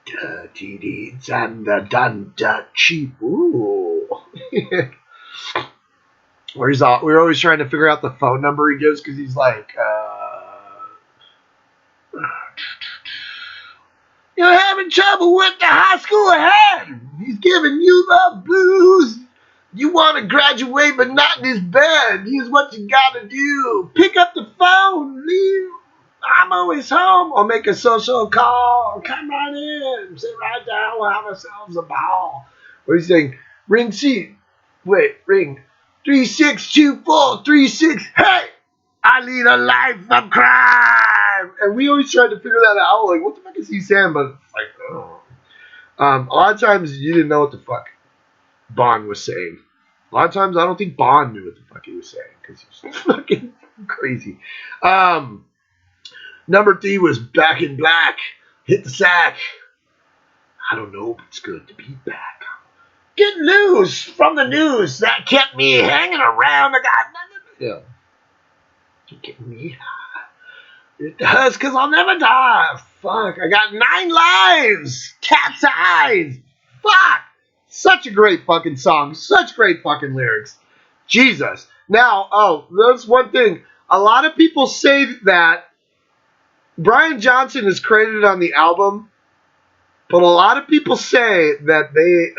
Dirty deeds and the done dirt cheap. Ooh. We're always trying to figure out the phone number he gives because he's like, you're having trouble with the high school head. He's giving you the blues. You want to graduate, but not in his bed. Here's what you gotta do. Pick up the phone, leave. I'm always home. Or make a social call. Come right in. Sit right down. We'll have ourselves a ball. What are you saying? Ring. 362436. Hey, I lead a life of crime. And we always tried to figure that out. Like, what the fuck is he saying? But it's like, oh. A lot of times you didn't know what the fuck Bond was saying. A lot of times I don't think Bond knew what the fuck he was saying because he was fucking crazy. Number 3 was Back in Black. Hit the sack. I don't know, but it's good to be back. Get loose from the news that kept me hanging around. I got nothing. Yeah. Get me high. It does because I'll never die. Fuck. I got 9 lives. Cat's eyes. Fuck. Such a great fucking song. Such great fucking lyrics. Jesus. Now, that's one thing. A lot of people say that Brian Johnson is credited on the album, but a lot of people say that they,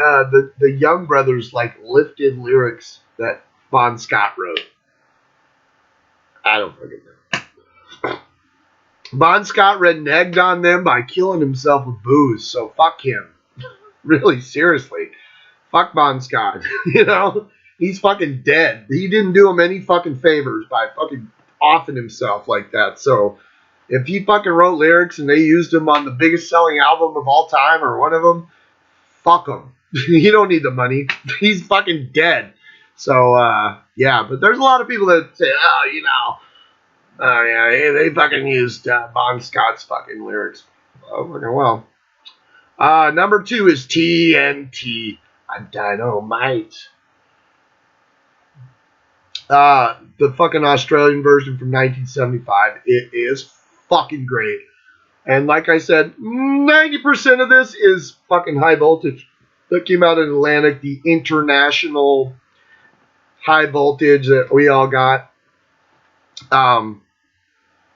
the Young Brothers, like, lifted lyrics that Bon Scott wrote. I don't fucking know. Bon Scott reneged on them by killing himself with booze, so fuck him. Really, seriously. Fuck Bon Scott. He's fucking dead. He didn't do him any fucking favors by fucking offing himself like that. So if he fucking wrote lyrics and they used him on the biggest selling album of all time or one of them, fuck him. He don't need the money. He's fucking dead. So, yeah. But there's a lot of people that say, they fucking used Bon Scott's fucking lyrics. Oh, fucking well. Number 2 is TNT. I'm Dynamite. The fucking Australian version from 1975. It is fucking great. And like I said, 90% of this is fucking High Voltage. That came out in Atlantic, the international High Voltage that we all got.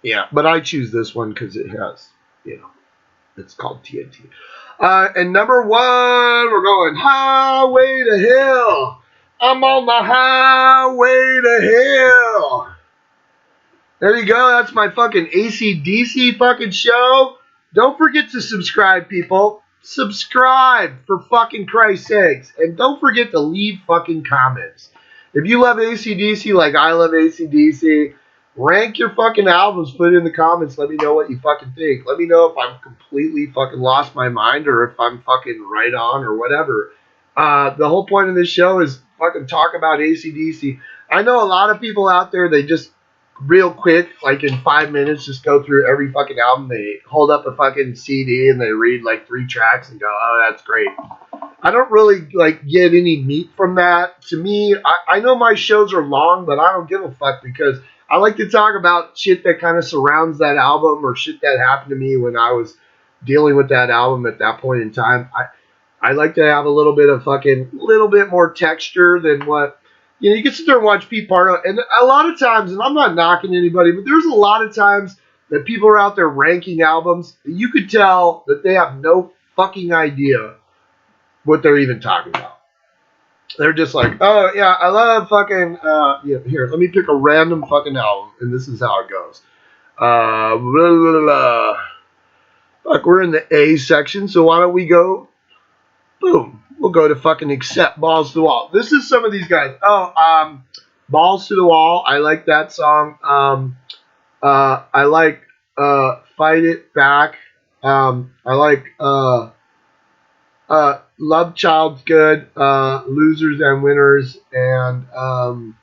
Yeah, but I choose this one because it has, it's called TNT. And number 1, we're going Highway to Hell. I'm on the highway to hell. There you go. That's my fucking AC/DC fucking show. Don't forget to subscribe, people. Subscribe, for fucking Christ's sakes. And don't forget to leave fucking comments. If you love AC/DC like I love AC/DC, rank your fucking albums, put it in the comments. Let me know what you fucking think. Let me know if I'm completely fucking lost my mind or if I'm fucking right on or whatever. The whole point of this show is fucking talk about AC/DC. I know a lot of people out there, they just real quick, like in 5 minutes, just go through every fucking album. They hold up a fucking CD and they read like 3 tracks and go, oh, that's great. I don't really like get any meat from that. To me, I know my shows are long, but I don't give a fuck because I like to talk about shit that kind of surrounds that album or shit that happened to me when I was dealing with that album at that point in time. I like to have a little bit of fucking, little bit more texture than what, you can sit there and watch Pete Pardo, and a lot of times, and I'm not knocking anybody, but there's a lot of times that people are out there ranking albums, you could tell that they have no fucking idea what they're even talking about. They're just like, oh, yeah, I love fucking, here, let me pick a random fucking album, and this is how it goes. Blah, blah, blah. Fuck, we're in the A section, so why don't we go, boom. We'll go to fucking Accept Balls to the Wall. This is some of these guys. Balls to the Wall. I like that song. I like Fight It Back. I like Love Child's good. Losers and Winners and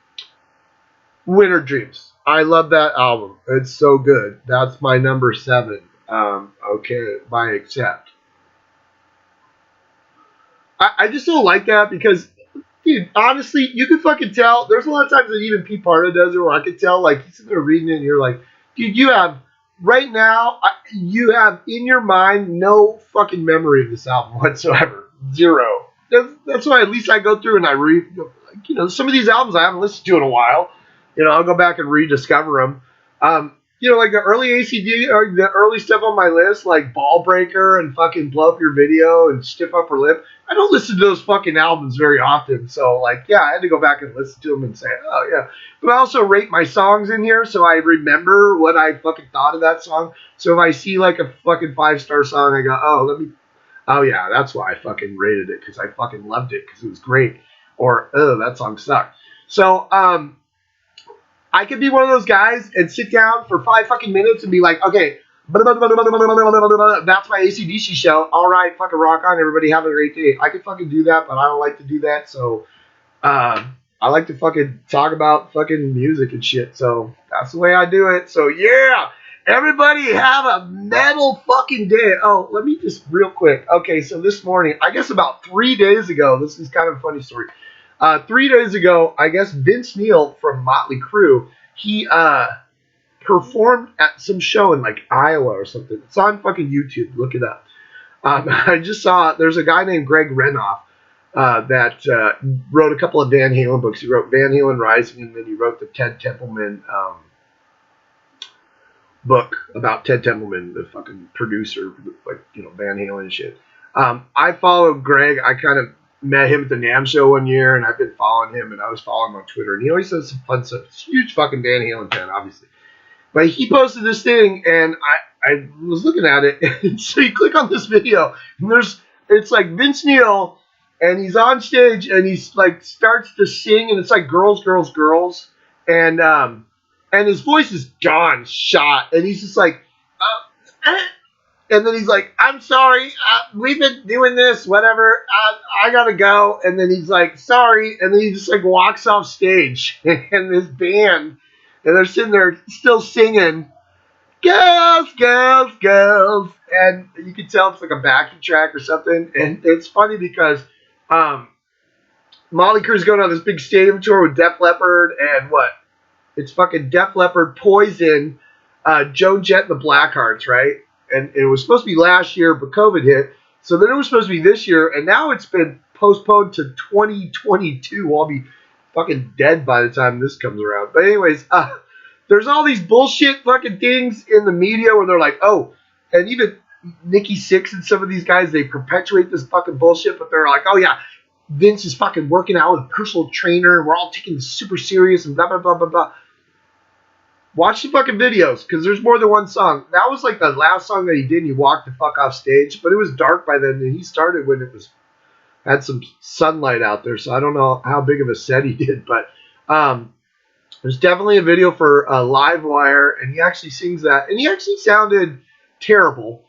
Winter Dreams. I love that album. It's so good. That's my number 7. Okay, by Accept. I just don't like that because, dude, honestly, you can fucking tell. There's a lot of times that even Pete Pardo does it where I can tell, like, he's sitting there reading it and you're like, dude, you have, right now, you have in your mind no fucking memory of this album whatsoever. Zero. That's why at least I go through and I read, some of these albums I haven't listened to in a while. I'll go back and rediscover them. Like the early ACD, or the early stuff on my list, like Ball Breaker and fucking Blow Up Your Video and Stiff Upper Lip. I don't listen to those fucking albums very often. So, like, yeah, I had to go back and listen to them and say, oh, yeah. But I also rate my songs in here so I remember what I fucking thought of that song. So if I see, like, a fucking 5-star song, I go, oh, yeah, that's why I fucking rated it, because I fucking loved it, because it was great. Or, oh, that song sucked. So, I could be one of those guys and sit down for 5 fucking minutes and be like, okay, that's my AC/DC show. All right, fucking rock on, everybody. Have a great day. I could fucking do that, but I don't like to do that. So, I like to fucking talk about fucking music and shit. So that's the way I do it. So yeah, everybody have a metal fucking day. Oh, let me just real quick. Okay, so this morning, I guess about 3 days ago, this is kind of a funny story. 3 days ago, I guess Vince Neil from Motley Crue, he performed at some show in like Iowa or something. It's on fucking YouTube. Look it up. I just saw there's a guy named Greg Renoff that wrote a couple of Van Halen books. He wrote Van Halen Rising, and then he wrote the Ted Templeman book about Ted Templeman, the fucking producer, like, Van Halen and shit. I followed Greg. I kind of met him at the NAMM show one year, and I've been following him, and I was following him on Twitter, and he always does some fun stuff. He's a huge fucking Van Halen fan, obviously. But he posted this thing, and I was looking at it, and so you click on this video, and it's like Vince Neil, and he's on stage, and he's like starts to sing, and it's like girls, girls, girls, and his voice is gone, shot, and he's just like, and then he's like, I'm sorry, we've been doing this, whatever, I gotta go, and then he's like, sorry, and then he just like walks off stage, and this band, and they're sitting there still singing, girls, girls, girls, and you can tell it's like a backing track or something, and it's funny because Motley Crue's going on this big stadium tour with Def Leppard, and it's fucking Def Leppard, Poison, Joan Jett and the Blackhearts, right? And it was supposed to be last year, but COVID hit, so then it was supposed to be this year, and now it's been postponed to 2022. I'll be fucking dead by the time this comes around. But anyways, there's all these bullshit fucking things in the media where they're like, oh, and even Nikki Sixx and some of these guys, they perpetuate this fucking bullshit, but they're like, oh yeah, Vince is fucking working out with a personal trainer, and we're all taking this super serious and blah blah blah blah blah. Watch the fucking videos, because there's more than one song. That was like the last song that he did, and he walked the fuck off stage. But it was dark by then, and he started when it was had some sunlight out there, so I don't know how big of a set he did, but there's definitely a video for Live Wire, and he actually sings that, and he actually sounded terrible.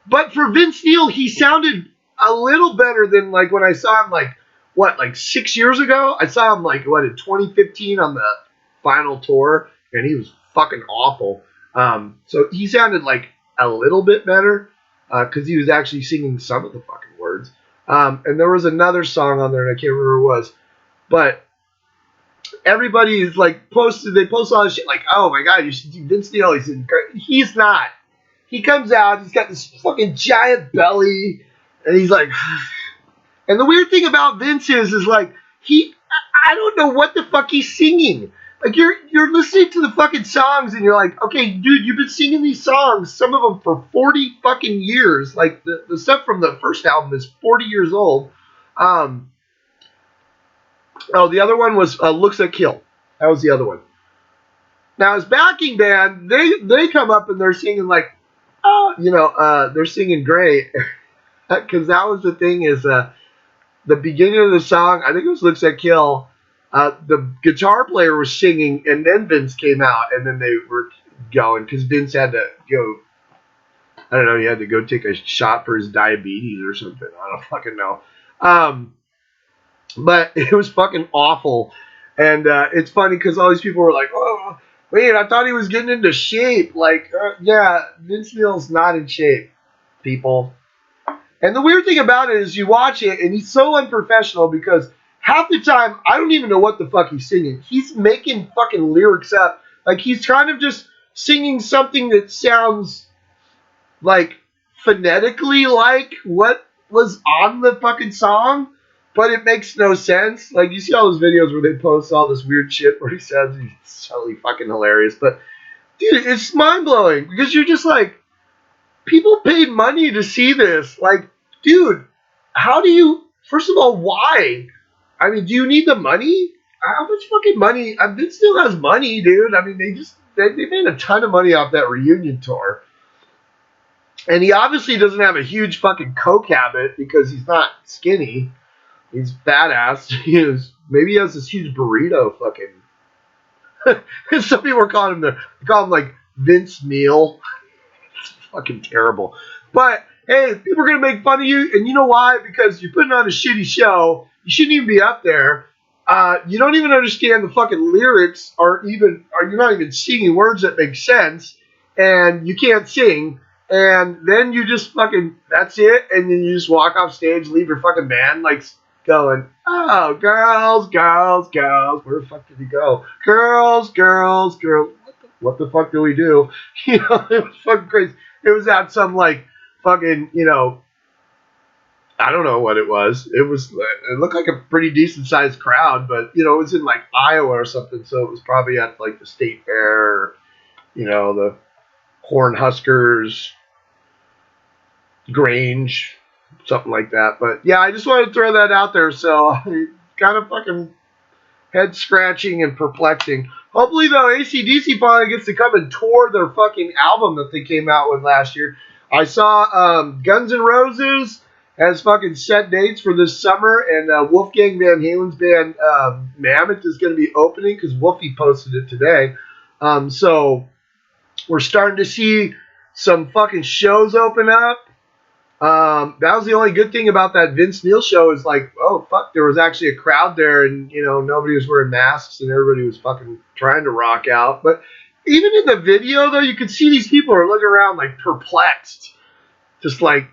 But for Vince Neil, he sounded a little better than like when I saw him like 6 years ago. I saw him in 2015 on the final tour, and he was fucking awful. So he sounded like a little bit better because he was actually singing some of the fucking words. And there was another song on there, and I can't remember what it was, but everybody is like they post all this shit like, oh my god, you should see Vince Neil. He's not. He comes out, he's got this fucking giant belly, and he's like, and the weird thing about Vince is like, I don't know what the fuck he's singing. Like, you're listening to the fucking songs, and you're like, okay, dude, you've been singing these songs, some of them for 40 fucking years. Like, the stuff from the first album is 40 years old. The other one was Looks That Kill. That was the other one. Now, his backing band, they come up and they're singing like, they're singing great. Because that was the thing is, the beginning of the song, I think it was Looks That Kill, the guitar player was singing, and then Vince came out, and then they were going, because Vince had to go, I don't know, he had to go take a shot for his diabetes or something. I don't fucking know. But it was fucking awful. And it's funny because all these people were like, oh, wait, I thought he was getting into shape. Like, yeah, Vince Neil's not in shape, people. And the weird thing about it is you watch it, and he's so unprofessional because half the time, I don't even know what the fuck he's singing. He's making fucking lyrics up. Like, he's kind of just singing something that sounds like phonetically like what was on the fucking song, but it makes no sense. Like, you see all those videos where they post all this weird shit where he says it's totally fucking hilarious. But, dude, it's mind-blowing because you're just like, people paid money to see this. Like, dude, how do you, first of all, why? I mean, do you need the money? How much fucking money? Vince still has money, dude. I mean, they made a ton of money off that reunion tour. And he obviously doesn't have a huge fucking coke habit because he's not skinny. He's badass. Maybe he has this huge burrito fucking. Some people are calling him like Vince Neil. It's fucking terrible. But hey, people are gonna make fun of you, and you know why? Because you're putting on a shitty show. You shouldn't even be up there. You don't even understand the fucking lyrics, or you're not even singing words that make sense, and you can't sing. And then you just fucking, that's it, and then you just walk off stage, leave your fucking band, like, going, oh, girls, girls, girls, where the fuck did he go? Girls, girls, girls, what the fuck do we do? It was fucking crazy. It was at some, like, fucking, I don't know what it was. It looked like a pretty decent sized crowd, but, it was in, like, Iowa or something, so it was probably at, like, the State Fair, or, the Cornhuskers Grange, something like that. But yeah, I just wanted to throw that out there. So kind of fucking head scratching and perplexing. Hopefully though, AC/DC finally gets to come and tour their fucking album that they came out with last year. I saw Guns N' Roses has fucking set dates for this summer, and Wolfgang Van Halen's band Mammoth is going to be opening because Wolfie posted it today. So we're starting to see some fucking shows open up. That was the only good thing about that Vince Neil show is like, oh, fuck, there was actually a crowd there, and, nobody was wearing masks, and everybody was fucking trying to rock out. But even in the video, though, you could see these people are looking around, like, perplexed. Just like,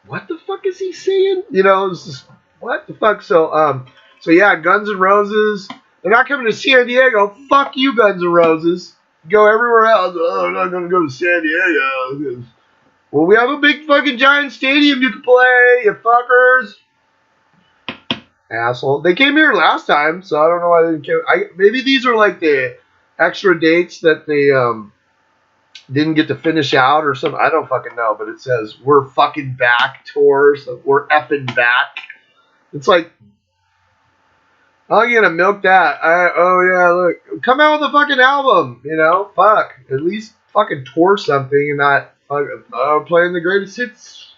what the fuck is he saying? It's just, what the fuck? So yeah, Guns N' Roses. They're not coming to San Diego. Fuck you, Guns N' Roses. Go everywhere else. Oh, I'm not going to go to San Diego. Well, we have a big fucking giant stadium you can play, you fuckers. Asshole. They came here last time, so I don't know why they didn't come. Maybe these are like the extra dates that didn't get to finish out or something. I don't fucking know, but it says we're fucking back tour, so we're effing back. It's like, I'm gonna milk that. Oh yeah, look, come out with a fucking album, you know? Fuck, at least fucking tour something and not fucking playing the greatest hits.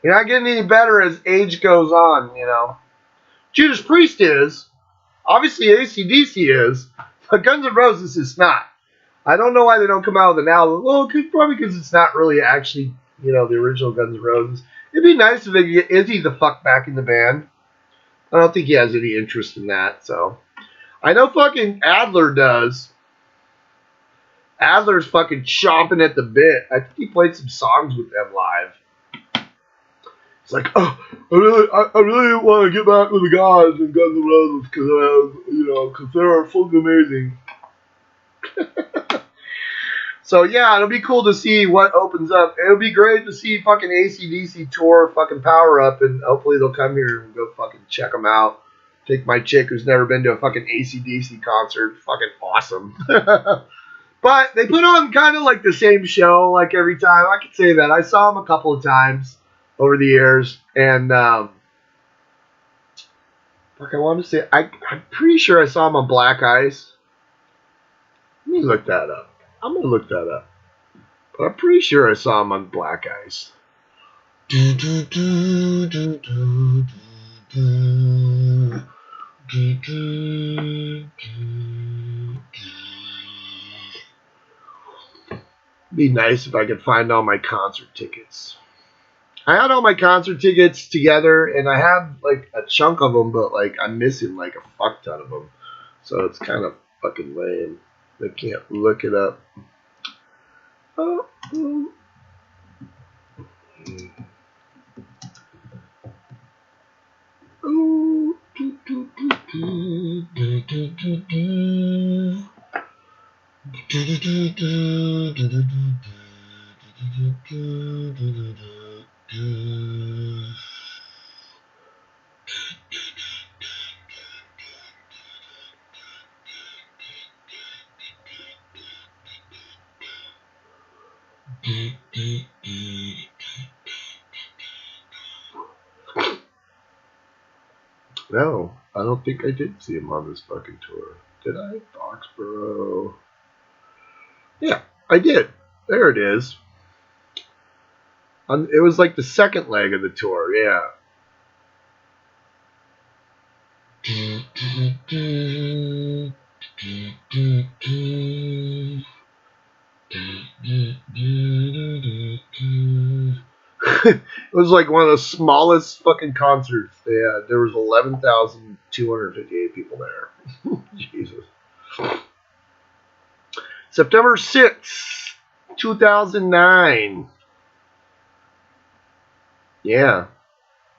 You're not getting any better as age goes on, you know. Judas Priest is, obviously AC/DC is, but Guns N' Roses is not. I don't know why they don't come out with an album. Well, probably because it's not really actually, you know, the original Guns N' Roses. It'd be nice if they could get Izzy the fuck back in the band. I don't think he has any interest in that, so. I know fucking Adler does. Adler's fucking chomping at the bit. I think he played some songs with them live. It's like, oh, I really want to get back with the guys in Guns N' Roses because they're fucking amazing. So yeah, it'll be cool to see what opens up. It'll be great to see fucking AC/DC tour fucking Power Up, and hopefully they'll come here and go fucking check them out. Take my chick who's never been to a fucking AC/DC concert. Fucking awesome. But they put on kind of like the same show like every time. I could say that. I saw them a couple of times over the years, and I want to say I'm pretty sure I saw them on Black Ice. Let me look that up. I'm gonna look that up, but I'm pretty sure I saw them on Black Ice. Be nice if I could find all my concert tickets. I had all my concert tickets together, and I had like a chunk of them, but like I'm missing like a fuck ton of them, so it's kind of fucking lame. I can't look it up. No, I don't think I did see him on this fucking tour. Did I? Foxborough. Yeah, I did. There it is. It was like the second leg of the tour, yeah. It was like one of the smallest fucking concerts they had. There was 11,258 people there. Jesus. September 6th, 2009. Yeah.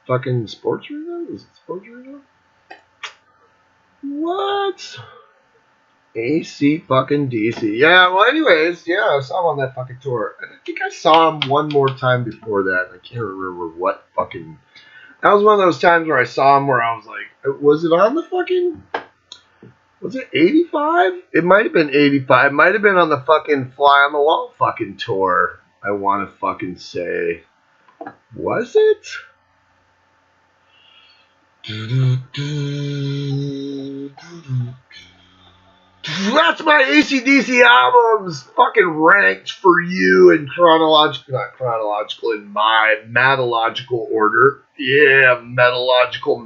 Fucking Sports Arena? Is it Sports Arena? What? AC fucking DC. Yeah, well, anyways, yeah, I saw him on that fucking tour. And I think I saw him one more time before that. I can't remember what fucking. That was one of those times where I saw him where I was like, was it on the fucking. Was it 85? It might have been 85. It might have been on the fucking Fly on the Wall fucking tour. I want to fucking say. Was it? That's my AC/DC albums fucking ranked for you in not chronological, in my metalogical order. Yeah, metalogical,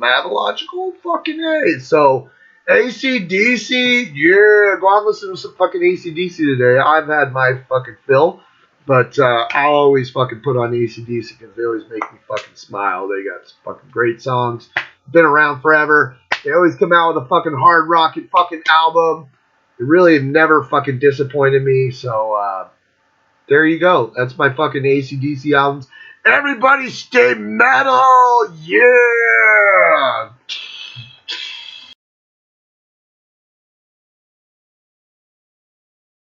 fucking A. So, AC/DC, yeah, go on and listen to some fucking AC/DC today. I've had my fucking fill, but I'll always fucking put on AC/DC because they always make me fucking smile. They got some fucking great songs. Been around forever. They always come out with a fucking hard rocking fucking album. It really have never fucking disappointed me. So, there you go. That's my fucking AC/DC albums. Everybody stay metal. Yeah.